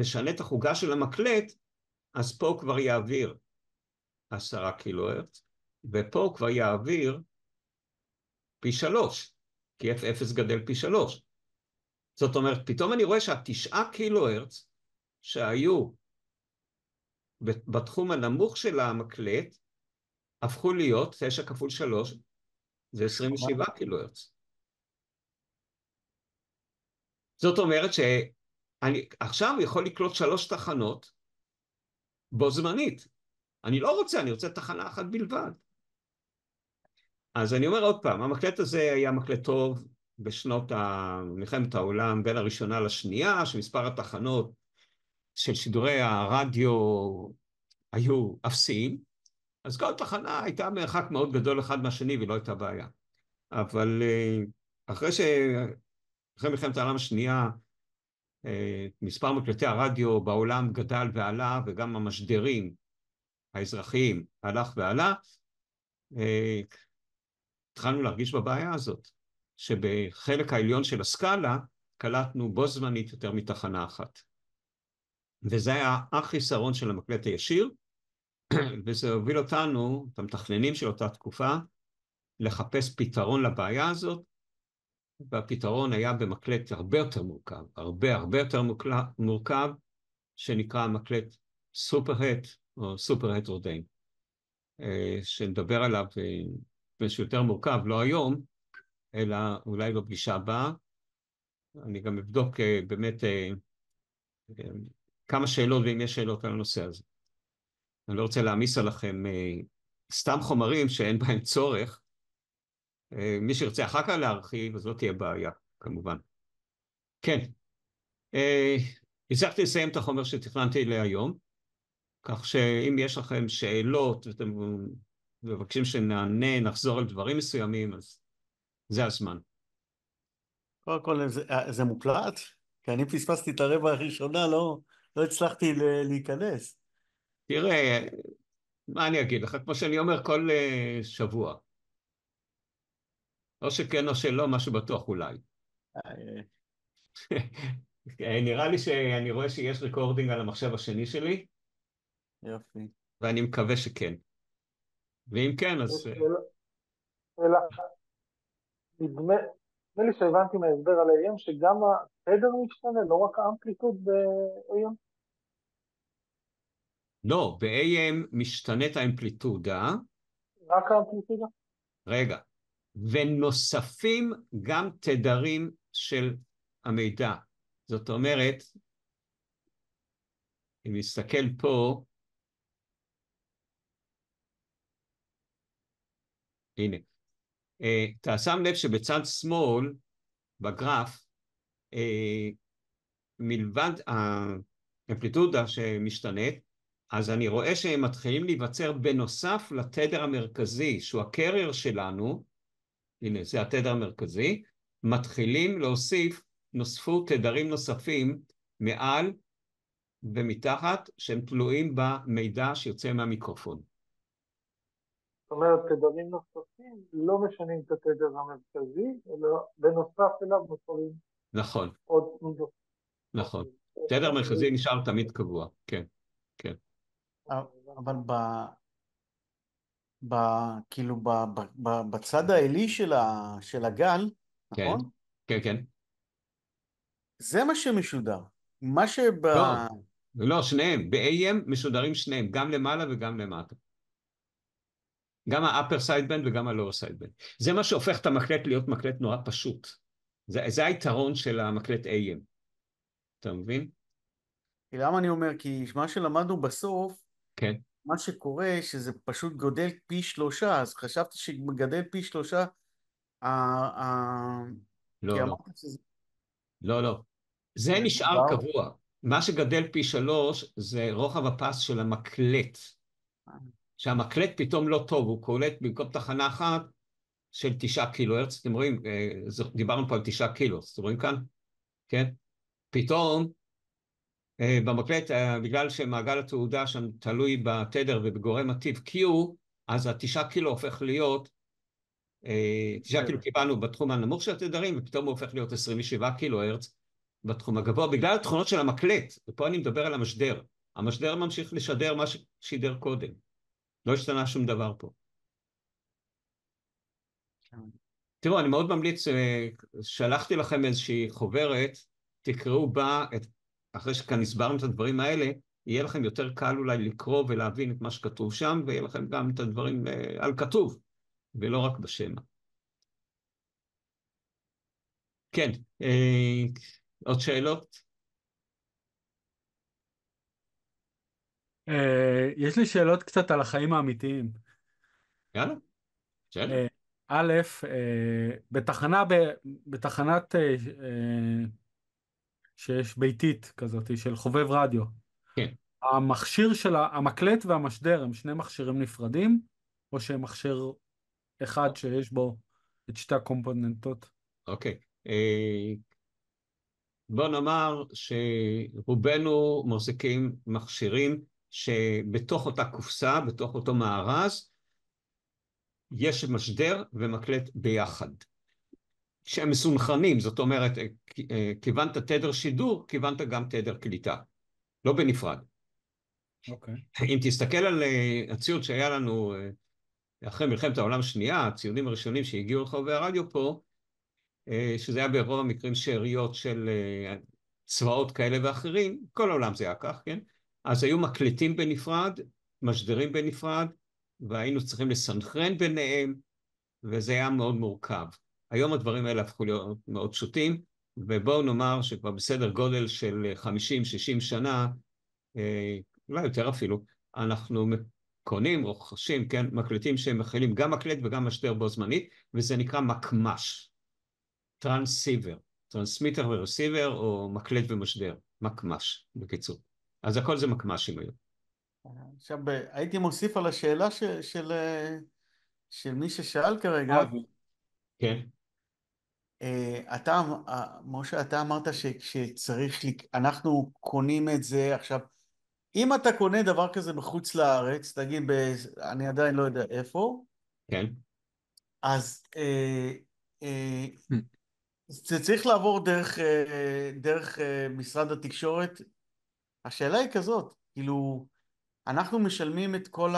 משנה את החוגה של המקלט, אז פה הוא כבר יעביר 10 קילו הרץ, ופה הוא כבר יעביר פי 3, כי F0 גדל פי 3. זאת אומרת, פתאום אני רואה שה9 קילו הרץ שהיו בתחום הנמוך של המקלט, הפכו להיות 9 כפול 3, זה 27 קילו הרץ. זאת אומרת שאני עכשיו יכול לקלוט 3 תחנות בו זמנית. אני לא רוצה, אני רוצה תחנה אחת בלבד. אז אני אומר עוד פעם, המקלט הזה היה מקלט טוב בשנות מלחמת העולם, בין הראשונה לשנייה, שמספר התחנות של שידורי הרדיו היו אפסיים, אז כל תחנה הייתה מרחק מאוד גדול אחד מהשני ולא הייתה בעיה. אבל אחרי מלחמת העולם השנייה, מספר מקלטי הרדיו בעולם גדל ועלה, וגם המשדרים האזרחיים הלך ועלה, התחלנו להרגיש בבעיה הזאת, שבחלק העליון של הסקאלה קלטנו בו זמנית יותר מתחנה אחת. וזה היה החיסרון של המקלט הישיר, וזה הוביל אותנו, את המתכננים של אותה תקופה, לחפש פתרון לבעיה הזאת, והפתרון היה במקלט הרבה יותר מורכב, הרבה יותר מורכב, שנקרא מקלט סופר-הט, או סופר-הטרודיין, שנדבר עליו משהו יותר מורכב, לא היום, אלא אולי בפגישה הבאה. אני גם אבדוק באמת כמה שאלות, ואם יש שאלות על הנושא הזה. אני לא רוצה להעמיס עליכם סתם חומרים שאין בהם צורך. מי שירצה אחר כך להרחיב, אז לא תהיה בעיה, כמובן. כן, הצלחתי לסיים את החומר שתכננתי להיום, כך שאם יש לכם שאלות ואתם מבקשים שנענה, נחזור על דברים מסוימים, אז זה הזמן. קודם כל, זה מוקלט? כי אני פספסתי את הרבע הראשונה, לא הצלחתי להיכנס. תראה, מה אני אגיד לך? כמו שאני אומר כל שבוע. או שכן או שלא, משהו בטוח אולי. נראה לי שאני רואה שיש ריקורדינג על המחשב השני שלי. יופי. ואני מקווה שכן. ואם כן, אז... שאלה, נדמה לי שהבנתי מההסבר על AM שגם התדר משתנה, לא רק האמפליטוד ב-AM? לא, ב-AM משתנית האמפליטודה. רק האמפליטודה? רגע. ונוספים גם תדרים של המידע. זאת אומרת, אם נסתכל פה, הנה, אתה שם לב שבצד שמאל, בגרף, מלבד האמפליטודה שמשתנית, אז אני רואה שהם מתחילים להיווצר בנוסף לתדר המרכזי, שהוא הקרייר שלנו, הנה, זה התדר המרכזי, מתחילים להוסיף, נוספו תדרים נוספים מעל ומתחת, שהם תלויים במידע שיוצא מהמיקרופון. זאת אומרת, תדרים נוספים לא משנים את התדר המרכזי, אלא בנוסף אליו יכולים... נכון. עוד מידות. נכון. תדר מרכזי נשאר תמיד קבוע, כן, כן. אבל כאילו בצד העלי של הגל, כן, נכון? כן, כן. זה מה שמשודר. מה לא, לא, שניהם. ב-AM משודרים שניהם, גם למעלה וגם למטה. גם ה-upper sideband וגם ה-lower sideband. זה מה שהופך את המקלט להיות מקלט נורא פשוט. זה היתרון של המקלט AM. אתה מבין? למה אני אומר? כי מה שלמדנו בסוף, כן. מה שקורה שזה פשוט גודל פי 3, אז חשבתי שגדל פי 3, לא, לא. לא, לא. זה נשאר קבוע. מה שגדל פי 3 זה רוחב הפס של המקלט. שהמקלט פתאום לא טוב, הוא קולט במקום תחנה אחת של 9 קילו הרץ, אתם רואים, דיברנו פה על 9 קילו, אתם רואים כאן? כן? פתאום, במקלט, בגלל שמעגל התעודה שם תלוי בתדר ובגורם מטיב Q, אז ה9 קילו הופך להיות, 9 קילו קיבלנו בתחום הנמוך של התדרים, ופתאום הוא הופך להיות 27 קילו הרץ, בתחום הגבוה, בגלל התכונות של המקלט, ופה אני מדבר על המשדר. המשדר ממשיך לשדר מה ששידר קודם. לא השתנה שום דבר פה. תראו, אני מאוד ממליץ, שלחתי לכם איזושהי חוברת, תקראו בה, אחרי שכאן הסברנו את הדברים האלה, יהיה לכם יותר קל אולי לקרוא ולהבין את מה שכתוב שם, ויהיה לכם גם את הדברים על כתוב, ולא רק בשמה. כן, עוד שאלות? יש לי שאלות קצת על החיים האמיתיים. יאללה, שאלה. א', בתחנת שיש ביתית כזאת של חובב רדיו, כן. המכשיר של המקלט והמשדר הם שני מכשירים נפרדים, או שהם מכשיר אחד שיש בו את שתי הקומפוננטות? אוקיי. בוא נאמר שרובנו מחזיקים מכשירים שבתוך אותה קופסה, בתוך אותו מארז, יש משדר ומקלט ביחד. שהם מסונכרנים, זאת אומרת, כיוונת תדר שידור, כיוונת גם תדר קליטה. לא בנפרד. אוקיי. אם תסתכל על הציוד שהיה לנו אחרי מלחמת העולם השנייה, הציודים הראשונים שהגיעו לחובבי הרדיו פה, שזה היה ברוב המקרים שאריות של צבאות כאלה ואחרים, כל העולם זה היה כך, כן? אז היו מקלטים בנפרד, משדרים בנפרד, והיינו צריכים לסנכרן ביניהם, וזה היה מאוד מורכב. היום הדברים האלה הפכו להיות מאוד פשוטים, ובואו נאמר שכבר בסדר גודל של 50-60 שנה, אולי יותר אפילו, אנחנו קונים, רוכשים, כן, מקלטים שהם מכילים גם מקלט וגם משדר בו זמנית, וזה נקרא מקמש, טרנסיבר, טרנסמיטר ורסיבר, או מקלט ומשדר, מקמש, בקיצור. אז הכל זה מקמשים היום. עכשיו, הייתי מוסיף על השאלה של מי ששאל כרגע. כן. משה, אתה אמרת שצריך, אנחנו קונים את זה עכשיו. אם אתה קונה דבר כזה בחוץ לארץ, תגיד, אני עדיין לא יודע איפה, כן. אז זה צריך לעבור דרך משרד התקשורת. השאלה היא כזאת, כאילו, אנחנו משלמים את כל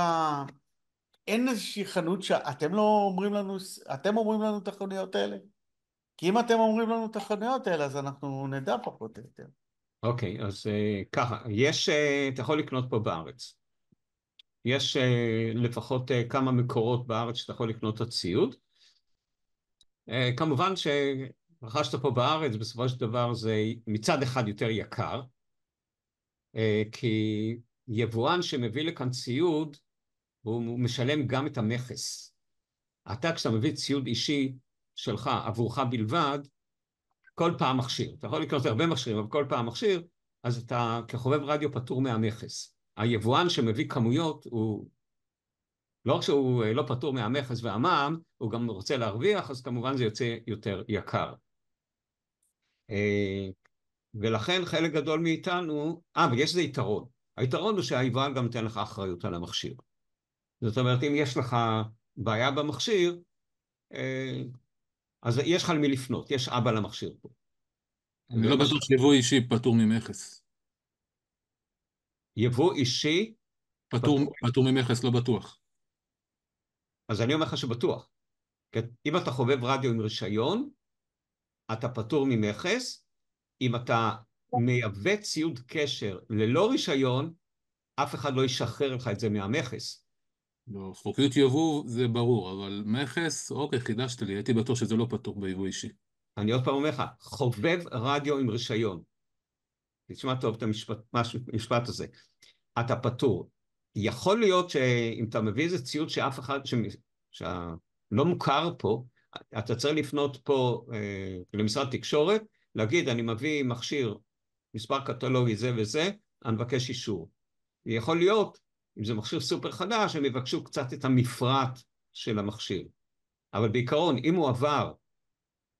אין איזושהי חנות שאתם לא אומרים לנו, אתם אומרים לנו את החנויות האלה? כי אם אתם אומרים לנו את החנויות האלה, אז אנחנו נדע פחות או יותר. אוקיי, אז ככה, אתה יכול לקנות פה בארץ. יש לפחות כמה מקורות בארץ שאתה יכול לקנות את הציוד. כמובן שרכשת פה בארץ, בסופו של דבר זה מצד אחד יותר יקר, כי יבואן שמביא לכאן ציוד, הוא משלם גם את המכס. אתה כשאתה מביא ציוד אישי שלך, עבורך בלבד, כל פעם מכשיר. אתה יכול לקנות הרבה מכשירים, אבל כל פעם מכשיר, אז אתה כחובב רדיו פטור מהמכס. היבואן שמביא כמויות, הוא לא רק שהוא לא פטור מהמכס והמע"מ, הוא גם רוצה להרוויח, אז כמובן זה יוצא יותר יקר. ולכן חלק גדול מאיתנו, ויש איזה יתרון. היתרון הוא שהיבואן גם נותן לך אחריות על המכשיר. זאת אומרת, אם יש לך בעיה במכשיר, אז יש לך למי לפנות, יש אבא למכשיר פה. אני לא בטוח שיבוא אישי פטור ממכס. יבוא אישי? פטור ממכס, לא בטוח. אז אני אומר לך שבטוח. אם אתה חובב רדיו עם רישיון, אתה פטור ממכס. אם אתה מייבא ציוד קשר ללא רישיון, אף אחד לא ישחרר לך את זה מהמכס. לא, חוקיות יבוא זה ברור, אבל מכס, אוקיי, חידשת לי, הייתי בטוח שזה לא פטור ביבוא אישי. אני עוד פעם אומר לך, חובב רדיו עם רישיון. תשמע טוב את המשפט הזה. אתה פטור. יכול להיות שאם אתה מביא איזה ציוד שאף אחד, שלא מוכר פה, אתה צריך לפנות פה למשרד תקשורת, להגיד, אני מביא מכשיר, מספר קטלוגי זה וזה, אני מבקש אישור. יכול להיות, אם זה מכשיר סופר חדש, הם יבקשו קצת את המפרט של המכשיר. אבל בעיקרון, אם הוא עבר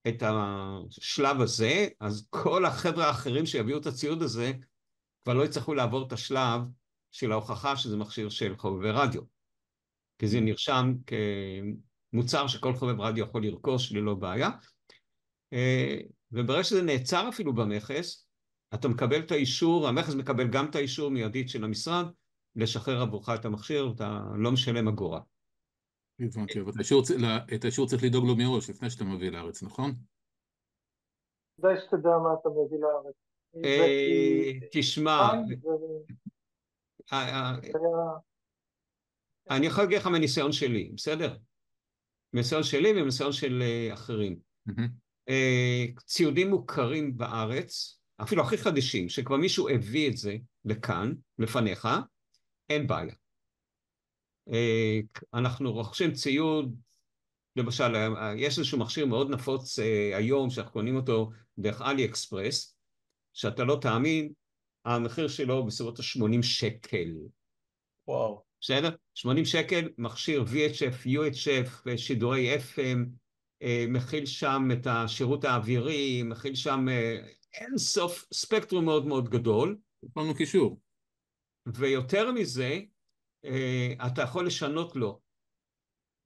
את השלב הזה, אז כל החבר'ה האחרים שיביאו את הציוד הזה, כבר לא יצטרכו לעבור את השלב של ההוכחה שזה מכשיר של חובבי רדיו. כי זה נרשם כמוצר שכל חובב רדיו יכול לרכוש ללא בעיה. וברגע שזה נעצר אפילו במכס, אתה מקבל את האישור, המכס מקבל גם את האישור מיידית של המשרד, לשחרר עבורך את המכשיר, אתה לא משלם אגורה. הבנתי, אבל את האישור צריך לדאוג לו מראש, לפני שאתה מביא לארץ, נכון? כדאי שתדע מה אתה מביא לארץ. תשמע, אני יכול להגיד לך מניסיון שלי, בסדר? מניסיון שלי ומניסיון של אחרים. ציודים מוכרים בארץ, אפילו הכי חדשים, שכבר מישהו הביא את זה לכאן, לפניך, אין בעיה. אנחנו רוכשים ציוד, למשל, יש איזשהו מכשיר מאוד נפוץ היום, שאנחנו קונים אותו דרך אלי אקספרס, שאתה לא תאמין, המחיר שלו בסביבות ה-80 שקל. וואו. בסדר? 80 שקל, מכשיר VHF, UHF, שידורי FM, מכיל שם את השירות האווירי, מכיל שם אין סוף ספקטרום מאוד מאוד גדול. לנו קישור. ויותר מזה, אתה יכול לשנות לו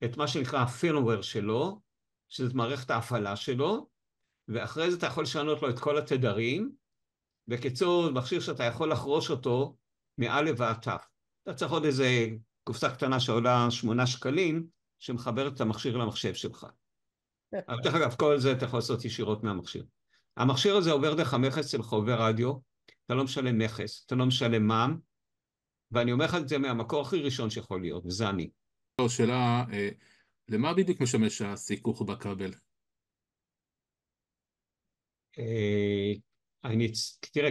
את מה שנקרא ה-firmware שלו, שזאת מערכת ההפעלה שלו, ואחרי זה אתה יכול לשנות לו את כל התדרים. בקיצור, מכשיר שאתה יכול לחרוש אותו מא' ועד ת'. אתה צריך עוד איזה קופסה קטנה שעולה 8 שקלים, שמחברת את המכשיר למחשב שלך. אבל דרך אגב, כל זה אתה יכול לעשות ישירות מהמכשיר. המכשיר הזה עובר דרך המכס אצל חובבי רדיו, אתה לא משלם מכס, אתה לא משלם מע"מ, ואני אומר לך את זה מהמקור הכי ראשון שיכול להיות, וזה אני. שאלה, למה בדיוק משמש הסיכוך בכבל? תראה,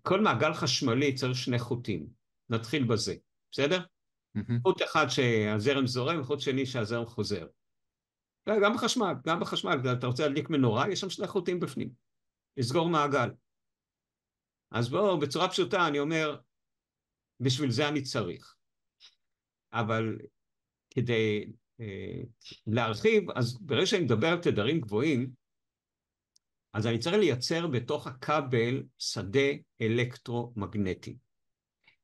כל מעגל חשמלי צריך 2 חוטים. נתחיל בזה, בסדר? חוט אחד שהזרם זורם, וחוט שני שהזרם חוזר. גם בחשמל, אתה רוצה להדליק מנורה, יש שם 2 חוטים בפנים. לסגור מעגל. אז בואו, בצורה פשוטה אני אומר, בשביל זה אני צריך. אבל כדי להרחיב, אז ברגע שאני מדבר על תדרים גבוהים, אז אני צריך לייצר בתוך הכבל שדה אלקטרומגנטי.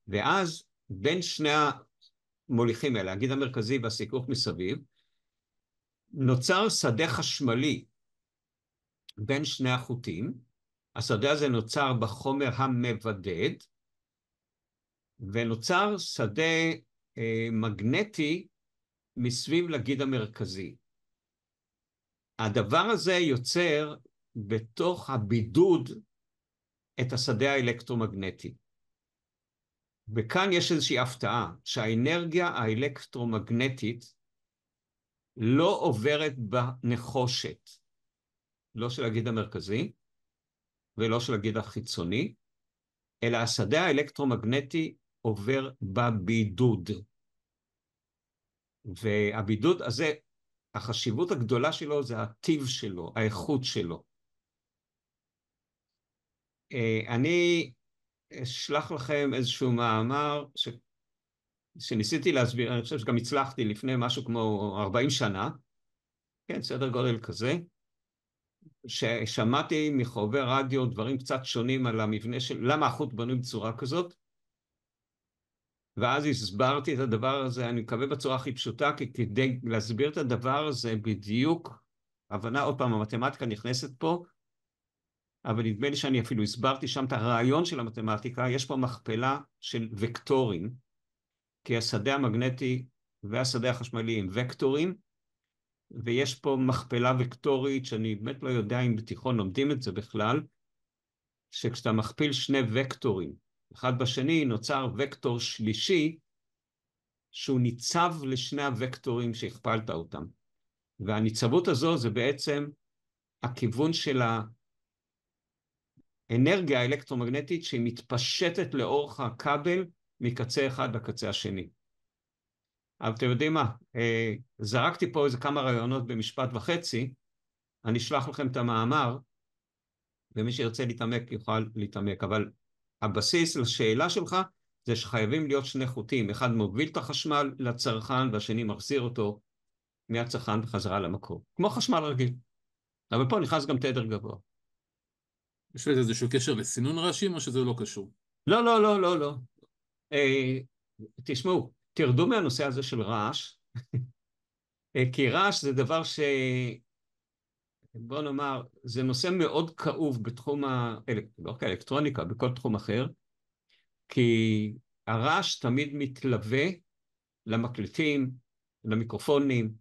ואז בין שני המוליכים האלה, הגיד המרכזי והסיכוך מסביב, נוצר שדה חשמלי בין שני החוטים. השדה הזה נוצר בחומר המבדד, ונוצר שדה מגנטי מסביב לגיד המרכזי. הדבר הזה יוצר בתוך הבידוד את השדה האלקטרומגנטי. וכאן יש איזושהי הפתעה, שהאנרגיה האלקטרומגנטית לא עוברת בנחושת, לא של הגיד המרכזי ולא של הגיד החיצוני, אלא השדה האלקטרומגנטי עובר בבידוד. והבידוד הזה, החשיבות הגדולה שלו זה הטיב שלו, האיכות שלו. אני אשלח לכם איזשהו מאמר שניסיתי להסביר, אני חושב שגם הצלחתי לפני משהו כמו 40 שנה, כן, סדר גודל כזה, ששמעתי מחובבי רדיו דברים קצת שונים על המבנה של למה החוט בנוי בצורה כזאת, ואז הסברתי את הדבר הזה, אני מקווה בצורה הכי פשוטה, כי כדי להסביר את הדבר הזה בדיוק, הבנה, עוד פעם, המתמטיקה נכנסת פה, אבל נדמה לי שאני אפילו הסברתי שם את הרעיון של המתמטיקה, יש פה מכפלה של וקטורים, כי השדה המגנטי והשדה החשמלי הם וקטורים, ויש פה מכפלה וקטורית, שאני באמת לא יודע אם בתיכון לומדים את זה בכלל, שכשאתה מכפיל 2 וקטורים, אחד בשני נוצר וקטור שלישי, שהוא ניצב לשני הוקטורים שהכפלת אותם. והניצבות הזו זה בעצם הכיוון של האנרגיה האלקטרומגנטית שהיא מתפשטת לאורך הכבל מקצה אחד לקצה השני. אבל אתם יודעים מה, זרקתי פה איזה כמה רעיונות במשפט וחצי, אני אשלח לכם את המאמר, ומי שירצה להתעמק יוכל להתעמק, אבל הבסיס לשאלה שלך זה שחייבים להיות 2 חוטים, אחד מוביל את החשמל לצרכן והשני מחזיר אותו מהצרכן בחזרה למקור, כמו חשמל רגיל. אבל פה נכנס גם תדר גבוה. יש לזה איזשהו קשר לסינון רעשים או שזה לא קשור? לא, לא, לא, לא, לא. תשמעו, תרדו מהנושא הזה של רעש, כי רעש זה דבר בוא נאמר, זה נושא מאוד כאוב בתחום לא רק האלקטרוניקה, בכל תחום אחר, כי הרעש תמיד מתלווה למקלטים, למיקרופונים,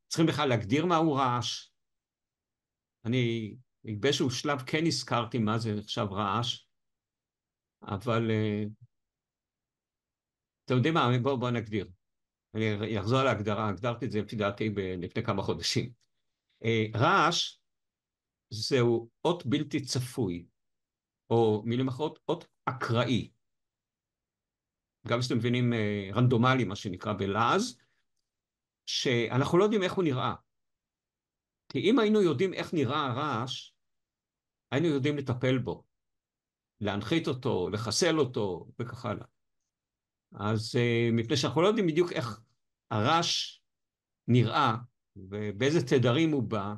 צריכים בכלל להגדיר מהו רעש. אני באיזשהו שלב כן הזכרתי מה זה נחשב רעש, אבל אתם יודעים מה, בואו נגדיר. אני אחזור על ההגדרה, הגדרתי את זה לפי דעתי לפני כמה חודשים. רעש זהו אות בלתי צפוי, או מילים אחרות, אות אקראי. גם שאתם מבינים רנדומלי, מה שנקרא בלעז, שאנחנו לא יודעים איך הוא נראה. כי אם היינו יודעים איך נראה הרעש, היינו יודעים לטפל בו, להנחית אותו, לחסל אותו, וכך הלאה. אז מפני שאנחנו לא יודעים בדיוק איך הרעש נראה, ובאיזה תדרים הוא בא,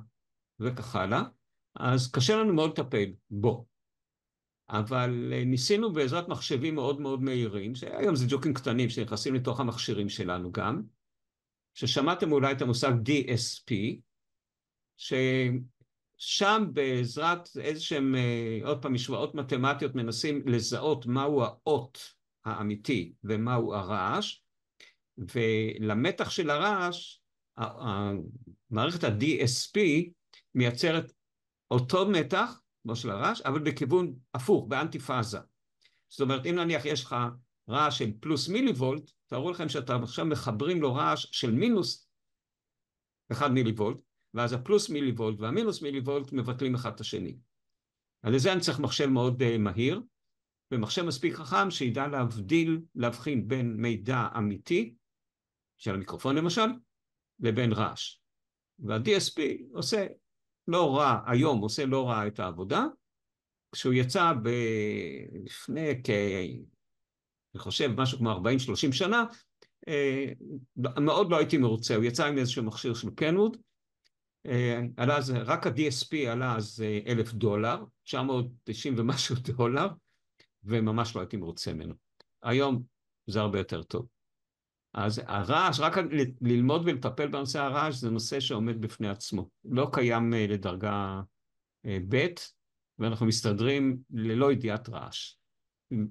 וכך הלאה, אז קשה לנו מאוד לטפל בו. אבל ניסינו בעזרת מחשבים מאוד מאוד מהירים, שהיום זה ג'וקים קטנים שנכנסים לתוך המכשירים שלנו גם, ששמעתם אולי את המושג DSP, ששם בעזרת איזשהם, עוד פעם, משוואות מתמטיות מנסים לזהות מהו האות האמיתי ומהו הרעש, ולמתח של הרעש, מערכת ה-DSP מייצרת אותו מתח, לא של הרעש, אבל בכיוון הפוך, באנטי-פאזה. זאת אומרת, אם נניח יש לך רעש של פלוס מיליוולט, תראו לכם שאתה עכשיו מחברים לו רעש של מינוס 1 מיליוולט, ואז הפלוס מיליוולט והמינוס מיליוולט מבטלים אחד את השני. אז לזה אני צריך מחשב מאוד מהיר, ומחשב מספיק חכם שידע להבחין בין מידע אמיתי, של המיקרופון למשל, לבין רעש. וה-DSP עושה לא רע, היום עושה לא רע את העבודה, כשהוא יצא לפני אני חושב משהו כמו 40-30 שנה, מאוד לא הייתי מרוצה, הוא יצא עם איזשהו מכשיר של קנווד, עלה אז, רק ה-DSP עלה אז $1,000, 990 ומשהו דולר, וממש לא הייתי מרוצה ממנו. היום זה הרבה יותר טוב. אז הרעש, רק ללמוד ולטפל בנושא הרעש, זה נושא שעומד בפני עצמו. לא קיים לדרגה ב', ואנחנו מסתדרים ללא ידיעת רעש,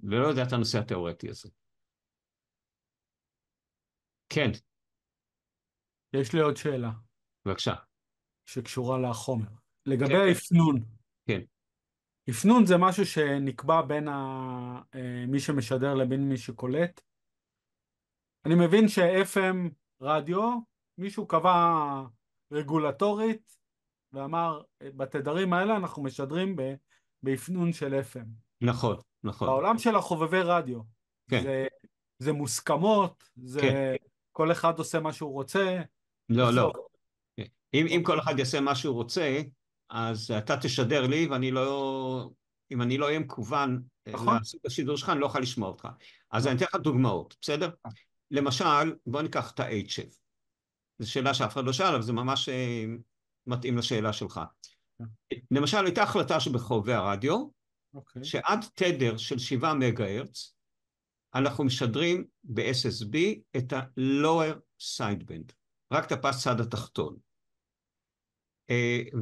ללא ידיעת הנושא התיאורטי הזה. כן. יש לי עוד שאלה. בבקשה. שקשורה לחומר. לגבי האפנון. כן. אפנון זה משהו שנקבע בין מי שמשדר לבין מי שקולט. אני מבין ש-FM רדיו, מישהו קבע רגולטורית, ואמר, בתדרים האלה אנחנו משדרים באפנון של FM. נכון, נכון. בעולם של החובבי רדיו, כן. זה מוסכמות, זה כן. כל אחד עושה מה שהוא רוצה. לא, לא. אם כל אחד יעשה מה שהוא רוצה, אז אתה תשדר לי, אם אני לא אהיה מקוון לעשות השידור שלך, אני לא אוכל לשמוע אותך. אז אני אתן לך דוגמאות, בסדר? למשל, בוא ניקח את ה-HF. זו שאלה שאף אחד לא שאל, אבל זה ממש מתאים לשאלה שלך. למשל, הייתה החלטה שבחובבי הרדיו, שעד תדר של 7 מגה-הרץ, אנחנו משדרים ב-SSB את ה-lower sideband, רק את הפס צד התחתון.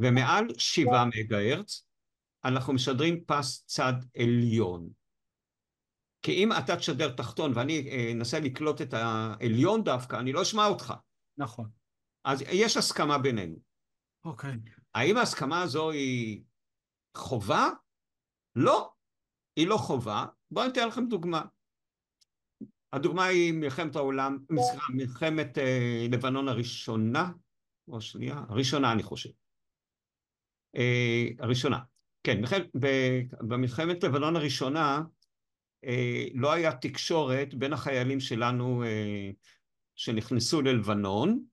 ומעל 7 מגה-הרץ, אנחנו משדרים פס צד עליון. כי אם אתה תשדר תחתון ואני אנסה לקלוט את העליון דווקא, אני לא אשמע אותך. נכון. אז יש הסכמה בינינו. אוקיי. האם ההסכמה הזו היא חובה? לא, היא לא חובה. בואו ניתן לכם דוגמה. הדוגמה היא מלחמת העולם, מלחמת לבנון הראשונה, או השנייה, הראשונה אני חושב. הראשונה. כן, במלחמת לבנון הראשונה, לא היה תקשורת בין החיילים שלנו שנכנסו ללבנון,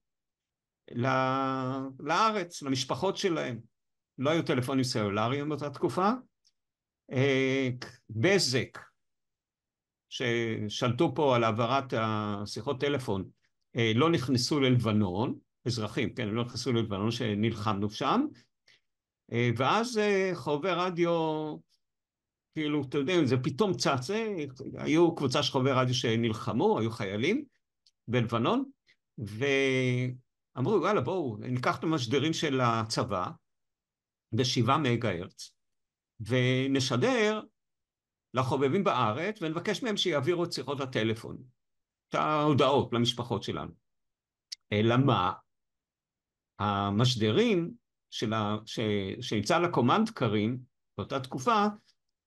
לארץ, למשפחות שלהם. לא היו טלפונים סלולריים באותה תקופה. בזק, ששלטו פה על העברת השיחות טלפון, לא נכנסו ללבנון, אזרחים, כן, לא נכנסו ללבנון שנלחמנו שם, ואז חובבי רדיו, כאילו, אתם יודעים, זה פתאום צץ, היו קבוצה של חובבי רדיו שנלחמו, היו חיילים בלבנון, אמרו, וואלה, בואו, ניקח את המשדרים של הצבא, ב7 מגה הרץ, ונשדר לחובבים בארץ, ונבקש מהם שיעבירו את שיחות הטלפון, את ההודעות למשפחות שלנו. אלא מה? המשדרים שנמצא על הקומנד קרים, באותה תקופה,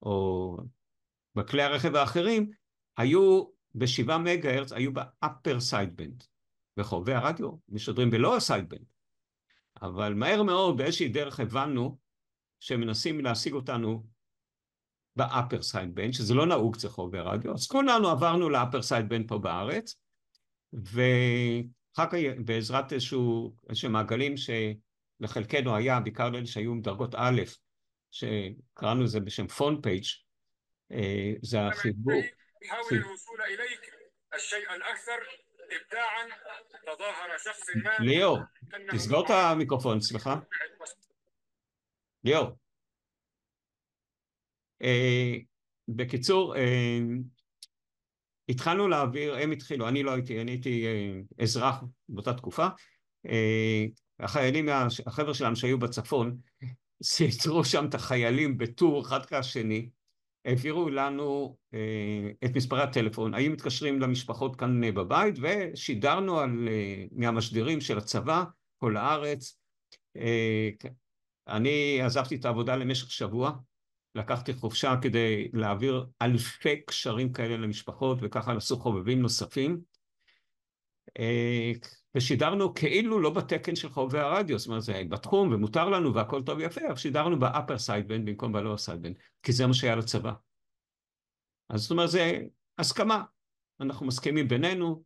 או בכלי הרכב האחרים, היו ב7 מגה הרץ, היו ב-upper sideband. וחובבי הרדיו משדרים ב-lower sideband. אבל מהר מאוד, באיזושהי דרך הבנו, שמנסים להשיג אותנו ב-upper sideband, שזה לא נהוג אצל חובבי הרדיו, אז כולנו עברנו ל-upper sideband פה בארץ, ואחר כך בעזרת איזשהו מעגלים שלחלקנו היה, בעיקר לאלה שהיו עם דרגות א', שקראנו לזה בשם פון פייג', זה החיבור. يحاول الوصول إليك الشيء الأكثر إبداعا تظاهر شخص ما ליאור, תסגור את המיקרופון, סליחה. ליאור. בקיצור, התחלנו להעביר, הם התחילו, אני לא הייתי, אני הייתי אזרח באותה תקופה, החיילים, החבר'ה שלנו שהיו בצפון, סייצרו שם את החיילים בטור אחד כשני, העבירו לנו את מספרי הטלפון, היו מתקשרים למשפחות כאן בבית, ושידרנו מהמשדרים של הצבא, כל הארץ. אני עזבתי את העבודה למשך שבוע, לקחתי חופשה כדי להעביר אלפי קשרים כאלה למשפחות, וככה עשו חובבים נוספים, ושידרנו כאילו לא בתקן של חובבי הרדיו, זאת אומרת, זה בתחום ומותר לנו והכל טוב ויפה, אבל שידרנו ב-upper sideband במקום ב-lower sideband, כי זה מה שהיה לצבא. אז זאת אומרת, זה הסכמה, אנחנו מסכימים בינינו,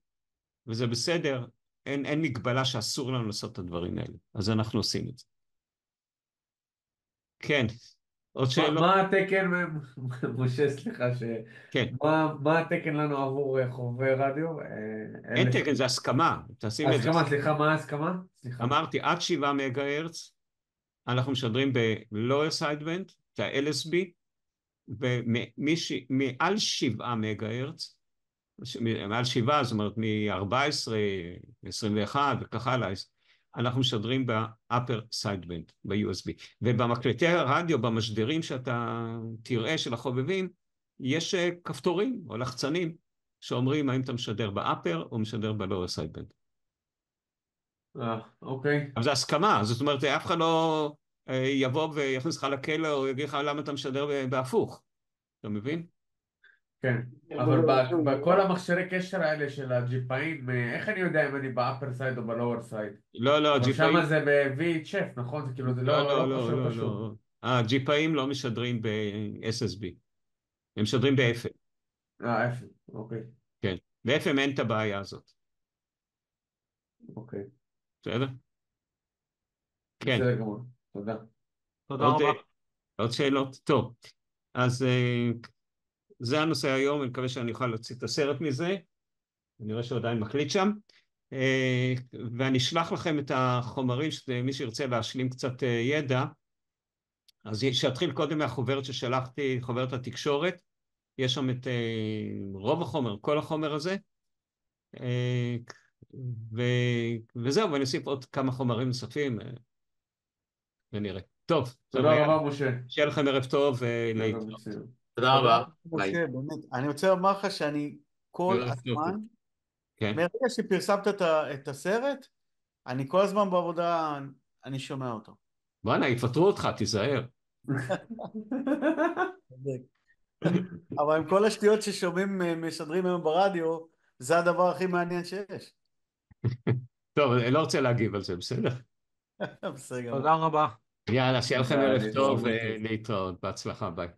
וזה בסדר, אין מגבלה שאסור לנו לעשות את הדברים האלה, אז אנחנו עושים את זה. כן, עוד שאלות? מה התקן, משה, סליחה, כן. מה התקן לנו עבור חובבי רדיו? אין תקן, זה הסכמה. הסכמה, סליחה, מה ההסכמה? אמרתי, עד 7 מגה הרץ, אנחנו משדרים ב-lower sideband, את ה-LSB, ומעל 7 מגה הרץ, מעל 7, זאת אומרת מ-14, 21 וכך הלאה, אנחנו משדרים ב-upper sideband, ב-USB. ובמקלטי הרדיו, במשדרים שאתה תראה של החובבים, יש כפתורים או לחצנים שאומרים האם אתה משדר ב-upper או משדר ב-lower sideband. אוקיי. אבל זה הסכמה, זאת אומרת, אף אחד לא יבוא ויכניס לך לכלא או יגיד לך למה אתה משדר בהפוך. אתה מבין? כן, אבל בכל המכשירי קשר האלה של הג'יפאים, איך אני יודע אם אני באפר סייד או בלואוור סייד? לא, הג'יפאים... שם זה ב-VHF, נכון? זה כאילו, זה לא קשור. הג'יפאים לא משדרים ב-SSB, הם משדרים ב-FM. FM, אוקיי. כן, ב-FM אין את הבעיה הזאת. אוקיי. בסדר? כן. בסדר גמור, תודה. תודה רבה. עוד שאלות? טוב, אז... זה הנושא היום, אני מקווה שאני אוכל להוציא את הסרט מזה, אני רואה שהוא עדיין מקליט שם, ואני אשלח לכם את החומרים, שמי שירצה להשלים קצת ידע, אז שיתחיל קודם מהחוברת ששלחתי, חוברת התקשורת, יש שם את רוב החומר, כל החומר הזה, וזהו, ואני אוסיף עוד כמה חומרים נוספים, ונראה. טוב, תודה רבה משה. שיהיה לכם ערב טוב ולהתראות. תודה רבה. משה, באמת. אני רוצה לומר לך שאני כל הזמן, מרגע שפרסמת את הסרט, אני כל הזמן בעבודה, אני שומע אותו. בוא'נה, יפטרו אותך, תיזהר. אבל עם כל השטויות ששומעים משדרים היום ברדיו, זה הדבר הכי מעניין שיש. טוב, אני לא רוצה להגיב על זה, בסדר? בסדר. תודה רבה. יאללה, שיהיה לכם ערב טוב ולהתראות, בהצלחה, ביי.